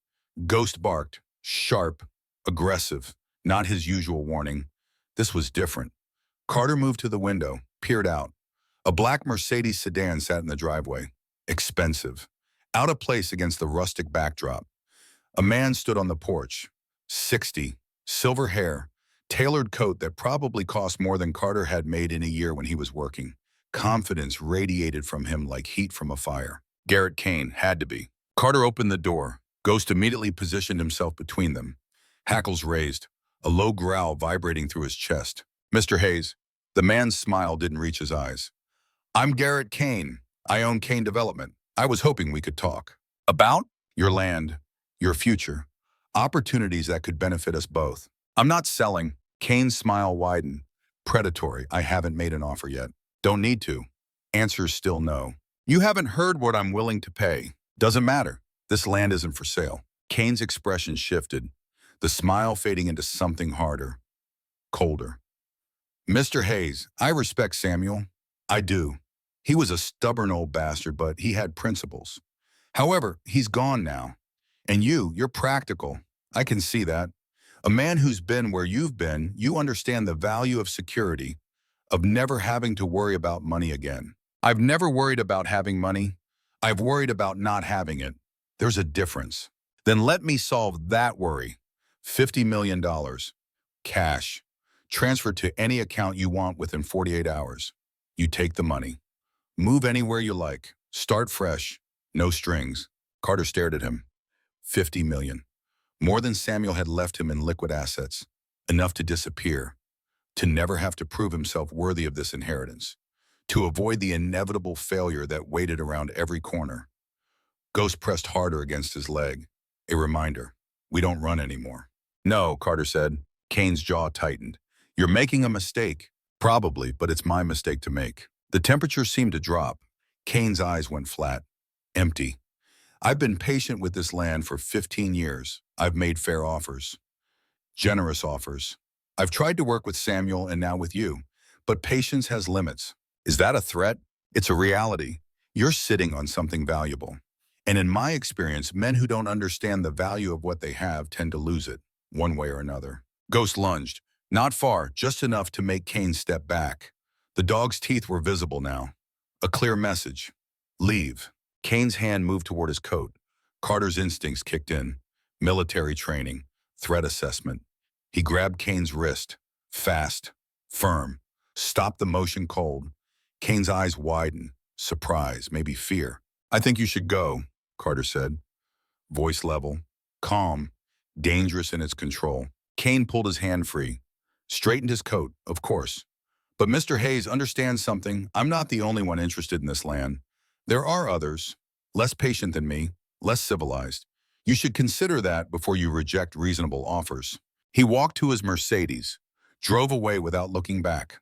S1: Ghost barked, sharp, aggressive, not his usual warning. This was different. Carter moved to the window, peered out. A black Mercedes sedan sat in the driveway. Expensive. Out of place against the rustic backdrop. A man stood on the porch. 60, silver hair, tailored coat that probably cost more than Carter had made in a year when he was working. Confidence radiated from him like heat from a fire. Garrett Kane had to be. Carter opened the door. Ghost immediately positioned himself between them. Hackles raised, a low growl vibrating through his chest. "Mr. Hayes." The man's smile didn't reach his eyes. "I'm Garrett Kane. I own Kane Development. I was hoping we could talk." "About?" "Your land, your future, opportunities that could benefit us both." "I'm not selling." Kane's smile widened. Predatory. "I haven't made an offer yet." "Don't need to." Answer's still no. "You haven't heard what I'm willing to pay." "Doesn't matter. This land isn't for sale." Kane's expression shifted, the smile fading into something harder, colder. "Mr. Hayes, I respect Samuel. I do. He was a stubborn old bastard, but he had principles. However, he's gone now. And you're practical. I can see that. A man who's been where you've been, you understand the value of security, of never having to worry about money again. I've never worried about having money. I've worried about not having it. There's a difference. Then let me solve that worry. $50 million. Cash. Transferred to any account you want within 48 hours. You take the money. Move anywhere you like. Start fresh. No strings. Carter stared at him. 50 million. More than Samuel had left him in liquid assets. Enough to disappear. To never have to prove himself worthy of this inheritance. To avoid the inevitable failure that waited around every corner. Ghost pressed harder against his leg. A reminder. We don't run anymore. No, Carter said. Kane's jaw tightened. You're making a mistake. Probably, but it's my mistake to make. The temperature seemed to drop. Kane's eyes went flat. Empty. I've been patient with this land for 15 years. I've made fair offers. Generous offers. I've tried to work with Samuel and now with you. But patience has limits. Is that a threat? It's a reality. You're sitting on something valuable. And in my experience, men who don't understand the value of what they have tend to lose it, one way or another. Ghost lunged. Not far, just enough to make Kane step back. The dog's teeth were visible now. A clear message. Leave. Kane's hand moved toward his coat. Carter's instincts kicked in. Military training. Threat assessment. He grabbed Kane's wrist. Fast. Firm. Stopped the motion cold. Kane's eyes widened. Surprise, maybe fear. I think you should go, Carter said. Voice level. Calm. Dangerous in its control. Kane pulled his hand free. Straightened his coat, of course. But Mr. Hayes understands something. I'm not the only one interested in this land. There are others, less patient than me, less civilized. You should consider that before you reject reasonable offers. He walked to his Mercedes, drove away without looking back.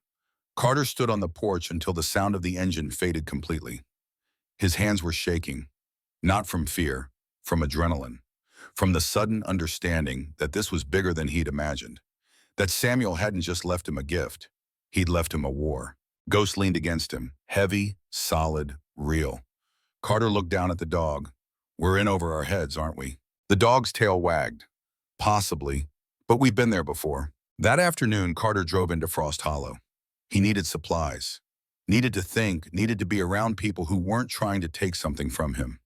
S1: Carter stood on the porch until the sound of the engine faded completely. His hands were shaking, not from fear, from adrenaline, from the sudden understanding that this was bigger than he'd imagined, that Samuel hadn't just left him a gift, he'd left him a war. Ghost leaned against him, heavy, solid, real. Carter looked down at the dog. We're in over our heads, aren't we? The dog's tail wagged. Possibly, but we've been there before. That afternoon, Carter drove into Frost Hollow. He needed supplies, needed to think, needed to be around people who weren't trying to take something from him.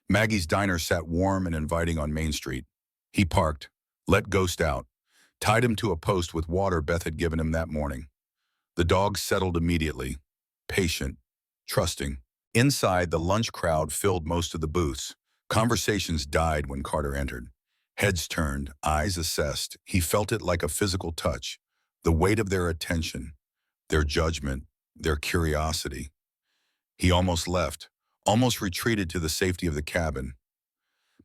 S1: Maggie's diner sat warm and inviting on Main Street. He parked, let Ghost out, tied him to a post with water Beth had given him that morning. The dog settled immediately, patient, trusting. Inside, the lunch crowd filled most of the booths. Conversations died when Carter entered. Heads turned, eyes assessed. He felt it like a physical touch, the weight of their attention, their judgment, their curiosity. He almost left, almost retreated to the safety of the cabin.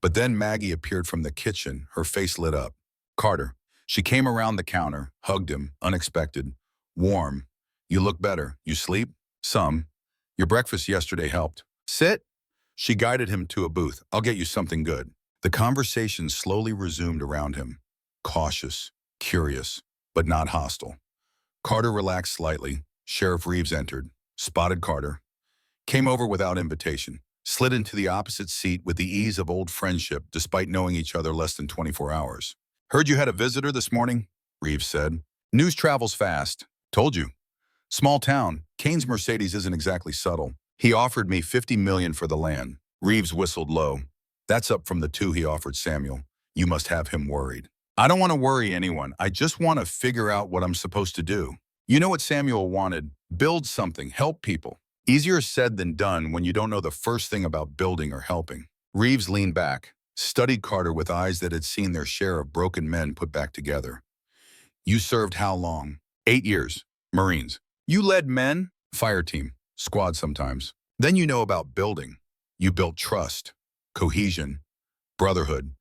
S1: But then Maggie appeared from the kitchen, her face lit up. Carter. She came around the counter, hugged him, unexpected. Warm. You look better. You sleep? Some. Your breakfast yesterday helped. Sit. She guided him to a booth. I'll get you something good. The conversation slowly resumed around him. Cautious, curious, but not hostile. Carter relaxed slightly. Sheriff Reeves entered, spotted Carter, came over without invitation, slid into the opposite seat with the ease of old friendship despite knowing each other less than 24 hours. Heard you had a visitor this morning, Reeves said. News travels fast. Told you. Small town. Kane's Mercedes isn't exactly subtle. He offered me $50 million for the land. Reeves whistled low. That's up from the 2 he offered Samuel. You must have him worried. I don't want to worry anyone. I just want to figure out what I'm supposed to do. You know what Samuel wanted? Build something, help people. Easier said than done when you don't know the first thing about building or helping. Reeves leaned back, studied Carter with eyes that had seen their share of broken men put back together. You served how long? 8 years. Marines. You led men? Fire team. Squad sometimes. Then you know about building. You built trust, cohesion, brotherhood.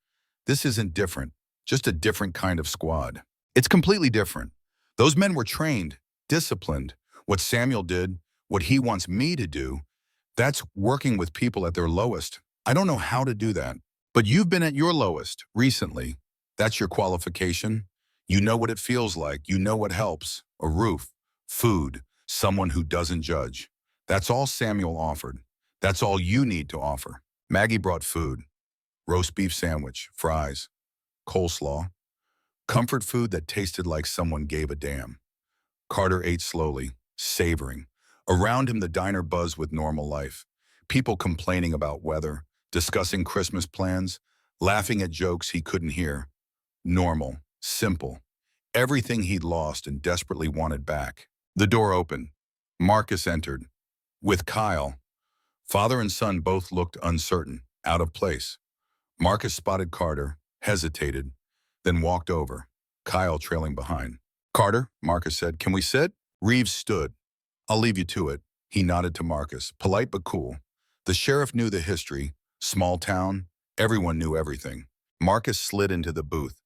S1: This isn't different, just a different kind of squad. It's completely different. Those men were trained, disciplined. What Samuel did, what he wants me to do, that's working with people at their lowest. I don't know how to do that. But you've been at your lowest recently. That's your qualification. You know what it feels like. You know what helps. A roof, food, someone who doesn't judge. That's all Samuel offered. That's all you need to offer. Maggie brought food. Roast beef sandwich, fries, coleslaw. Comfort food that tasted like someone gave a damn. Carter ate slowly, savoring. Around him, the diner buzzed with normal life. People complaining about weather, discussing Christmas plans, laughing at jokes he couldn't hear. Normal, simple. Everything he'd lost and desperately wanted back. The door opened. Marcus entered. With Kyle. Father and son both looked uncertain, out of place. Marcus spotted Carter, hesitated, then walked over, Kyle trailing behind. "Carter," Marcus said, "can we sit?" Reeves stood. "I'll leave you to it." He nodded to Marcus, polite but cool. The sheriff knew the history. Small town, everyone knew everything. Marcus slid into the booth.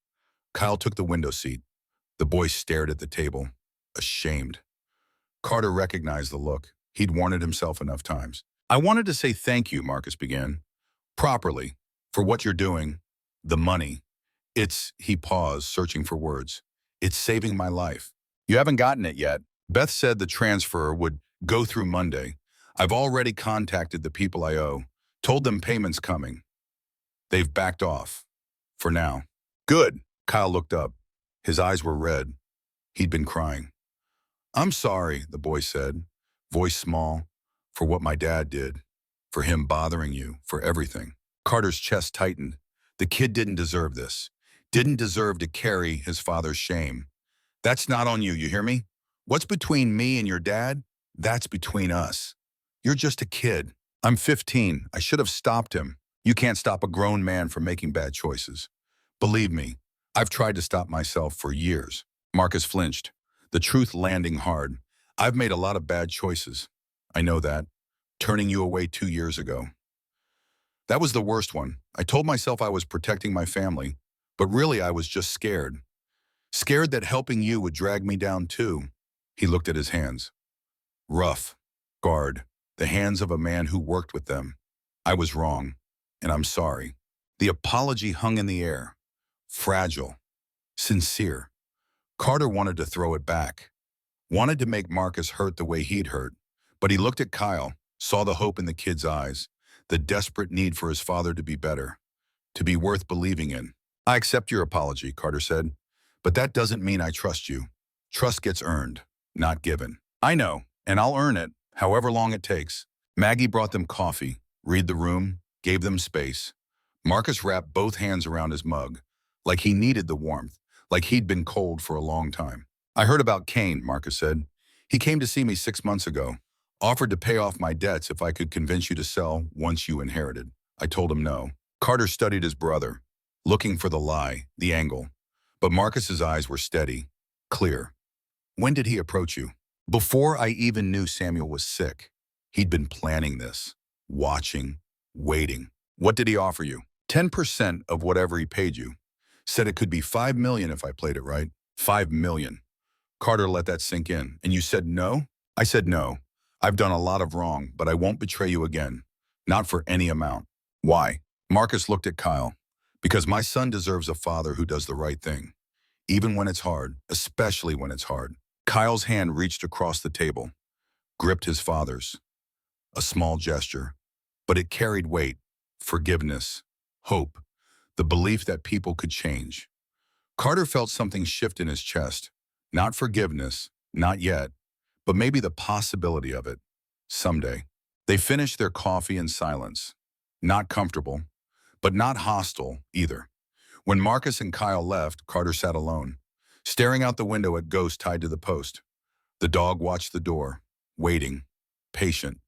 S1: Kyle took the window seat. The boy stared at the table, ashamed. Carter recognized the look. He'd worn it himself enough times. "I wanted to say thank you," Marcus began. "Properly, for what you're doing. The money. He paused, searching for words. "It's saving my life." "You haven't gotten it yet." Beth said the transfer would go through Monday. "I've already contacted the people I owe, told them payment's coming. They've backed off. For now." "Good." Kyle looked up. His eyes were red. He'd been crying. "I'm sorry," the boy said, voice small, "for what my dad did, for him bothering you, for everything." Carter's chest tightened. The kid didn't deserve this. Didn't deserve to carry his father's shame. "That's not on you, you hear me? What's between me and your dad? That's between us. You're just a kid. I'm 15. I should have stopped him. You can't stop a grown man from making bad choices. Believe me, I've tried to stop myself for years." Marcus flinched, the truth landing hard. "I've made a lot of bad choices. I know that. Turning you away 2 years ago. That was the worst one. I told myself I was protecting my family, but really I was just scared. Scared that helping you would drag me down too." He looked at his hands. Rough, scarred, the hands of a man who worked with them. "I was wrong, and I'm sorry." The apology hung in the air. Fragile, sincere. Carter wanted to throw it back. Wanted to make Marcus hurt the way he'd hurt. But he looked at Kyle, saw the hope in the kid's eyes, the desperate need for his father to be better, to be worth believing in. "I accept your apology," Carter said, "but that doesn't mean I trust you. Trust gets earned, not given." "I know, and I'll earn it, however long it takes." Maggie brought them coffee, read the room, gave them space. Marcus wrapped both hands around his mug, like he needed the warmth, like he'd been cold for a long time. "I heard about Kane," Marcus said. "He came to see me 6 months ago. Offered to pay off my debts if I could convince you to sell once you inherited. I told him no." Carter studied his brother, looking for the lie, the angle. But Marcus's eyes were steady, clear. "When did he approach you?" "Before I even knew Samuel was sick. He'd been planning this, watching, waiting." "What did he offer you?" 10% of whatever he paid you. Said it could be $5 million if I played it right. $5 million. Carter let that sink in. "And you said no?" "I said no. I've done a lot of wrong, but I won't betray you again. Not for any amount." "Why?" Marcus looked at Kyle. "Because my son deserves a father who does the right thing. Even when it's hard, especially when it's hard." Kyle's hand reached across the table, gripped his father's. A small gesture, but it carried weight, forgiveness, hope, the belief that people could change. Carter felt something shift in his chest. Not forgiveness, not yet, but maybe the possibility of it. Someday. They finished their coffee in silence. Not comfortable, but not hostile either. When Marcus and Kyle left, Carter sat alone, staring out the window at ghosts tied to the post. The dog watched the door, waiting, patient,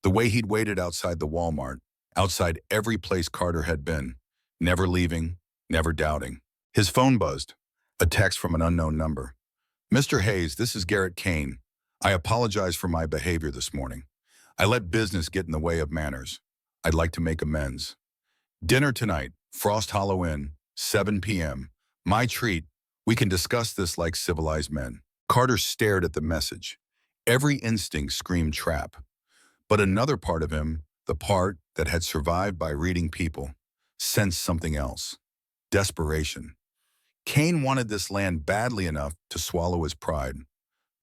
S1: the way he'd waited outside the Walmart, outside every place Carter had been, never leaving, never doubting. His phone buzzed, a text from an unknown number. "Mr. Hayes, this is Garrett Kane. I apologize for my behavior this morning. I let business get in the way of manners. I'd like to make amends. Dinner tonight, Frost Hollow Inn, 7 p.m. My treat. We can discuss this like civilized men." Carter stared at the message. Every instinct screamed trap. But another part of him, the part that had survived by reading people, sensed something else. Desperation. Kane wanted this land badly enough to swallow his pride.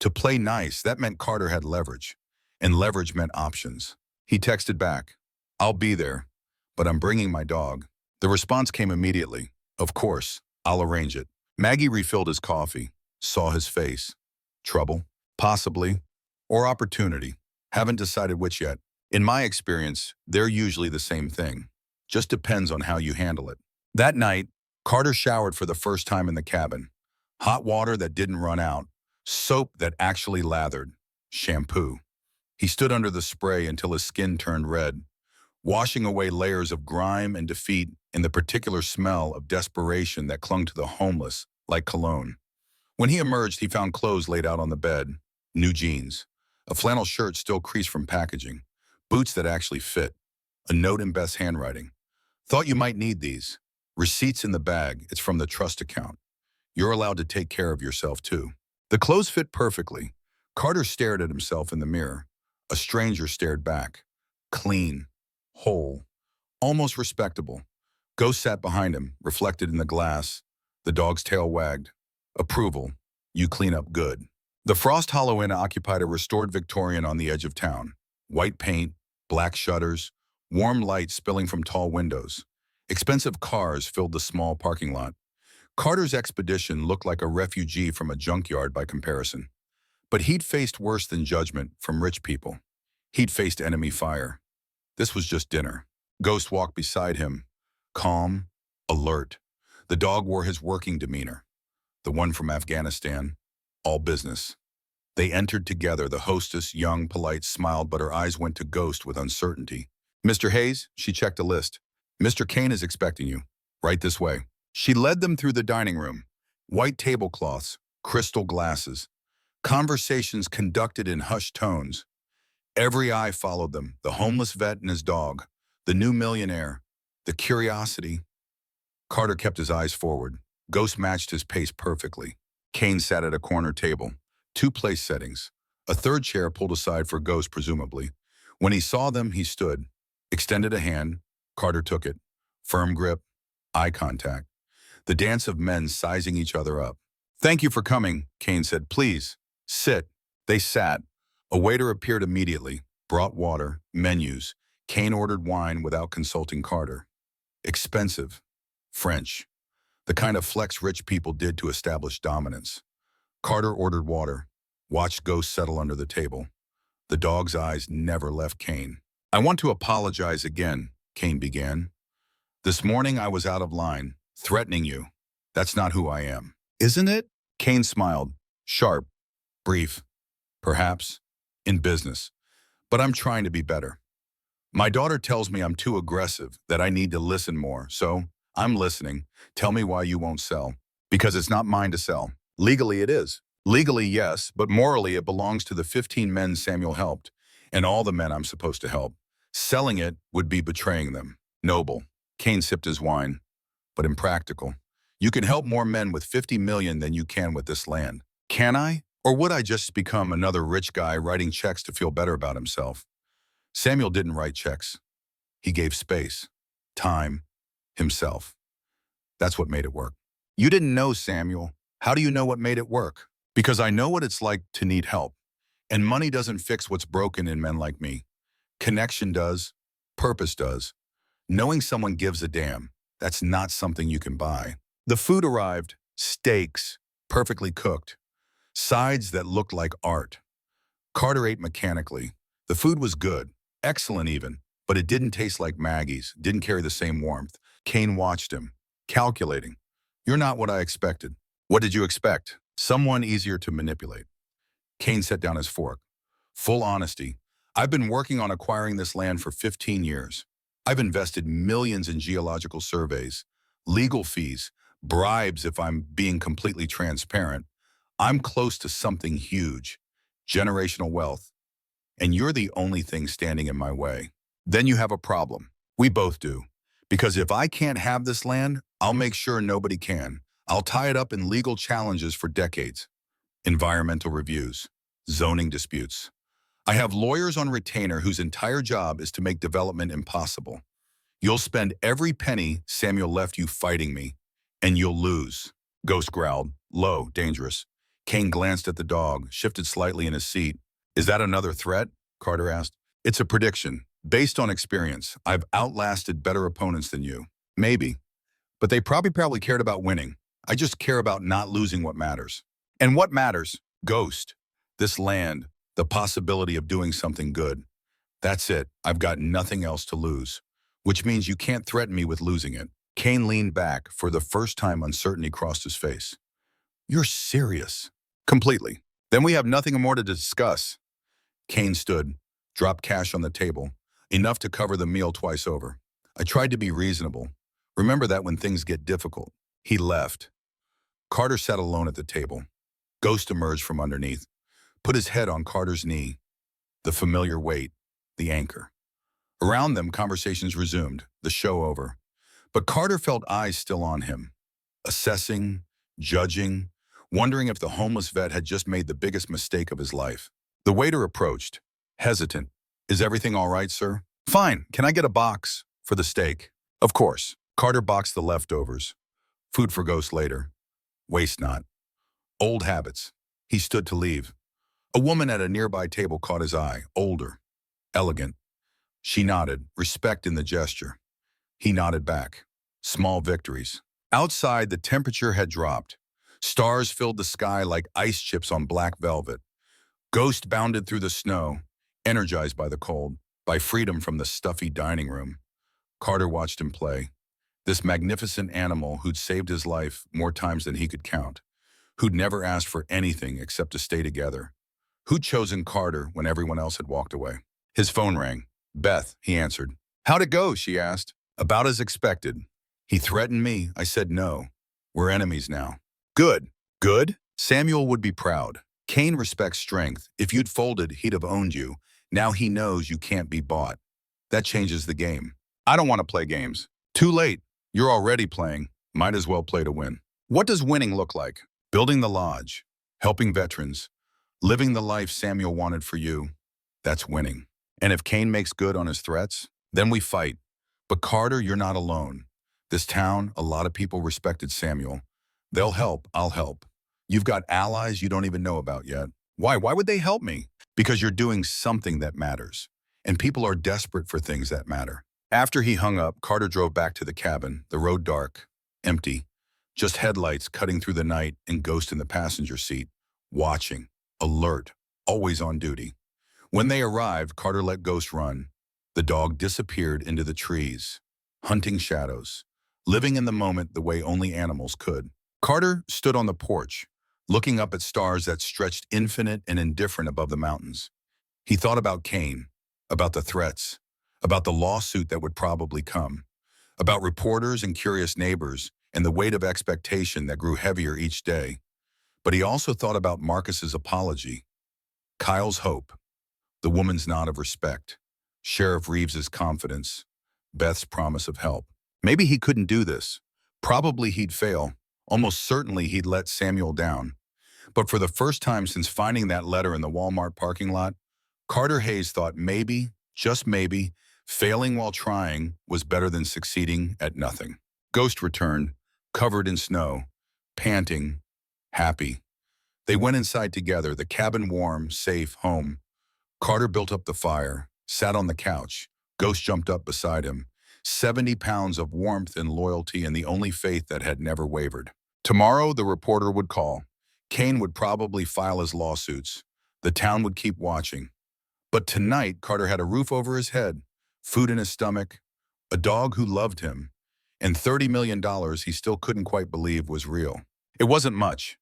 S1: To play nice, that meant Carter had leverage. And leverage meant options. He texted back, "I'll be there, but I'm bringing my dog." The response came immediately. "Of course, I'll arrange it." Maggie refilled his coffee, saw his face. Trouble? Possibly. Or opportunity. Haven't decided which yet. In my experience, they're usually the same thing. Just depends on how you handle it. That night, Carter showered for the first time in the cabin. Hot water that didn't run out. Soap that actually lathered. Shampoo. He stood under the spray until his skin turned red, washing away layers of grime and defeat in the particular smell of desperation that clung to the homeless like cologne. When he emerged, he found clothes laid out on the bed, new jeans, a flannel shirt still creased from packaging, boots that actually fit, a note in Beth's handwriting. Thought you might need these. Receipts in the bag, it's from the trust account. You're allowed to take care of yourself too. The clothes fit perfectly. Carter stared at himself in the mirror. A stranger stared back. Clean, whole, almost respectable. Ghost sat behind him, reflected in the glass. The dog's tail wagged. Approval. You clean up good. The Frost Hollow Inn occupied a restored Victorian on the edge of town. White paint, black shutters, warm light spilling from tall windows. Expensive cars filled the small parking lot. Carter's expedition looked like a refugee from a junkyard by comparison. But he'd faced worse than judgment from rich people. He'd faced enemy fire. This was just dinner. Ghost walked beside him, calm, alert. The dog wore his working demeanor. The one from Afghanistan, all business. They entered together. The hostess, young, polite, smiled, but her eyes went to Ghost with uncertainty. Mr. Hayes, she checked a list. Mr. Kane is expecting you. Right this way. She led them through the dining room. White tablecloths, crystal glasses. Conversations conducted in hushed tones. Every eye followed them, the homeless vet and his dog, the new millionaire, the curiosity. Carter kept his eyes forward. Ghost matched his pace perfectly. Kane sat at a corner table. 2 place settings. A third chair pulled aside for Ghost, presumably. When he saw them, he stood. Extended a hand. Carter took it. Firm grip. Eye contact. The dance of men sizing each other up. Thank you for coming, Kane said. Please, sit. They sat. A waiter appeared immediately. Brought water, menus. Kane ordered wine without consulting Carter. Expensive. French. The kind of flex rich people did to establish dominance. Carter ordered water, watched Ghost settle under the table. The dog's eyes never left Kane. I want to apologize again, Kane began. This morning I was out of line, threatening you. That's not who I am. Isn't it? Kane smiled, sharp, brief, perhaps, in business. But I'm trying to be better. My daughter tells me I'm too aggressive, that I need to listen more, so I'm listening. Tell me why you won't sell. Because it's not mine to sell. Legally it is. Legally, yes, but morally it belongs to the 15 men Samuel helped, and all the men I'm supposed to help. Selling it would be betraying them. Noble. Kane sipped his wine. But impractical. You can help more men with 50 million than you can with this land. Can I? Or would I just become another rich guy writing checks to feel better about himself? Samuel didn't write checks. He gave space, time, himself. That's what made it work. You didn't know, Samuel. How do you know what made it work? Because I know what it's like to need help. And money doesn't fix what's broken in men like me. Connection does. Purpose does. Knowing someone gives a damn, that's not something you can buy. The food arrived. Steaks, perfectly cooked. Sides that looked like art. Carter ate mechanically. The food was good, excellent even, but it didn't taste like Maggie's, didn't carry the same warmth. Kane watched him, calculating. You're not what I expected. What did you expect? Someone easier to manipulate. Kane set down his fork. Full honesty. I've been working on acquiring this land for 15 years. I've invested millions in geological surveys, legal fees, bribes if I'm being completely transparent. I'm close to something huge, generational wealth, and you're the only thing standing in my way. Then you have a problem. We both do. Because if I can't have this land, I'll make sure nobody can. I'll tie it up in legal challenges for decades. Environmental reviews, zoning disputes. I have lawyers on retainer whose entire job is to make development impossible. You'll spend every penny Samuel left you fighting me, and you'll lose. Ghost growled, low, dangerous. Kane glanced at the dog, shifted slightly in his seat. Is that another threat? Carter asked. It's a prediction. Based on experience, I've outlasted better opponents than you. Maybe. But they probably cared about winning. I just care about not losing what matters. And what matters? Ghost. This land. The possibility of doing something good. That's it. I've got nothing else to lose. Which means you can't threaten me with losing it. Kane leaned back. For the first time, uncertainty crossed his face. You're serious. Completely. Then we have nothing more to discuss. Kane stood, dropped cash on the table, enough to cover the meal twice over. I tried to be reasonable. Remember that when things get difficult. He left. Carter sat alone at the table. Ghost emerged from underneath, put his head on Carter's knee. The familiar weight, the anchor. Around them, conversations resumed, the show over. But Carter felt eyes still on him, assessing, judging, wondering if the homeless vet had just made the biggest mistake of his life. The waiter approached, hesitant. Is everything all right, sir? Fine. Can I get a box for the steak? Of course. Carter boxed the leftovers. Food for Ghost later. Waste not. Old habits. He stood to leave. A woman at a nearby table caught his eye, older, elegant. She nodded, respect in the gesture. He nodded back. Small victories. Outside, the temperature had dropped. Stars filled the sky like ice chips on black velvet. Ghost bounded through the snow, energized by the cold, by freedom from the stuffy dining room. Carter watched him play. This magnificent animal who'd saved his life more times than he could count, who'd never asked for anything except to stay together, who'd chosen Carter when everyone else had walked away. His phone rang. Beth, he answered. How'd it go, she asked. About as expected. He threatened me. I said no. We're enemies now. Good. Good? Samuel would be proud. Kane respects strength. If you'd folded, he'd have owned you. Now he knows you can't be bought. That changes the game. I don't want to play games. Too late. You're already playing. Might as well play to win. What does winning look like? Building the lodge, helping veterans, living the life Samuel wanted for you. That's winning. And if Kane makes good on his threats, then we fight. But Carter, you're not alone. This town, a lot of people respected Samuel. They'll help, I'll help. You've got allies you don't even know about yet. Why? Why would they help me? Because you're doing something that matters. And people are desperate for things that matter. After he hung up, Carter drove back to the cabin, the road dark, empty. Just headlights cutting through the night and Ghost in the passenger seat, watching, alert, always on duty. When they arrived, Carter let Ghost run. The dog disappeared into the trees, hunting shadows, living in the moment the way only animals could. Carter stood on the porch, looking up at stars that stretched infinite and indifferent above the mountains. He thought about Kane, about the threats, about the lawsuit that would probably come, about reporters and curious neighbors, and the weight of expectation that grew heavier each day. But he also thought about Marcus's apology, Kyle's hope, the woman's nod of respect, Sheriff Reeves's confidence, Beth's promise of help. Maybe he couldn't do this. Probably he'd fail. Almost certainly he'd let Samuel down. But for the first time since finding that letter in the Walmart parking lot, Carter Hayes thought maybe, just maybe, failing while trying was better than succeeding at nothing. Ghost returned, covered in snow, panting, happy. They went inside together, the cabin warm, safe, home. Carter built up the fire, sat on the couch. Ghost jumped up beside him. 70 pounds of warmth and loyalty and the only faith that had never wavered. Tomorrow, the reporter would call. Kane would probably file his lawsuits. The town would keep watching. But tonight, Carter had a roof over his head, food in his stomach, a dog who loved him, and $30 million he still couldn't quite believe was real. It wasn't much,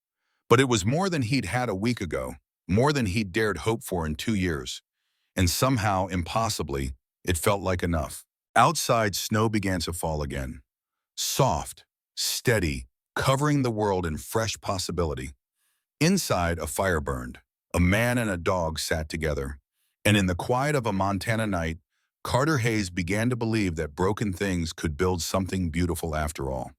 S1: but it was more than he'd had a week ago, more than he'd dared hope for in 2 years. And somehow, impossibly, it felt like enough. Outside, snow began to fall again. Soft, steady, covering the world in fresh possibility. Inside, a fire burned. A man and a dog sat together. And in the quiet of a Montana night, Carter Hayes began to believe that broken things could build something beautiful after all.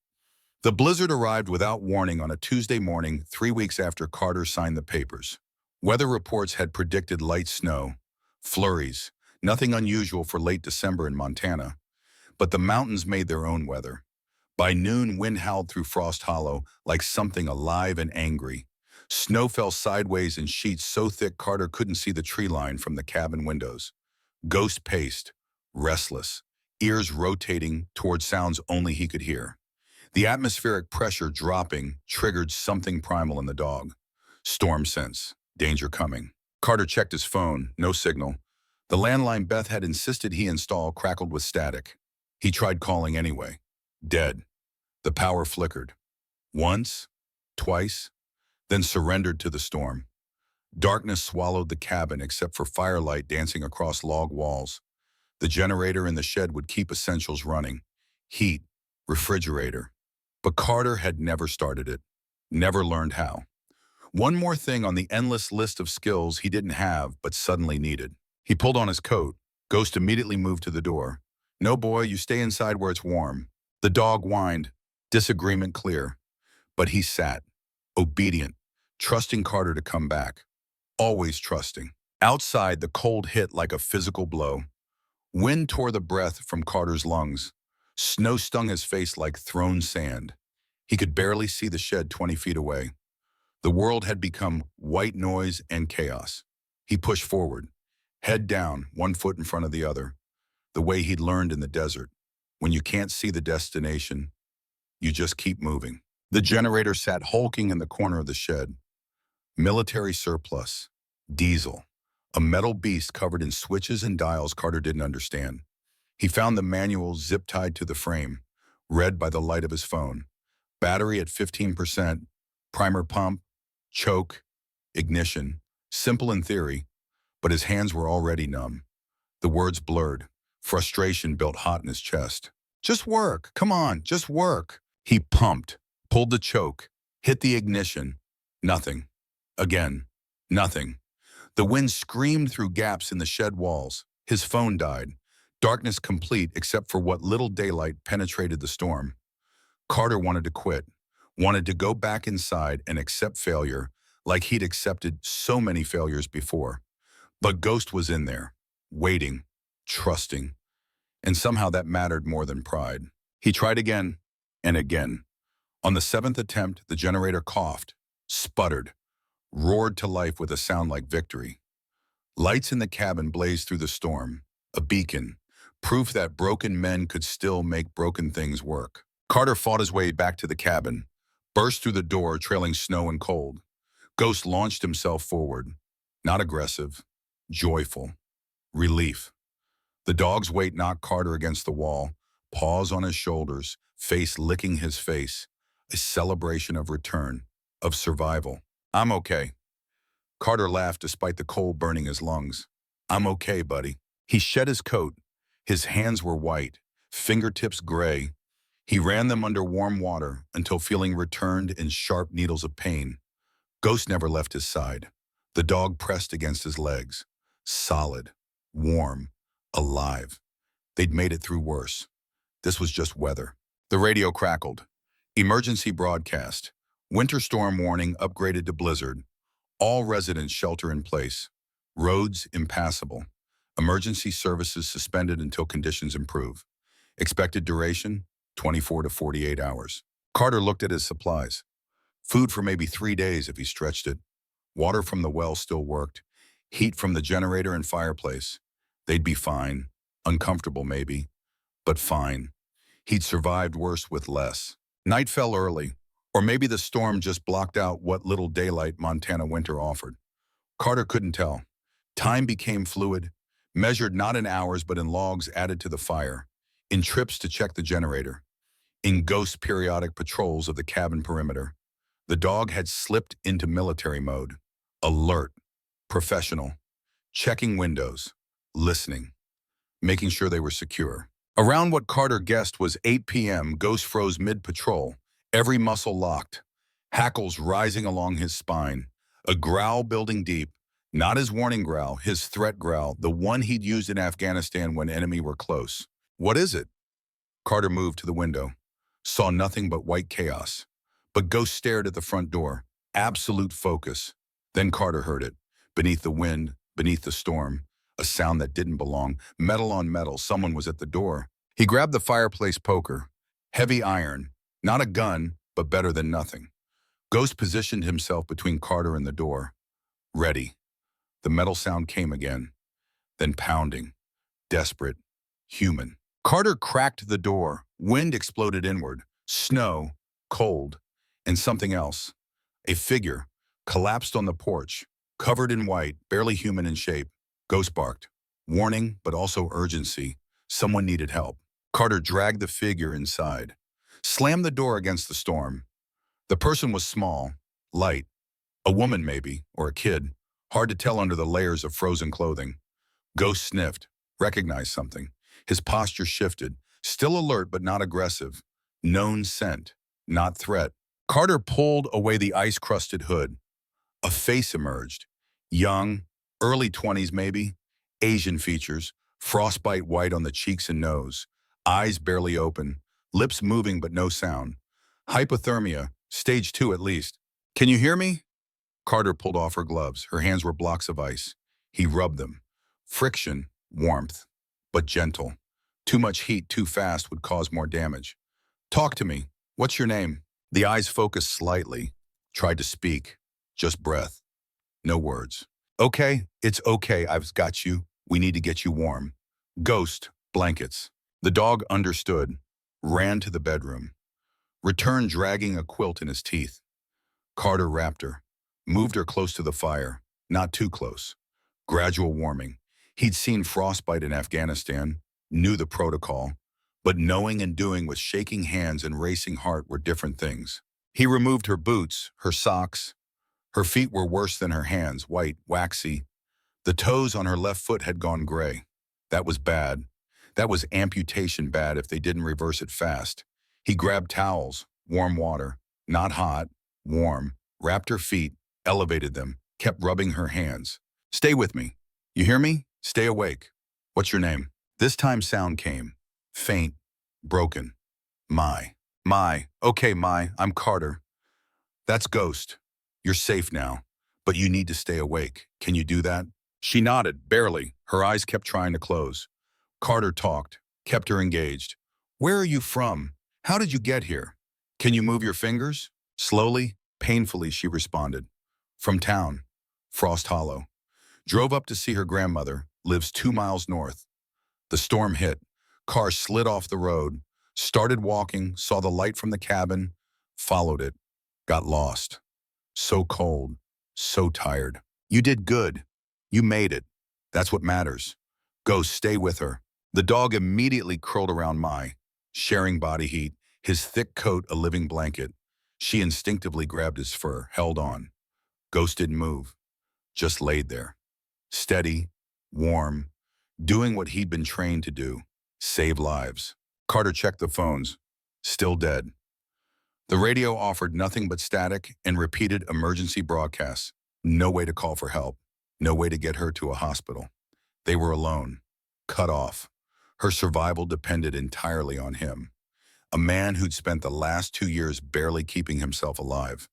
S1: The blizzard arrived without warning on a Tuesday morning, 3 weeks after Carter signed the papers. Weather reports had predicted light snow, flurries, nothing unusual for late December in Montana. But the mountains made their own weather. By noon, wind howled through Frost Hollow like something alive and angry. Snow fell sideways in sheets so thick Carter couldn't see the tree line from the cabin windows. Ghost paced, restless, ears rotating toward sounds only he could hear. The atmospheric pressure dropping triggered something primal in the dog. Storm sense. Danger coming. Carter checked his phone. No signal. The landline Beth had insisted he install crackled with static. He tried calling anyway. Dead. The power flickered. Once, twice, then surrendered to the storm. Darkness swallowed the cabin except for firelight dancing across log walls. The generator in the shed would keep essentials running. Heat, refrigerator. But Carter had never started it. Never learned how. One more thing on the endless list of skills he didn't have but suddenly needed. He pulled on his coat. Ghost immediately moved to the door. "No, boy, you stay inside where it's warm." The dog whined. Disagreement clear. But he sat, obedient, trusting Carter to come back. Always trusting. Outside, the cold hit like a physical blow. Wind tore the breath from Carter's lungs. Snow stung his face like thrown sand. He could barely see the shed 20 feet away. The world had become white noise and chaos. He pushed forward, head down, one foot in front of the other, the way he'd learned in the desert. When you can't see the destination, you just keep moving. The generator sat hulking in the corner of the shed. Military surplus. Diesel. A metal beast covered in switches and dials Carter didn't understand. He found the manual zip-tied to the frame, read by the light of his phone. Battery at 15%, primer pump, choke, ignition. Simple in theory, but his hands were already numb. The words blurred. Frustration built hot in his chest. "Just work, come on, just work." He pumped, pulled the choke, hit the ignition. Nothing. Again, nothing. The wind screamed through gaps in the shed walls. His phone died. Darkness complete except for what little daylight penetrated the storm. Carter wanted to quit, wanted to go back inside and accept failure like he'd accepted so many failures before. But Ghost was in there, waiting, trusting. And somehow that mattered more than pride. He tried again and again. On the seventh attempt, the generator coughed, sputtered, roared to life with a sound like victory. Lights in the cabin blazed through the storm, a beacon, proof that broken men could still make broken things work. Carter fought his way back to the cabin, burst through the door trailing snow and cold. Ghost launched himself forward, not aggressive, joyful, relief. The dog's weight knocked Carter against the wall, paws on his shoulders, face licking his face, a celebration of return, of survival. "I'm okay." Carter laughed despite the cold burning his lungs. "I'm okay, buddy." He shed his coat. His hands were white, fingertips gray. He ran them under warm water until feeling returned in sharp needles of pain. Ghost never left his side. The dog pressed against his legs. Solid, warm, alive. They'd made it through worse. This was just weather. The radio crackled. Emergency broadcast. Winter storm warning upgraded to blizzard. All residents shelter in place. Roads impassable. Emergency services suspended until conditions improve. Expected duration, 24 to 48 hours. Carter looked at his supplies. Food for maybe 3 days if he stretched it. Water from the well still worked. Heat from the generator and fireplace. They'd be fine. Uncomfortable maybe, but fine. He'd survived worse with less. Night fell early, or maybe the storm just blocked out what little daylight Montana winter offered. Carter couldn't tell. Time became fluid, measured not in hours but in logs added to the fire, in trips to check the generator, in Ghost periodic patrols of the cabin perimeter. The dog had slipped into military mode, alert, professional, checking windows, listening, making sure they were secure. Around what Carter guessed was 8 p.m., Ghost froze mid-patrol, every muscle locked, hackles rising along his spine, a growl building deep, not his warning growl, his threat growl, the one he'd used in Afghanistan when enemy were close. "What is it?" Carter moved to the window, saw nothing but white chaos. But Ghost stared at the front door, absolute focus. Then Carter heard it, beneath the wind, beneath the storm, a sound that didn't belong, metal on metal, someone was at the door. He grabbed the fireplace poker, heavy iron, not a gun, but better than nothing. Ghost positioned himself between Carter and the door. Ready. The metal sound came again, then pounding, desperate, human. Carter cracked the door, wind exploded inward, Snow, cold, and something else. A figure, collapsed on the porch, covered in white, barely human in shape. Ghost barked. Warning, but also urgency. Someone needed help. Carter dragged the figure inside, slammed the door against the storm. The person was small, light, a woman maybe, or a kid, hard to tell under the layers of frozen clothing. Ghost sniffed, recognized something. His posture shifted, still alert but not aggressive. Known scent, not threat. Carter pulled away the ice-crusted hood. A face emerged. Young, early 20s maybe, Asian features, frostbite white on the cheeks and nose, eyes barely open, lips moving but no sound. Hypothermia, stage 2 at least. Can you hear me? Carter pulled off her gloves. Her hands were blocks of ice. He rubbed them. Friction, warmth, but gentle. Too much heat too fast would cause more damage. Talk to me. What's your name? The eyes focused slightly. Tried to speak. Just breath. No words. Okay, it's okay. I've got you. We need to get you warm. Ghost, blankets. The dog understood. Ran to the bedroom. Returned dragging a quilt in his teeth. Carter wrapped her. Moved her close to the fire. Not too close. Gradual warming. He'd seen frostbite in Afghanistan. Knew the protocol. But knowing and doing with shaking hands and racing heart were different things. He removed her boots, her socks. Her feet were worse than her hands, white, waxy. The toes on her left foot had gone gray. That was bad. That was amputation bad if they didn't reverse it fast. He grabbed towels, warm water, not hot, warm, wrapped her feet, elevated them, kept rubbing her hands. Stay with me. You hear me? Stay awake. What's your name? This time sound came. Faint, broken. My. Okay, I'm Carter. That's Ghost. You're safe now, but you need to stay awake. Can you do that? She nodded, barely. Her eyes kept trying to close. Carter talked, kept her engaged. Where are you from? How did you get here? Can you move your fingers? Slowly, painfully, she responded. From town. Frost Hollow. Drove up to see her grandmother, lives 2 miles north. The storm hit. Car slid off the road. Started walking, saw the light from the cabin, followed it. Got lost. So cold, so tired. You did good. You made it. That's what matters. Go stay with her. The dog immediately curled around Mai, sharing body heat, his thick coat a living blanket. She instinctively grabbed his fur, held on. Ghost didn't move, just laid there. Steady, warm, doing what he'd been trained to do, save lives. Carter checked the phones. Still dead. The radio offered nothing but static and repeated emergency broadcasts. No way to call for help. No way to get her to a hospital. They were alone. Cut off. Her survival depended entirely on him. A man who'd spent the last 2 years barely keeping himself alive.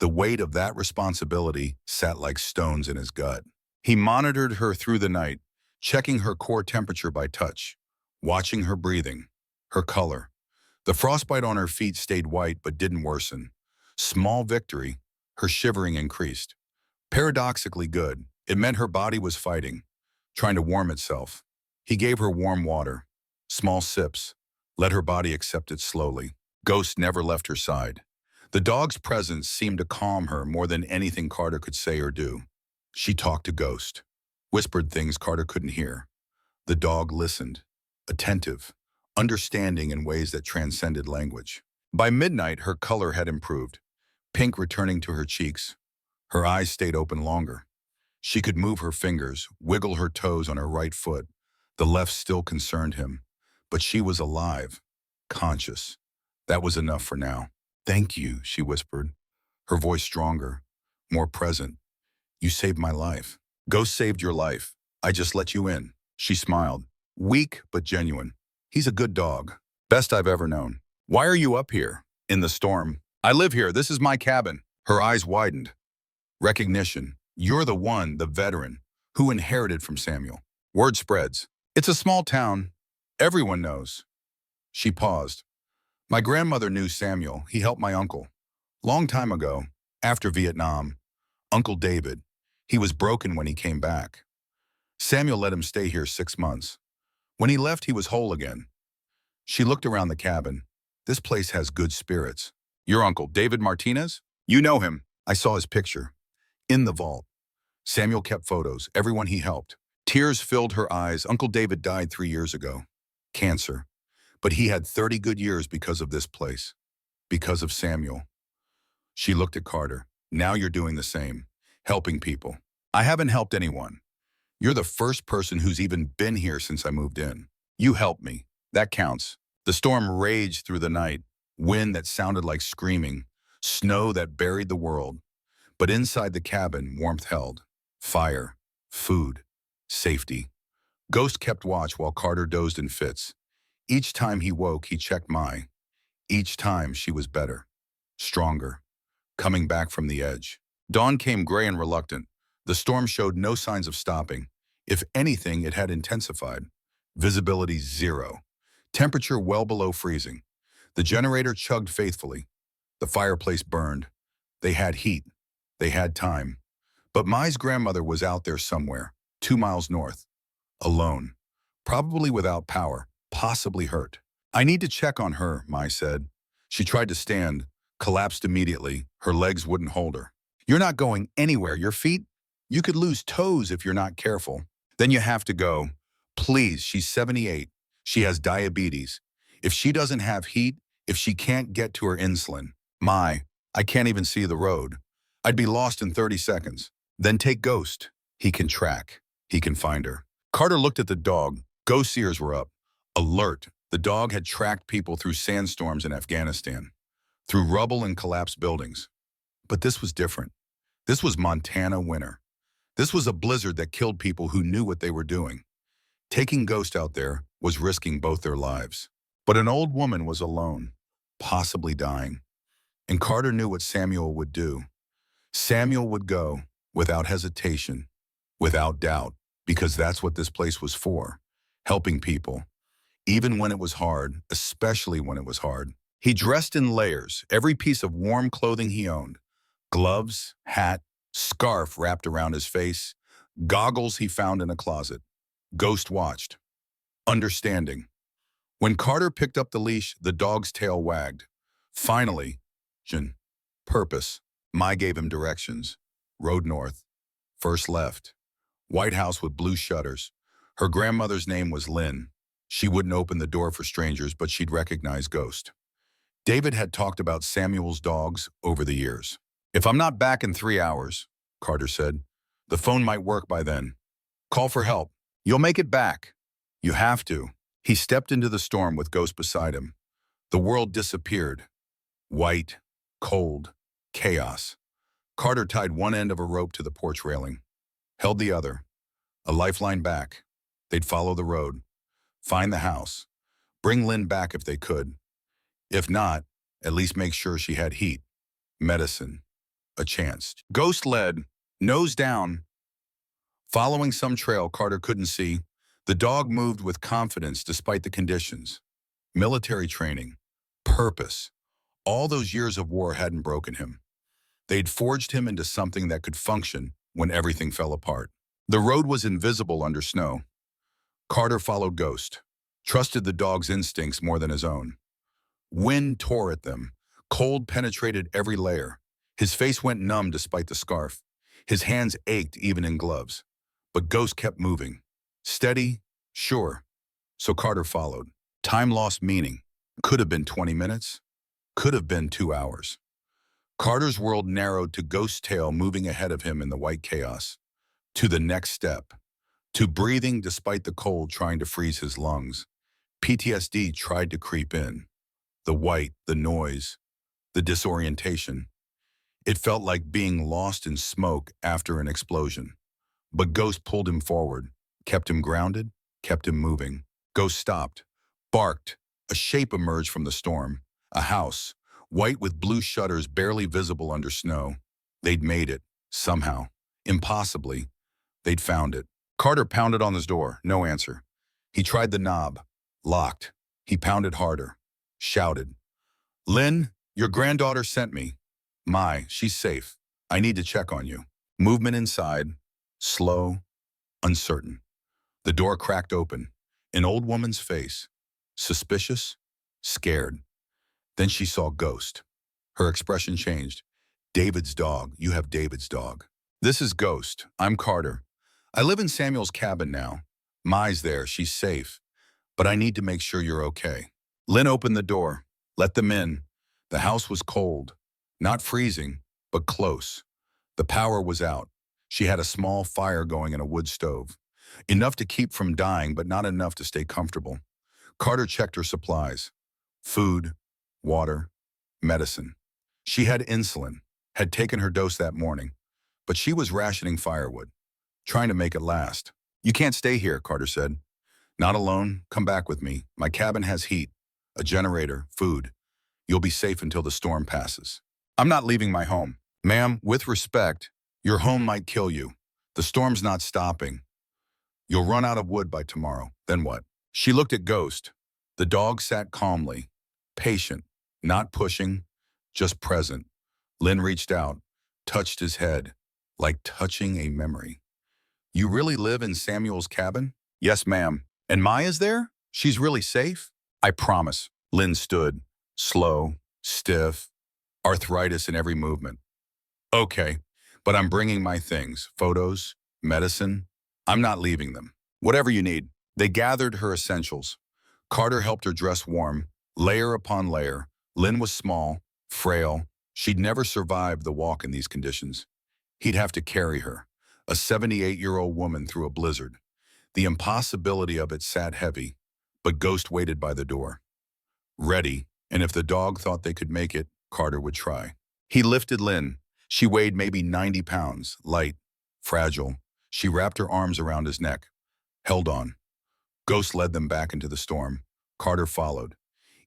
S1: The weight of that responsibility sat like stones in his gut. He monitored her through the night, checking her core temperature by touch, watching her breathing, her color. The frostbite on her feet stayed white but didn't worsen. Small victory, her shivering increased. Paradoxically good, it meant her body was fighting, trying to warm itself. He gave her warm water, small sips, let her body accept it slowly. Ghost never left her side. The dog's presence seemed to calm her more than anything Carter could say or do. She talked to Ghost, whispered things Carter couldn't hear. The dog listened, attentive, understanding in ways that transcended language. By midnight, her color had improved, pink returning to her cheeks. Her eyes stayed open longer. She could move her fingers, wiggle her toes on her right foot. The left still concerned him, but she was alive, conscious. That was enough for now. Thank you, she whispered, her voice stronger, more present. You saved my life. Ghost saved your life. I just let you in. She smiled, weak but genuine. He's a good dog. Best I've ever known. Why are you up here? In the storm. I live here. This is my cabin. Her eyes widened. Recognition. You're the one, the veteran, who inherited from Samuel. Word spreads. It's a small town. Everyone knows. She paused. My grandmother knew Samuel. He helped my uncle. Long time ago, after Vietnam, Uncle David. He was broken when he came back. Samuel let him stay here 6 months. When he left, he was whole again. She looked around the cabin. This place has good spirits. Your uncle, David Martinez? You know him. I saw his picture. In the vault. Samuel kept photos, everyone he helped. Tears filled her eyes. Uncle David died 3 years ago. Cancer. But he had 30 good years because of this place. Because of Samuel. She looked at Carter. Now you're doing the same. Helping people. I haven't helped anyone. You're the first person who's even been here since I moved in. You helped me. That counts. The storm raged through the night. Wind that sounded like screaming. Snow that buried the world. But inside the cabin, warmth held. Fire. Food. Safety. Ghost kept watch while Carter dozed in fits. Each time he woke, he checked Mai. Each time she was better. Stronger. Coming back from the edge. Dawn came gray and reluctant. The storm showed no signs of stopping. If anything, it had intensified. Visibility 0. Temperature well below freezing. The generator chugged faithfully. The fireplace burned. They had heat. They had time. But Mai's grandmother was out there somewhere, 2 miles north. Alone. Probably without power. Possibly hurt. I need to check on her, Mai said. She tried to stand, collapsed immediately. Her legs wouldn't hold her. You're not going anywhere. Your feet? You could lose toes if you're not careful. Then you have to go. Please, she's 78. She has diabetes. If she doesn't have heat, if she can't get to her insulin. Mai, I can't even see the road. I'd be lost in 30 seconds. Then take Ghost. He can track. He can find her. Carter looked at the dog. Ghost's ears were up. Alert. The dog had tracked people through sandstorms in Afghanistan. Through rubble and collapsed buildings. But this was different. This was Montana winter. This was a blizzard that killed people who knew what they were doing. Taking Ghost out there was risking both their lives. But an old woman was alone, possibly dying. And Carter knew what Samuel would do. Samuel would go, without hesitation, without doubt, because that's what this place was for, helping people. Even when it was hard, especially when it was hard. He dressed in layers, every piece of warm clothing he owned. Gloves, hat, scarf wrapped around his face, goggles he found in a closet. Ghost watched, understanding. When Carter picked up the leash, the dog's tail wagged. Finally, purpose. Mai gave him directions. Road north. First left. White house with blue shutters. Her grandmother's name was Lynn. She wouldn't open the door for strangers, but she'd recognize Ghost. David had talked about Samuel's dogs over the years. If I'm not back in 3 hours, Carter said, the phone might work by then. Call for help. You'll make it back. You have to. He stepped into the storm with Ghost beside him. The world disappeared. White, cold, chaos. Carter tied one end of a rope to the porch railing, held the other. A lifeline back. They'd follow the road, find the house, bring Lynn back if they could. If not, at least make sure she had heat, medicine, a chance. Ghost led, nose down. Following some trail Carter couldn't see, the dog moved with confidence despite the conditions. Military training, purpose. All those years of war hadn't broken him. They'd forged him into something that could function when everything fell apart. The road was invisible under snow. Carter followed Ghost, trusted the dog's instincts more than his own. Wind tore at them. Cold penetrated every layer. His face went numb despite the scarf. His hands ached even in gloves. But Ghost kept moving. Steady, sure. So Carter followed. Time lost meaning. Could have been 20 minutes. Could have been 2 hours. Carter's world narrowed to Ghost's tail moving ahead of him in the white chaos. To the next step. To breathing despite the cold trying to freeze his lungs. PTSD tried to creep in. The white, the noise, the disorientation. It felt like being lost in smoke after an explosion. But Ghost pulled him forward, kept him grounded, kept him moving. Ghost stopped, barked. A shape emerged from the storm. A house, white with blue shutters barely visible under snow. They'd made it, somehow. Impossibly. They'd found it. Carter pounded on his door, no answer. He tried the knob, locked. He pounded harder, shouted. Lynn, your granddaughter sent me. Mai, she's safe. I need to check on you. Movement inside, slow, uncertain. The door cracked open. An old woman's face, suspicious, scared. Then she saw Ghost. Her expression changed. David's dog. You have David's dog. This is Ghost. I'm Carter. I live in Samuel's cabin now. Mai's there. She's safe. But I need to make sure you're okay. Lynn opened the door. Let them in. The house was cold. Not freezing, but close. The power was out. She had a small fire going in a wood stove. Enough to keep from dying, but not enough to stay comfortable. Carter checked her supplies. Food, water, medicine. She had insulin, had taken her dose that morning, but she was rationing firewood, trying to make it last. You can't stay here, Carter said. Not alone. Come back with me. My cabin has heat, a generator, food. You'll be safe until the storm passes. I'm not leaving my home. Ma'am, with respect, your home might kill you. The storm's not stopping. You'll run out of wood by tomorrow. Then what? She looked at Ghost. The dog sat calmly, patient, not pushing, just present. Lynn reached out, touched his head, like touching a memory. You really live in Samuel's cabin? Yes, ma'am. And Maya's there? She's really safe? I promise. Lynn stood, slow, stiff, arthritis in every movement. Okay, but I'm bringing my things, photos, medicine. I'm not leaving them. Whatever you need. They gathered her essentials. Carter helped her dress warm, layer upon layer. Lynn was small, frail. She'd never survived the walk in these conditions. He'd have to carry her, a 78-year-old woman, through a blizzard. The impossibility of it sat heavy, but Ghost waited by the door. Ready, and if the dog thought they could make it, Carter would try. He lifted Lynn. She weighed maybe 90 pounds, light, fragile. She wrapped her arms around his neck, held on. Ghost led them back into the storm. Carter followed.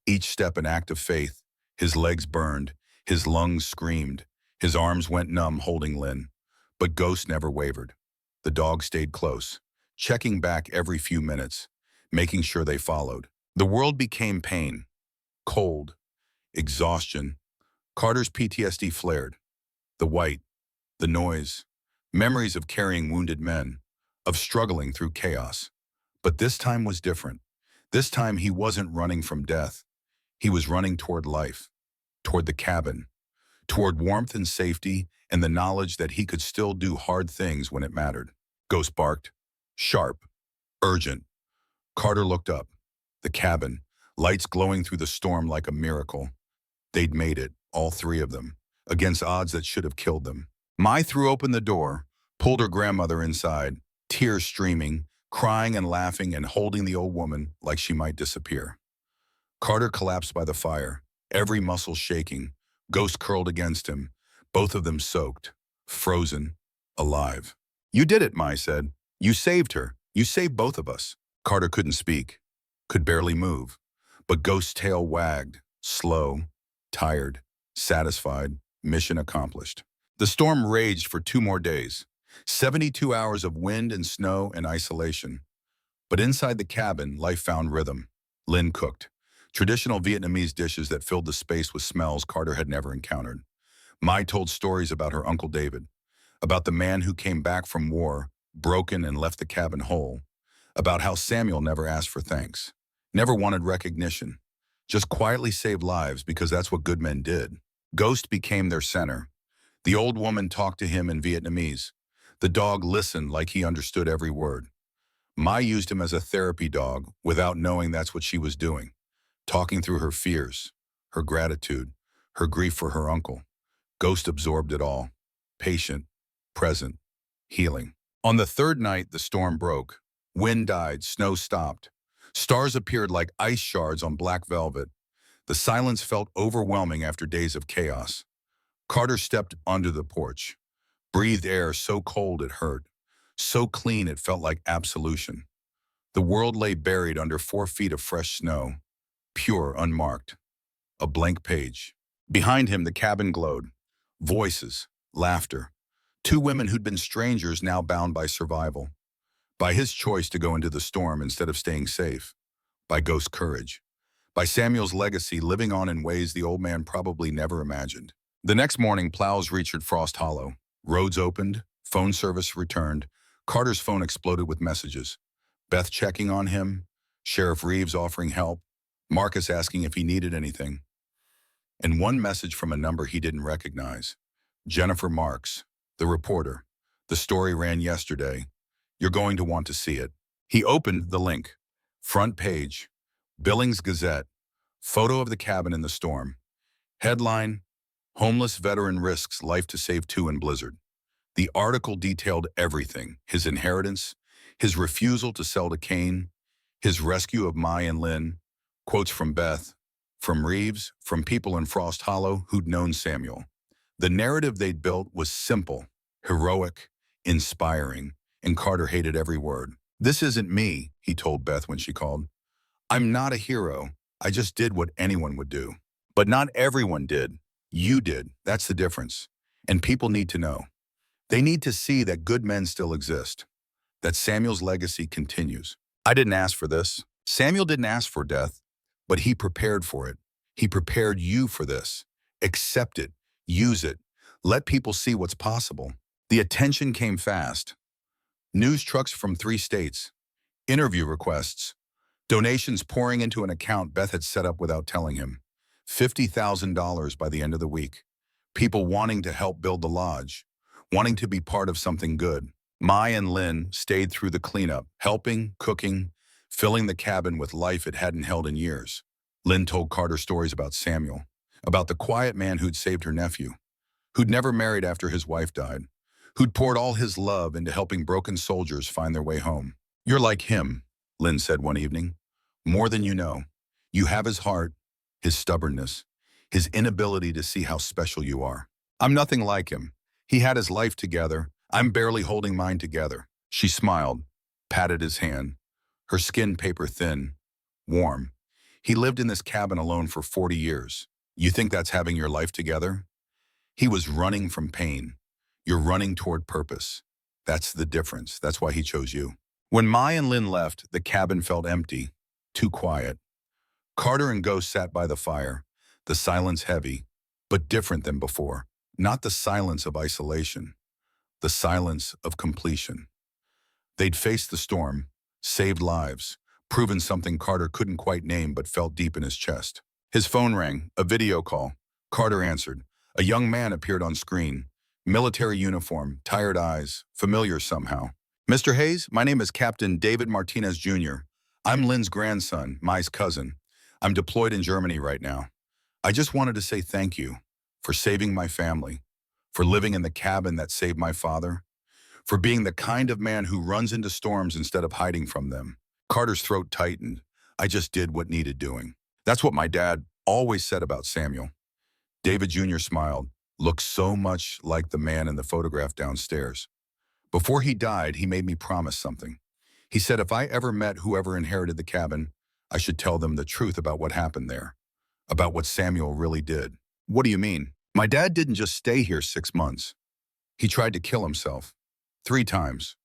S1: Each step an act of faith. His legs burned. His lungs screamed. His arms went numb holding Lynn. But Ghost never wavered. The dog stayed close, checking back every few minutes, making sure they followed. The world became pain, cold, exhaustion. Carter's PTSD flared. The white, the noise, memories of carrying wounded men, of struggling through chaos. But this time was different. This time he wasn't running from death. He was running toward life, toward the cabin, toward warmth and safety and the knowledge that he could still do hard things when it mattered. Ghost barked, sharp, urgent. Carter looked up. The cabin, lights glowing through the storm like a miracle. They'd made it, all three of them, against odds that should have killed them. Mai threw open the door, pulled her grandmother inside, tears streaming, crying and laughing and holding the old woman like she might disappear. Carter collapsed by the fire, every muscle shaking. Ghost curled against him, both of them soaked, frozen, alive. You did it, Mai said. You saved her. You saved both of us. Carter couldn't speak, could barely move, but Ghost's tail wagged, slow, tired, satisfied, mission accomplished. The storm raged for 2 more days, 72 hours of wind and snow and isolation. But inside the cabin, life found rhythm. Lynn cooked traditional Vietnamese dishes that filled the space with smells Carter had never encountered. Mai told stories about her Uncle David, about the man who came back from war, broken and left the cabin whole, about how Samuel never asked for thanks, never wanted recognition, just quietly saved lives because that's what good men did. Ghost became their center. The old woman talked to him in Vietnamese. The dog listened like he understood every word. Mai used him as a therapy dog without knowing that's what she was doing, talking through her fears, her gratitude, her grief for her uncle. Ghost absorbed it all, patient, present, healing. On the 3rd night, the storm broke. Wind died, snow stopped. Stars appeared like ice shards on black velvet. The silence felt overwhelming after days of chaos. Carter stepped onto the porch, breathed air so cold it hurt, so clean it felt like absolution. The world lay buried under 4 feet of fresh snow, pure, unmarked, a blank page. Behind him, the cabin glowed. Voices, laughter. 2 women who'd been strangers now bound by survival, by his choice to go into the storm instead of staying safe, by Ghost's courage, by Samuel's legacy living on in ways the old man probably never imagined. The next morning, plows reached Frost Hollow. Roads opened, phone service returned. Carter's phone exploded with messages. Beth checking on him, Sheriff Reeves offering help, Marcus asking if he needed anything. and one message from a number he didn't recognize. Jennifer Marks, the reporter. The story ran yesterday. You're going to want to see it. He opened the link. Front page. Billings Gazette. Photo of the cabin in the storm. Headline, Homeless Veteran Risks Life to Save Two in Blizzard. The article detailed everything: his inheritance, his refusal to sell to Kane, his rescue of Mai and Lynn, quotes from Beth, from Reeves, from people in Frost Hollow who'd known Samuel. The narrative they'd built was simple, heroic, inspiring, and Carter hated every word. "This isn't me," he told Beth when she called. "I'm not a hero. I just did what anyone would do." But not everyone did. You did. That's the difference. And people need to know. They need to see that good men still exist, that Samuel's legacy continues. I didn't ask for this. Samuel didn't ask for death, but he prepared for it. He prepared you for this. Accept it. Use it. Let people see what's possible. The attention came fast. News trucks from 3 states. Interview requests. Donations pouring into an account Beth had set up without telling him. $50,000 by the end of the week. People wanting to help build the lodge, wanting to be part of something good. Mai and Lynn stayed through the cleanup, helping, cooking, filling the cabin with life it hadn't held in years. Lynn told Carter stories about Samuel, about the quiet man who'd saved her nephew, who'd never married after his wife died, who'd poured all his love into helping broken soldiers find their way home. "You're like him," Lynn said one evening. "More than you know. You have his heart, his stubbornness, his inability to see how special you are. I'm nothing like him. He had his life together. I'm barely holding mine together." She smiled, patted his hand, her skin paper thin, warm. "He lived in this cabin alone for 40 years. You think that's having your life together? He was running from pain. You're running toward purpose. That's the difference. That's why he chose you." When Mai and Lynn left, the cabin felt empty, too quiet. Carter and Ghost sat by the fire, the silence heavy, but different than before. Not the silence of isolation, the silence of completion. They'd faced the storm, saved lives, proven something Carter couldn't quite name but felt deep in his chest. His phone rang, a video call. Carter answered. A young man appeared on screen. Military uniform, tired eyes, familiar somehow. "Mr. Hayes, my name is Captain David Martinez Jr. I'm Lynn's grandson, Mai's cousin. I'm deployed in Germany right now. I just wanted to say thank you for saving my family, for living in the cabin that saved my father, for being the kind of man who runs into storms instead of hiding from them." Carter's throat tightened. "I just did what needed doing." That's what my dad always said about Samuel. David Jr. smiled, looked so much like the man in the photograph downstairs. "Before he died, he made me promise something. He said if I ever met whoever inherited the cabin, I should tell them the truth about what happened there, about what Samuel really did." "What do you mean?" "My dad didn't just stay here 6 months. He tried to kill himself. 3 times.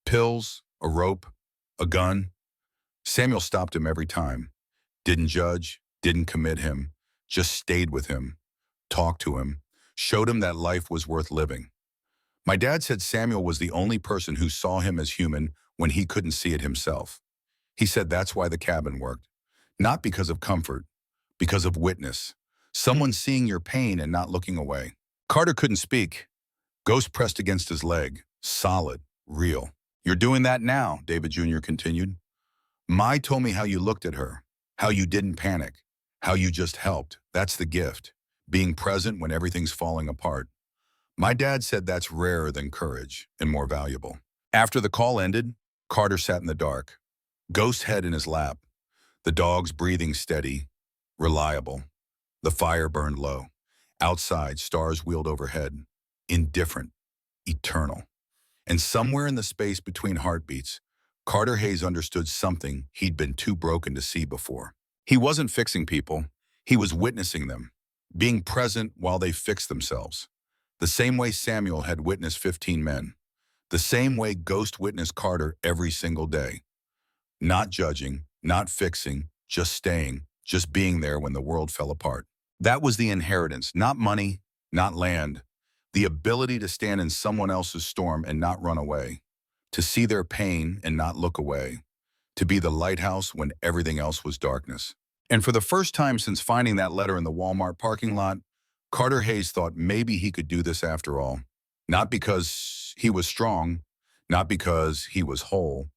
S1: Pills, a rope, a gun. Samuel stopped him every time. Didn't judge, didn't commit him, just stayed with him, talked to him, showed him that life was worth living. My dad said Samuel was the only person who saw him as human when he couldn't see it himself. He said that's why the cabin worked. Not because of comfort, because of witness. Someone seeing your pain and not looking away." Carter couldn't speak. Ghost pressed against his leg. Solid, real. "You're doing that now," David Jr. continued. "Mai told me how you looked at her, how you didn't panic, how you just helped. That's the gift, being present when everything's falling apart. My dad said that's rarer than courage and more valuable." After the call ended, Carter sat in the dark, Ghost's head in his lap, the dogs breathing steady, reliable. The fire burned low. Outside, stars wheeled overhead, indifferent, eternal. And somewhere in the space between heartbeats, Carter Hayes understood something he'd been too broken to see before. He wasn't fixing people. He was witnessing them, being present while they fixed themselves. The same way Samuel had witnessed 15 men. The same way Ghost witnessed Carter every single day. Not judging, not fixing, just staying, just being there when the world fell apart. That was the inheritance, not money, not land. The ability to stand in someone else's storm and not run away. To see their pain and not look away. To be the lighthouse when everything else was darkness. And for the first time since finding that letter in the Walmart parking lot, Carter Hayes thought maybe he could do this after all. Not because he was strong, not because he was whole,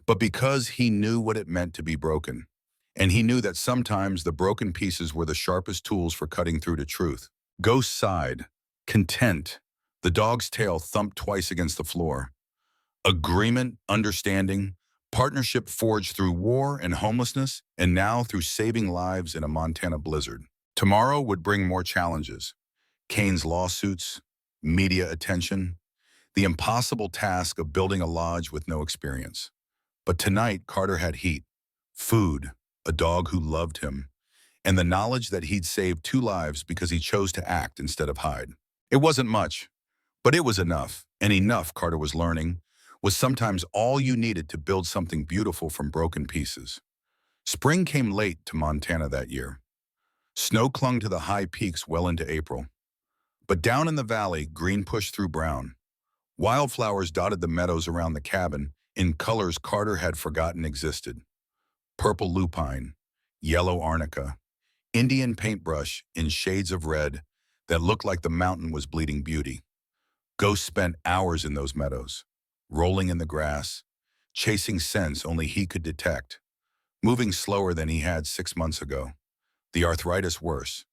S1: but because he knew what it meant to be broken. And he knew that sometimes the broken pieces were the sharpest tools for cutting through to truth. Ghost sighed, content. The dog's tail thumped twice against the floor. Agreement, understanding, partnership forged through war and homelessness, and now through saving lives in a Montana blizzard. Tomorrow would bring more challenges. Kane's lawsuits, media attention, the impossible task of building a lodge with no experience. But tonight, Carter had heat, food, a dog who loved him, and the knowledge that he'd saved 2 lives because he chose to act instead of hide. It wasn't much, but it was enough, and enough, Carter was learning, was sometimes all you needed to build something beautiful from broken pieces. Spring came late to Montana that year. Snow clung to the high peaks well into April. But down in the valley, green pushed through brown. Wildflowers dotted the meadows around the cabin in colors Carter had forgotten existed. Purple lupine, yellow arnica, Indian paintbrush in shades of red that looked like the mountain was bleeding beauty. Ghost spent hours in those meadows, rolling in the grass, chasing scents only he could detect, moving slower than he had 6 months ago. The arthritis worse,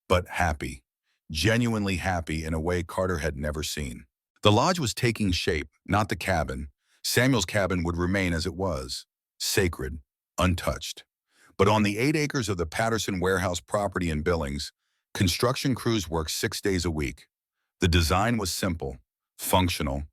S1: but happy, genuinely happy in a way Carter had never seen. The lodge was taking shape, not the cabin. Samuel's cabin would remain as it was, sacred, untouched. But on the 8 acres of the Patterson warehouse property in Billings, construction crews worked 6 days a week. The design was simple, functional,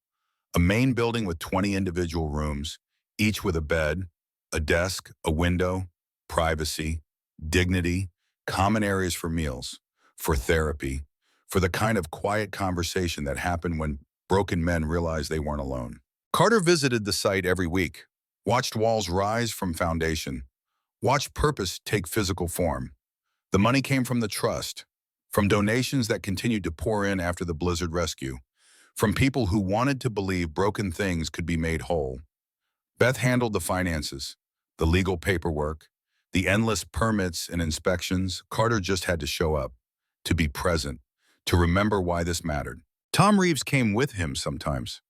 S1: a main building with 20 individual rooms, each with a bed, a desk, a window, privacy, dignity, common areas for meals, for therapy, for the kind of quiet conversation that happened when broken men realized they weren't alone. Carter visited the site every week, watched walls rise from foundation, watched purpose take physical form. The money came from the trust, from donations that continued to pour in after the blizzard rescue, from people who wanted to believe broken things could be made whole. Beth handled the finances, the legal paperwork, the endless permits and inspections. Carter just had to show up, to be present, to remember why this mattered. Tom Reeves came with him sometimes.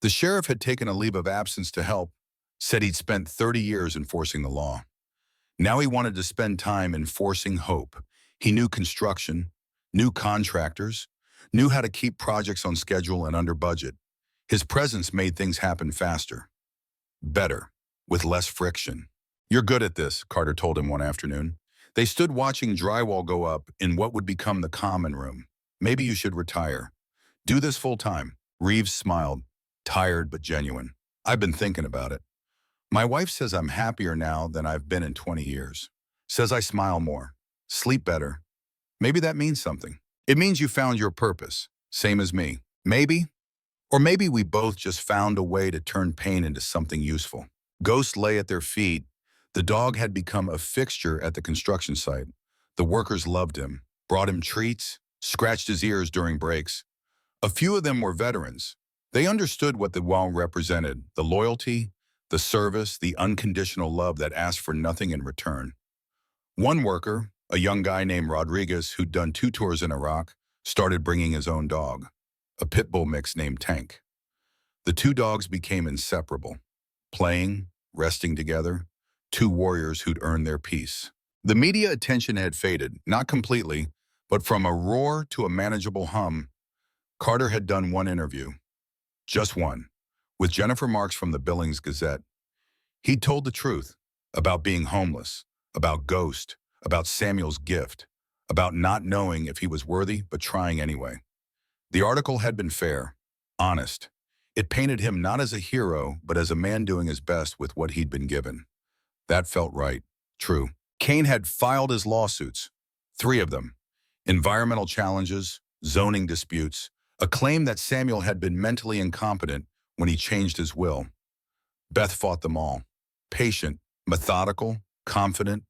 S1: The sheriff had taken a leave of absence to help, said he'd spent 30 years enforcing the law. Now he wanted to spend time enforcing hope. He knew construction, knew contractors, knew how to keep projects on schedule and under budget. His presence made things happen faster, better, with less friction. "You're good at this," Carter told him one afternoon. They stood watching drywall go up in what would become the common room. "Maybe you should retire. Do this full time." Reeves smiled, tired but genuine. "I've been thinking about it. My wife says I'm happier now than I've been in 20 years. Says I smile more, sleep better. Maybe that means something. It means you found your purpose, same as me. Maybe, or maybe we both just found a way to turn pain into something useful." Ghost lay at their feet. The dog had become a fixture at the construction site. The workers loved him, brought him treats, scratched his ears during breaks. A few of them were veterans. They understood what the wow represented, the loyalty, the service, the unconditional love that asked for nothing in return. One worker, a young guy named Rodriguez who'd done 2 tours in Iraq, started bringing his own dog, a pit bull mix named Tank. The 2 dogs became inseparable, playing, resting together, 2 warriors who'd earned their peace. The media attention had faded, not completely, but from a roar to a manageable hum. Carter had done one interview, just one, with Jennifer Marks from the Billings Gazette. He'd told the truth about being homeless, about Ghost, about Samuel's gift, about not knowing if he was worthy but trying anyway. The article had been fair, honest. It painted him not as a hero, but as a man doing his best with what he'd been given. That felt right, true. Kane had filed his lawsuits, 3 of them. Environmental challenges, zoning disputes, a claim that Samuel had been mentally incompetent when he changed his will. Beth fought them all. Patient, methodical, confident.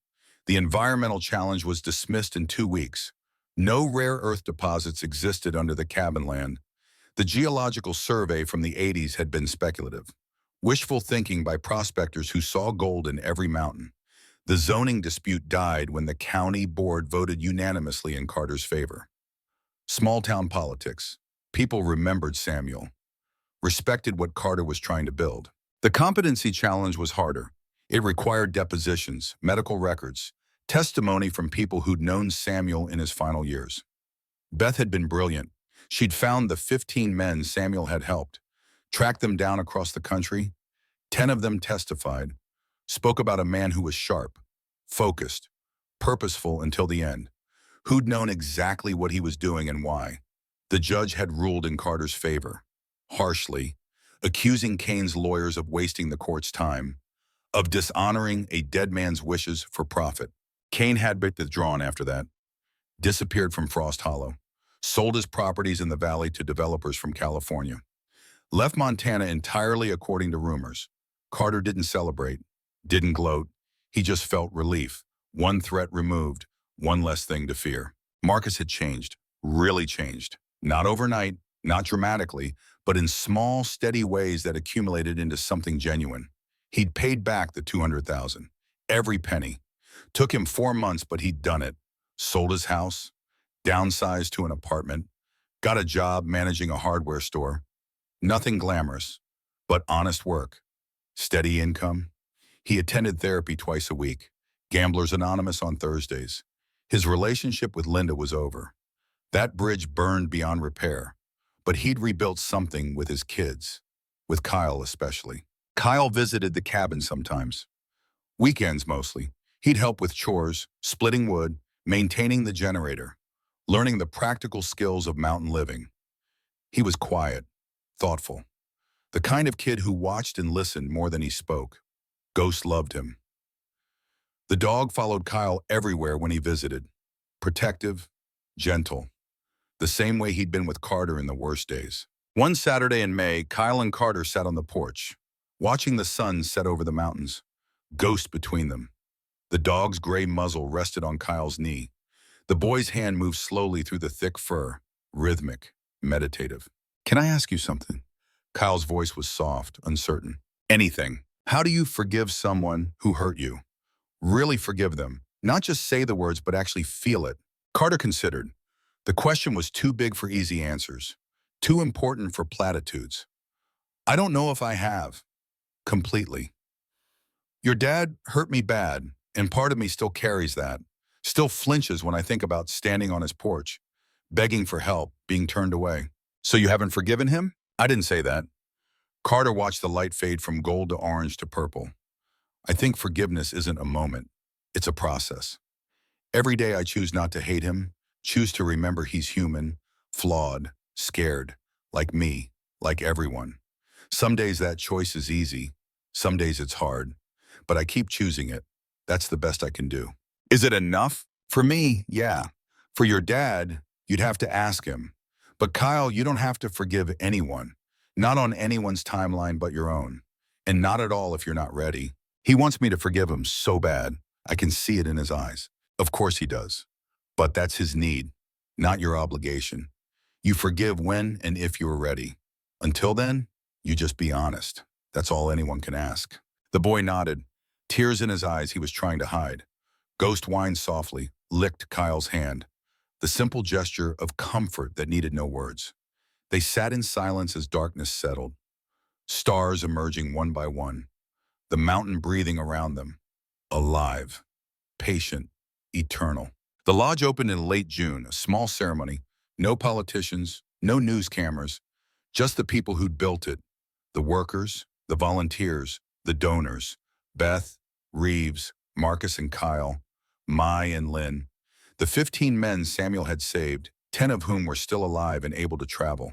S1: The environmental challenge was dismissed in 2 weeks. No rare earth deposits existed under the cabin land. The geological survey from the 80s had been speculative. Wishful thinking by prospectors who saw gold in every mountain. The zoning dispute died when the county board voted unanimously in Carter's favor. Small-town politics. People remembered Samuel, respected what Carter was trying to build. The competency challenge was harder. It required depositions, medical records, testimony from people who'd known Samuel in his final years. Beth had been brilliant. She'd found the 15 men Samuel had helped, tracked them down across the country. 10 of them testified, spoke about a man who was sharp, focused, purposeful until the end, who'd known exactly what he was doing and why. The judge had ruled in Carter's favor, harshly, accusing Kane's lawyers of wasting the court's time, of dishonoring a dead man's wishes for profit. Kane had withdrawn after that, disappeared from Frost Hollow, sold his properties in the valley to developers from California, left Montana entirely according to rumors. Carter didn't celebrate, didn't gloat. He just felt relief. One threat removed, one less thing to fear. Marcus had changed, really changed. Not overnight, not dramatically, but in small, steady ways that accumulated into something genuine. He'd paid back the $200,000, every penny. Took him 4 months, but he'd done it. Sold his house, downsized to an apartment, got a job managing a hardware store. Nothing glamorous, but honest work. Steady income. He attended therapy twice a week, Gamblers Anonymous on Thursdays. His relationship with Linda was over. That bridge burned beyond repair, but he'd rebuilt something with his kids, with Kyle especially. Kyle visited the cabin sometimes. Weekends mostly. He'd help with chores, splitting wood, maintaining the generator, learning the practical skills of mountain living. He was quiet, thoughtful, the kind of kid who watched and listened more than he spoke. Ghost loved him. The dog followed Kyle everywhere when he visited, protective, gentle, the same way he'd been with Carter in the worst days. One Saturday in May, Kyle and Carter sat on the porch, watching the sun set over the mountains, Ghost between them. The dog's gray muzzle rested on Kyle's knee. The boy's hand moved slowly through the thick fur, rhythmic, meditative. "Can I ask you something?" Kyle's voice was soft, uncertain. "Anything. How do you forgive someone who hurt you? Really forgive them. Not just say the words, but actually feel it." Carter considered. The question was too big for easy answers, too important for platitudes. "I don't know if I have. Completely. Your dad hurt me bad, and part of me still carries that. Still flinches when I think about standing on his porch, begging for help, being turned away." "So you haven't forgiven him?" "I didn't say that." Carter watched the light fade from gold to orange to purple. "I think forgiveness isn't a moment. It's a process. Every day I choose not to hate him, choose to remember he's human, flawed, scared, like me, like everyone. Some days that choice is easy. Some days it's hard. But I keep choosing it. That's the best I can do." "Is it enough?" "For me, yeah. For your dad, you'd have to ask him. But Kyle, you don't have to forgive anyone. Not on anyone's timeline but your own. And not at all if you're not ready. He wants me to forgive him so bad. I can see it in his eyes. Of course he does. But that's his need, not your obligation. You forgive when and if you are ready. Until then, you just be honest. That's all anyone can ask." The boy nodded, tears in his eyes he was trying to hide. Ghost whined softly, licked Kyle's hand. The simple gesture of comfort that needed no words. They sat in silence as darkness settled, stars emerging one by one, the mountain breathing around them, alive, patient, eternal. The lodge opened in late June, a small ceremony, no politicians, no news cameras, just the people who'd built it, the workers, the volunteers, the donors, Beth, Reeves, Marcus and Kyle, Mai and Lynn, the 15 men Samuel had saved, 10 of whom were still alive and able to travel.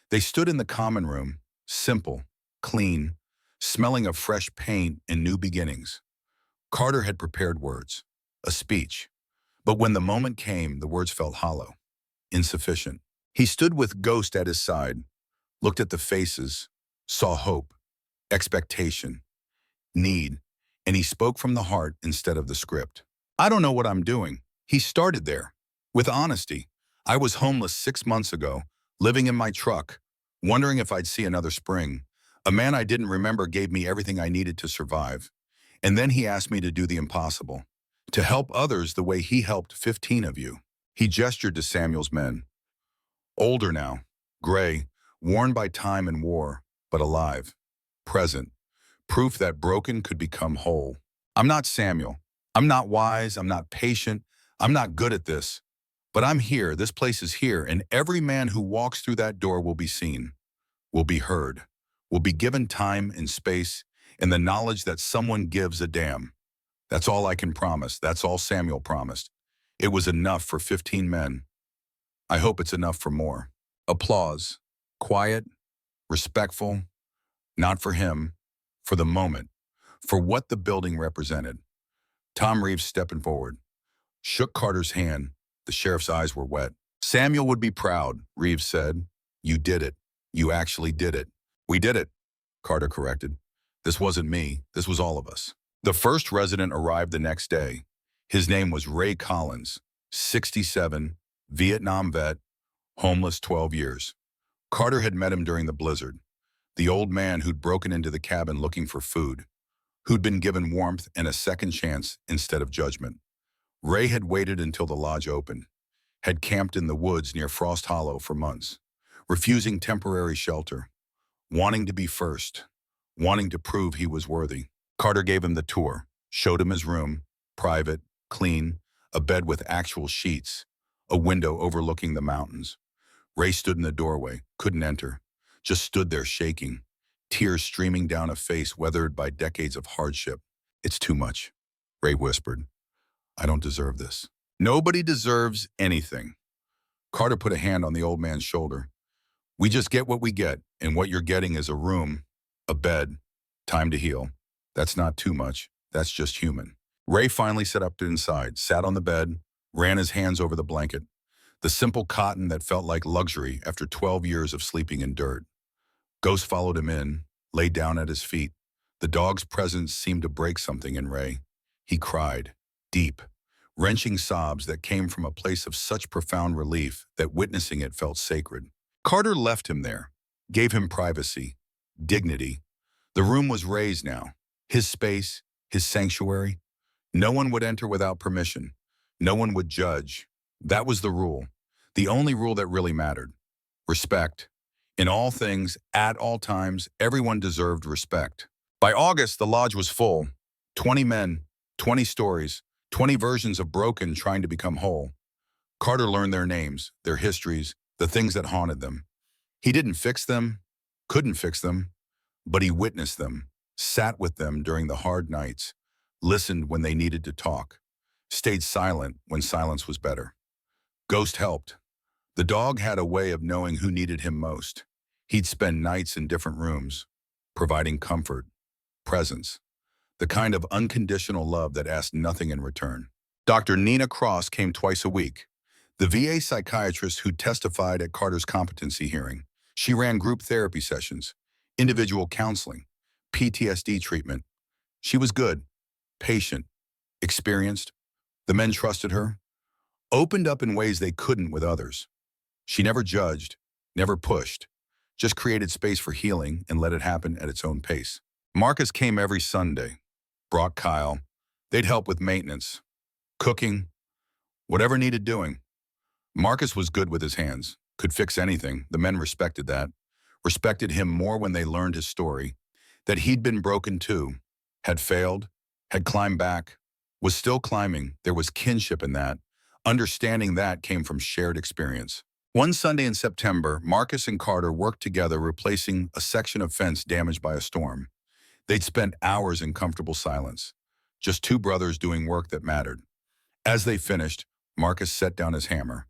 S1: They stood in the common room, simple, clean, smelling of fresh paint and new beginnings. Carter had prepared words, a speech. But when the moment came, the words felt hollow, insufficient. He stood with Ghost at his side, looked at the faces, saw hope, expectation, need, and he spoke from the heart instead of the script. "I don't know what I'm doing." He started there, with honesty. "I was homeless 6 months ago, living in my truck, wondering if I'd see another spring. A man I didn't remember gave me everything I needed to survive. And then he asked me to do the impossible, to help others the way he helped 15 of you. He gestured to Samuel's men. Older now, gray, worn by time and war, but alive, present, proof that broken could become whole. I'm not Samuel. I'm not wise. I'm not patient. I'm not good at this. But I'm here. This place is here. And every man who walks through that door will be seen, will be heard, will be given time and space and the knowledge that someone gives a damn. That's all I can promise. That's all Samuel promised. It was enough for 15 men. I hope it's enough for more. Applause. Quiet, respectful, not for him, for the moment, for what the building represented. Tom Reeves stepping forward, shook Carter's hand. The sheriff's eyes were wet. Samuel would be proud, Reeves said. You did it. You actually did it. We did it, Carter corrected. This wasn't me. This was all of us. The first resident arrived the next day. His name was Ray Collins, 67, Vietnam vet, homeless 12 years. Carter had met him during the blizzard, the old man who'd broken into the cabin looking for food, who'd been given warmth and a second chance instead of judgment. Ray had waited until the lodge opened, had camped in the woods near Frost Hollow for months, refusing temporary shelter, wanting to be first, wanting to prove he was worthy. Carter gave him the tour, showed him his room, private, clean, a bed with actual sheets, a window overlooking the mountains. Ray stood in the doorway, couldn't enter, just stood there shaking, tears streaming down a face weathered by decades of hardship. It's too much, Ray whispered. I don't deserve this. Nobody deserves anything. Carter put a hand on the old man's shoulder. We just get what we get, and what you're getting is a room, a bed, time to heal. That's not too much. That's just human. Ray finally sat up inside, sat on the bed, ran his hands over the blanket, the simple cotton that felt like luxury after 12 years of sleeping in dirt. Ghost followed him in, lay down at his feet. The dog's presence seemed to break something in Ray. He cried, deep, wrenching sobs that came from a place of such profound relief that witnessing it felt sacred. Carter left him there, gave him privacy, dignity. The room was Ray's now, his space, his sanctuary. No one would enter without permission. No one would judge. That was the rule, the only rule that really mattered. Respect. In all things, at all times, everyone deserved respect. By August, the lodge was full. 20 men, 20 stories, 20 versions of broken trying to become whole. Carter learned their names, their histories, the things that haunted them. He didn't fix them, couldn't fix them, but he witnessed them, sat with them during the hard nights, listened when they needed to talk, stayed silent when silence was better. Ghost helped. The dog had a way of knowing who needed him most. He'd spend nights in different rooms, providing comfort, presence, the kind of unconditional love that asked nothing in return. Dr. Nina Cross came twice a week, the VA psychiatrist who testified at Carter's competency hearing. She ran group therapy sessions, individual counseling, PTSD treatment. She was good, patient, experienced. The men trusted her, opened up in ways they couldn't with others. She never judged, never pushed, just created space for healing and let it happen at its own pace. Marcus came every Sunday, brought Kyle. They'd help with maintenance, cooking, whatever needed doing. Marcus was good with his hands, could fix anything. The men respected that, respected him more when they learned his story, that he'd been broken too, had failed, had climbed back, was still climbing. There was kinship in that. Understanding that came from shared experience. One Sunday in September, Marcus and Carter worked together replacing a section of fence damaged by a storm. They'd spent hours in comfortable silence, just two brothers doing work that mattered. As they finished, Marcus set down his hammer,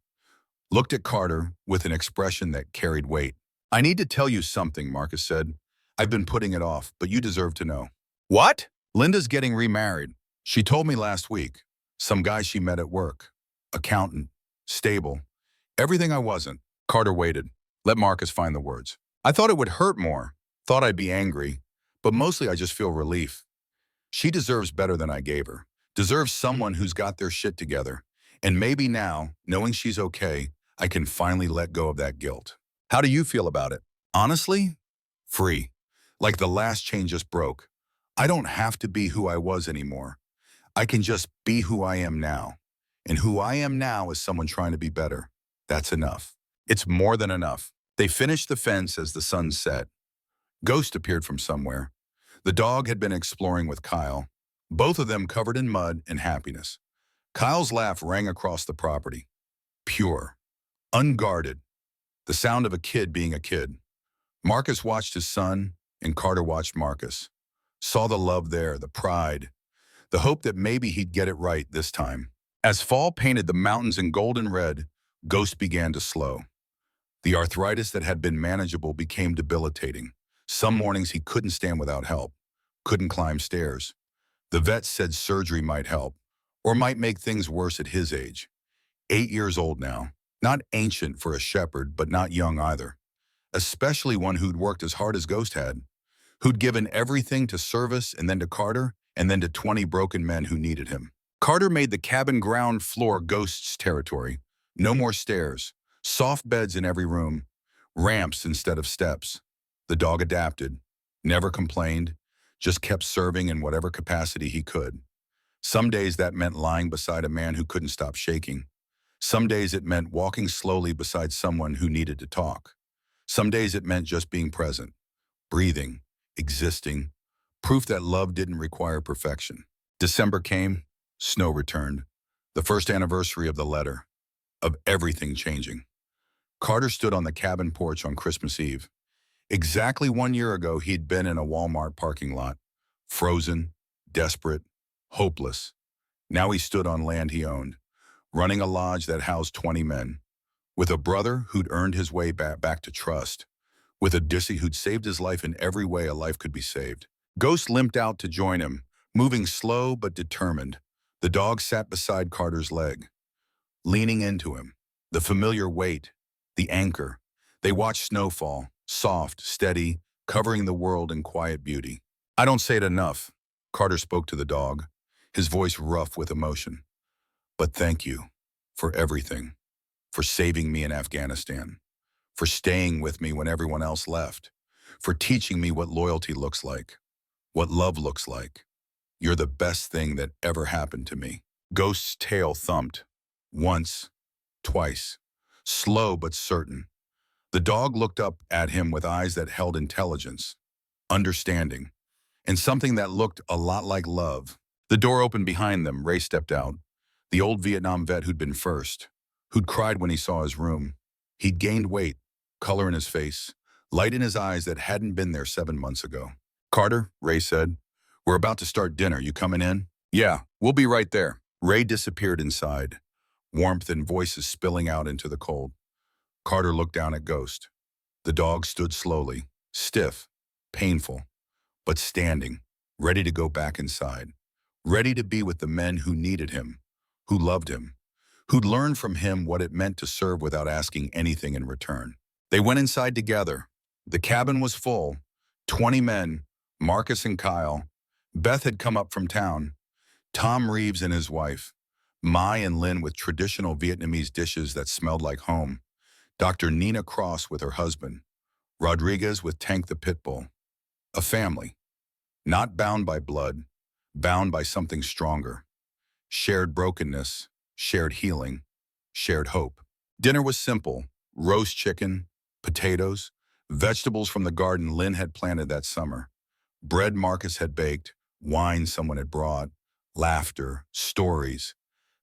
S1: looked at Carter with an expression that carried weight. I need to tell you something, Marcus said. I've been putting it off, but you deserve to know. What? Linda's getting remarried. She told me last week. Some guy she met at work. Accountant. Stable. Everything I wasn't. Carter waited. Let Marcus find the words. I thought it would hurt more. Thought I'd be angry. But mostly I just feel relief. She deserves better than I gave her. Deserves someone who's got their shit together. And maybe now, knowing she's okay, I can finally let go of that guilt. How do you feel about it? Honestly? Free. Like the last chain just broke. I don't have to be who I was anymore. I can just be who I am now. And who I am now is someone trying to be better. That's enough. It's more than enough. They finished the fence as the sun set. Ghost appeared from somewhere. The dog had been exploring with Kyle, both of them covered in mud and happiness. Kyle's laugh rang across the property. Pure, unguarded, the sound of a kid being a kid. Marcus watched his son, and Carter watched Marcus. Saw the love there, the pride, the hope that maybe he'd get it right this time. As fall painted the mountains in golden red, Ghost began to slow. The arthritis that had been manageable became debilitating. Some mornings he couldn't stand without help, couldn't climb stairs. The vet said surgery might help, or might make things worse at his age. 8 years old now, not ancient for a shepherd, but not young either. Especially one who'd worked as hard as Ghost had, who'd given everything to service and then to Carter, and then to 20 broken men who needed him. Carter made the cabin ground floor Ghost's territory. No more stairs, soft beds in every room, ramps instead of steps. The dog adapted, never complained, just kept serving in whatever capacity he could. Some days that meant lying beside a man who couldn't stop shaking. Some days it meant walking slowly beside someone who needed to talk. Some days it meant just being present, breathing, existing, proof that love didn't require perfection. December came, snow returned, the first anniversary of the letter, of everything changing. Carter stood on the cabin porch on Christmas Eve. Exactly 1 year ago, he'd been in a Walmart parking lot, frozen, desperate, hopeless. Now he stood on land he owned, running a lodge that housed 20 men, with a brother who'd earned his way back to trust, with a Dissy who'd saved his life in every way a life could be saved. Ghost limped out to join him, moving slow but determined. The dog sat beside Carter's leg, leaning into him, the familiar weight, the anchor. They watched snowfall, soft, steady, covering the world in quiet beauty. I don't say it enough, Carter spoke to the dog, his voice rough with emotion. But thank you for everything, for saving me in Afghanistan, for staying with me when everyone else left, for teaching me what loyalty looks like, what love looks like. You're the best thing that ever happened to me. Ghost's tail thumped. Once, twice, slow but certain. The dog looked up at him with eyes that held intelligence, understanding, and something that looked a lot like love. The door opened behind them. Ray stepped out. The old Vietnam vet who'd been first, who'd cried when he saw his room. He'd gained weight, color in his face, light in his eyes that hadn't been there 7 months ago. Carter, Ray said, we're about to start dinner. You coming in? Yeah, we'll be right there. Ray disappeared inside, warmth and voices spilling out into the cold. Carter looked down at Ghost. The dog stood slowly, stiff, painful, but standing, ready to go back inside, ready to be with the men who needed him, who loved him, who'd learned from him what it meant to serve without asking anything in return. They went inside together. The cabin was full, 20 men, Marcus and Kyle. Beth had come up from town, Tom Reeves and his wife, Mai and Lynn with traditional Vietnamese dishes that smelled like home, Dr. Nina Cross with her husband, Rodriguez with Tank the Pit Bull. A family, not bound by blood, bound by something stronger. Shared brokenness, shared healing, shared hope. Dinner was simple: roast chicken, potatoes, vegetables from the garden Lynn had planted that summer, bread Marcus had baked, wine someone had brought, laughter, stories.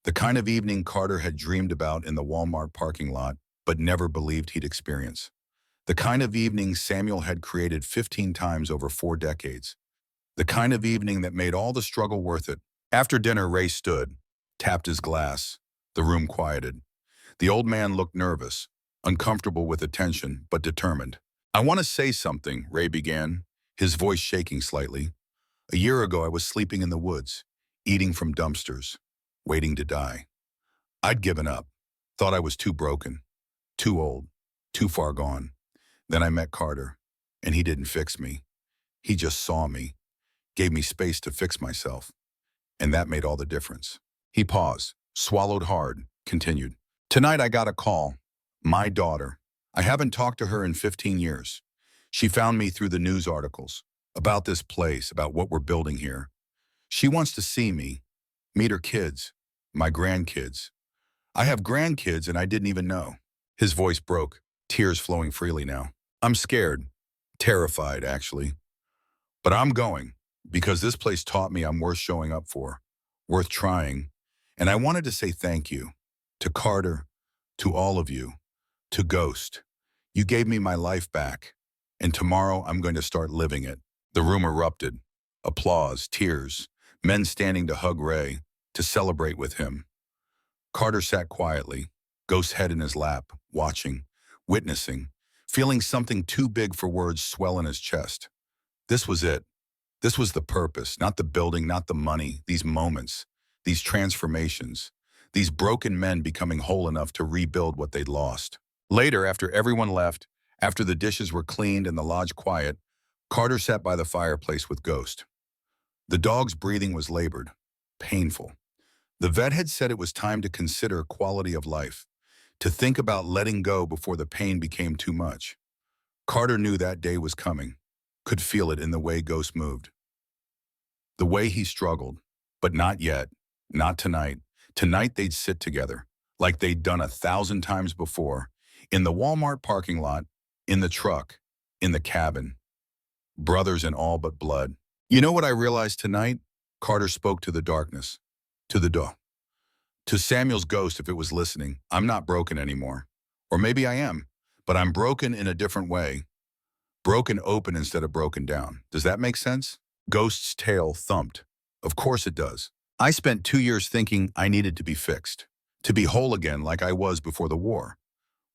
S1: The kind of evening Carter had dreamed about in the Walmart parking lot, but never believed he'd experience. The kind of evening Samuel had created 15 times over 4 decades. The kind of evening that made all the struggle worth it. After dinner, Ray stood, tapped his glass. The room quieted. The old man looked nervous, uncomfortable with attention, but determined. I want to say something, Ray began, his voice shaking slightly. A year ago, I was sleeping in the woods, eating from dumpsters, waiting to die. I'd given up, thought I was too broken, too old, too far gone. Then I met Carter, and he didn't fix me. He just saw me, gave me space to fix myself, and that made all the difference. He paused, swallowed hard, continued. Tonight I got a call. My daughter. I haven't talked to her in 15 years. She found me through the news articles. about this place, about what we're building here. She wants to see me, meet her kids, my grandkids. I have grandkids and I didn't even know. His voice broke, tears flowing freely now. I'm scared, terrified actually, but I'm going because this place taught me I'm worth showing up for, worth trying. And I wanted to say thank you to Carter, to all of you, to Ghost. You gave me my life back, and tomorrow I'm going to start living it. The room erupted. Applause, tears, men standing to hug Ray, to celebrate with him. Carter sat quietly, Ghost's head in his lap, watching, witnessing, feeling something too big for words swell in his chest. This was it. This was the purpose, not the building, not the money, these moments, these transformations, these broken men becoming whole enough to rebuild what they'd lost. Later, after everyone left, after the dishes were cleaned and the lodge quiet, Carter sat by the fireplace with Ghost. The dog's breathing was labored, painful. The vet had said it was time to consider quality of life, to think about letting go before the pain became too much. Carter knew that day was coming, could feel it in the way Ghost moved, the way he struggled, but not yet, not tonight. Tonight they'd sit together, like they'd done 1,000 times before, in the Walmart parking lot, in the truck, in the cabin. Brothers in all but blood. You know what I realized tonight? Carter spoke to the darkness, to the door. To Samuel's ghost if it was listening, I'm not broken anymore. Or maybe I am, but I'm broken in a different way. Broken open instead of broken down. Does that make sense? Ghost's tail thumped. Of course it does. I spent 2 years thinking I needed to be fixed, to be whole again like I was before the war.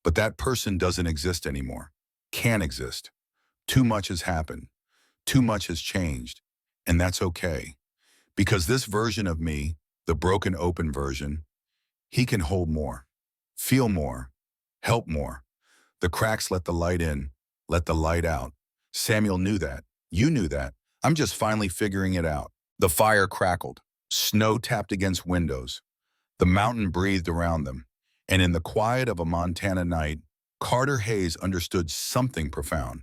S1: But that person doesn't exist anymore. Can't exist. Too much has happened. Too much has changed. And that's okay. Because this version of me, the broken open version, he can hold more, feel more, help more. The cracks let the light in, let the light out. Samuel knew that. You knew that. I'm just finally figuring it out. The fire crackled. Snow tapped against windows. The mountain breathed around them. And in the quiet of a Montana night, Carter Hayes understood something profound.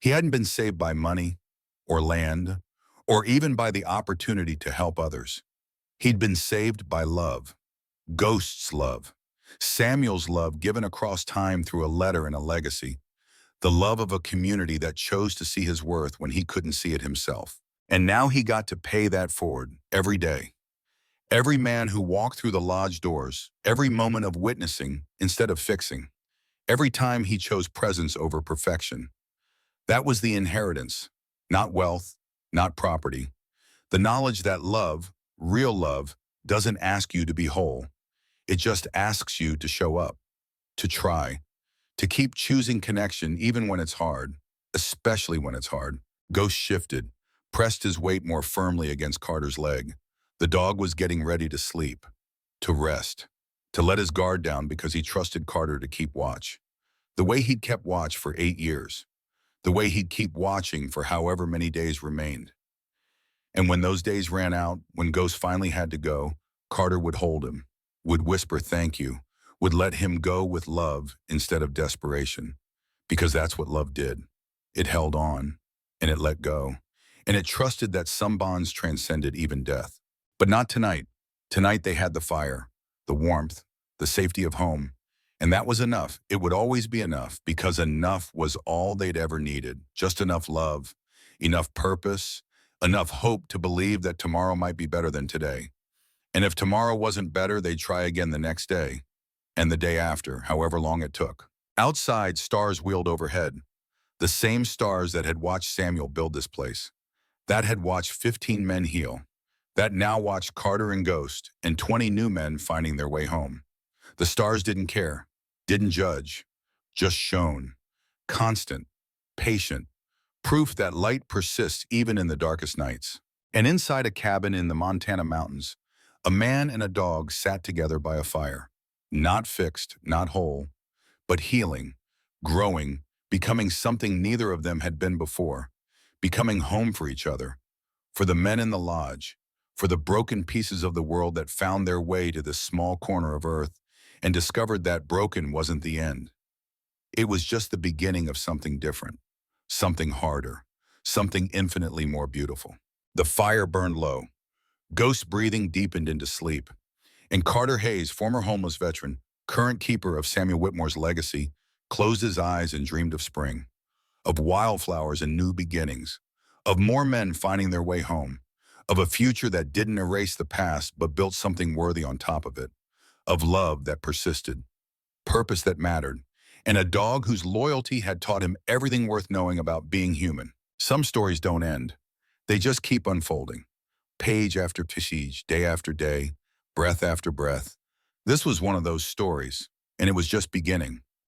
S1: He hadn't been saved by money, or land, or even by the opportunity to help others. He'd been saved by love. Ghost's love. Samuel's love given across time through a letter and a legacy. The love of a community that chose to see his worth when he couldn't see it himself. And now he got to pay that forward every day. Every man who walked through the lodge doors, every moment of witnessing instead of fixing, every time he chose presence over perfection. That was the inheritance, not wealth, not property. The knowledge that love, real love, doesn't ask you to be whole. It just asks you to show up, to try, to keep choosing connection even when it's hard, especially when it's hard. Ghost shifted, pressed his weight more firmly against Carter's leg. The dog was getting ready to sleep, to rest, to let his guard down because he trusted Carter to keep watch. The way he'd kept watch for 8 years. The way he'd keep watching for however many days remained. And when those days ran out, when Ghost finally had to go, Carter would hold him, would whisper thank you, would let him go with love instead of desperation. Because that's what love did. It held on, and it let go, and it trusted that some bonds transcended even death. But not tonight. Tonight they had the fire, the warmth, the safety of home. And that was enough. It would always be enough, because enough was all they'd ever needed. Just enough love, enough purpose, enough hope to believe that tomorrow might be better than today. And if tomorrow wasn't better, they'd try again the next day, and the day after, however long it took. Outside, stars wheeled overhead. The same stars that had watched Samuel build this place. That had watched 15 men heal. That now watched Carter and Ghost and 20 new men finding their way home. The stars didn't care, didn't judge, just shone. Constant, patient, proof that light persists even in the darkest nights. And inside a cabin in the Montana mountains, a man and a dog sat together by a fire. Not fixed, not whole, but healing, growing, becoming something neither of them had been before, becoming home for each other, for the men in the lodge, for the broken pieces of the world that found their way to this small corner of earth and discovered that broken wasn't the end. It was just the beginning of something different, something harder, something infinitely more beautiful. The fire burned low. Ghost breathing deepened into sleep. And Carter Hayes, former homeless veteran, current keeper of Samuel Whitmore's legacy, closed his eyes and dreamed of spring, of wildflowers and new beginnings, of more men finding their way home, of a future that didn't erase the past but built something worthy on top of it, of love that persisted, purpose that mattered, and a dog whose loyalty had taught him everything worth knowing about being human. Some stories don't end. They just keep unfolding, page after page, day after day, breath after breath. This was one of those stories, and it was just beginning.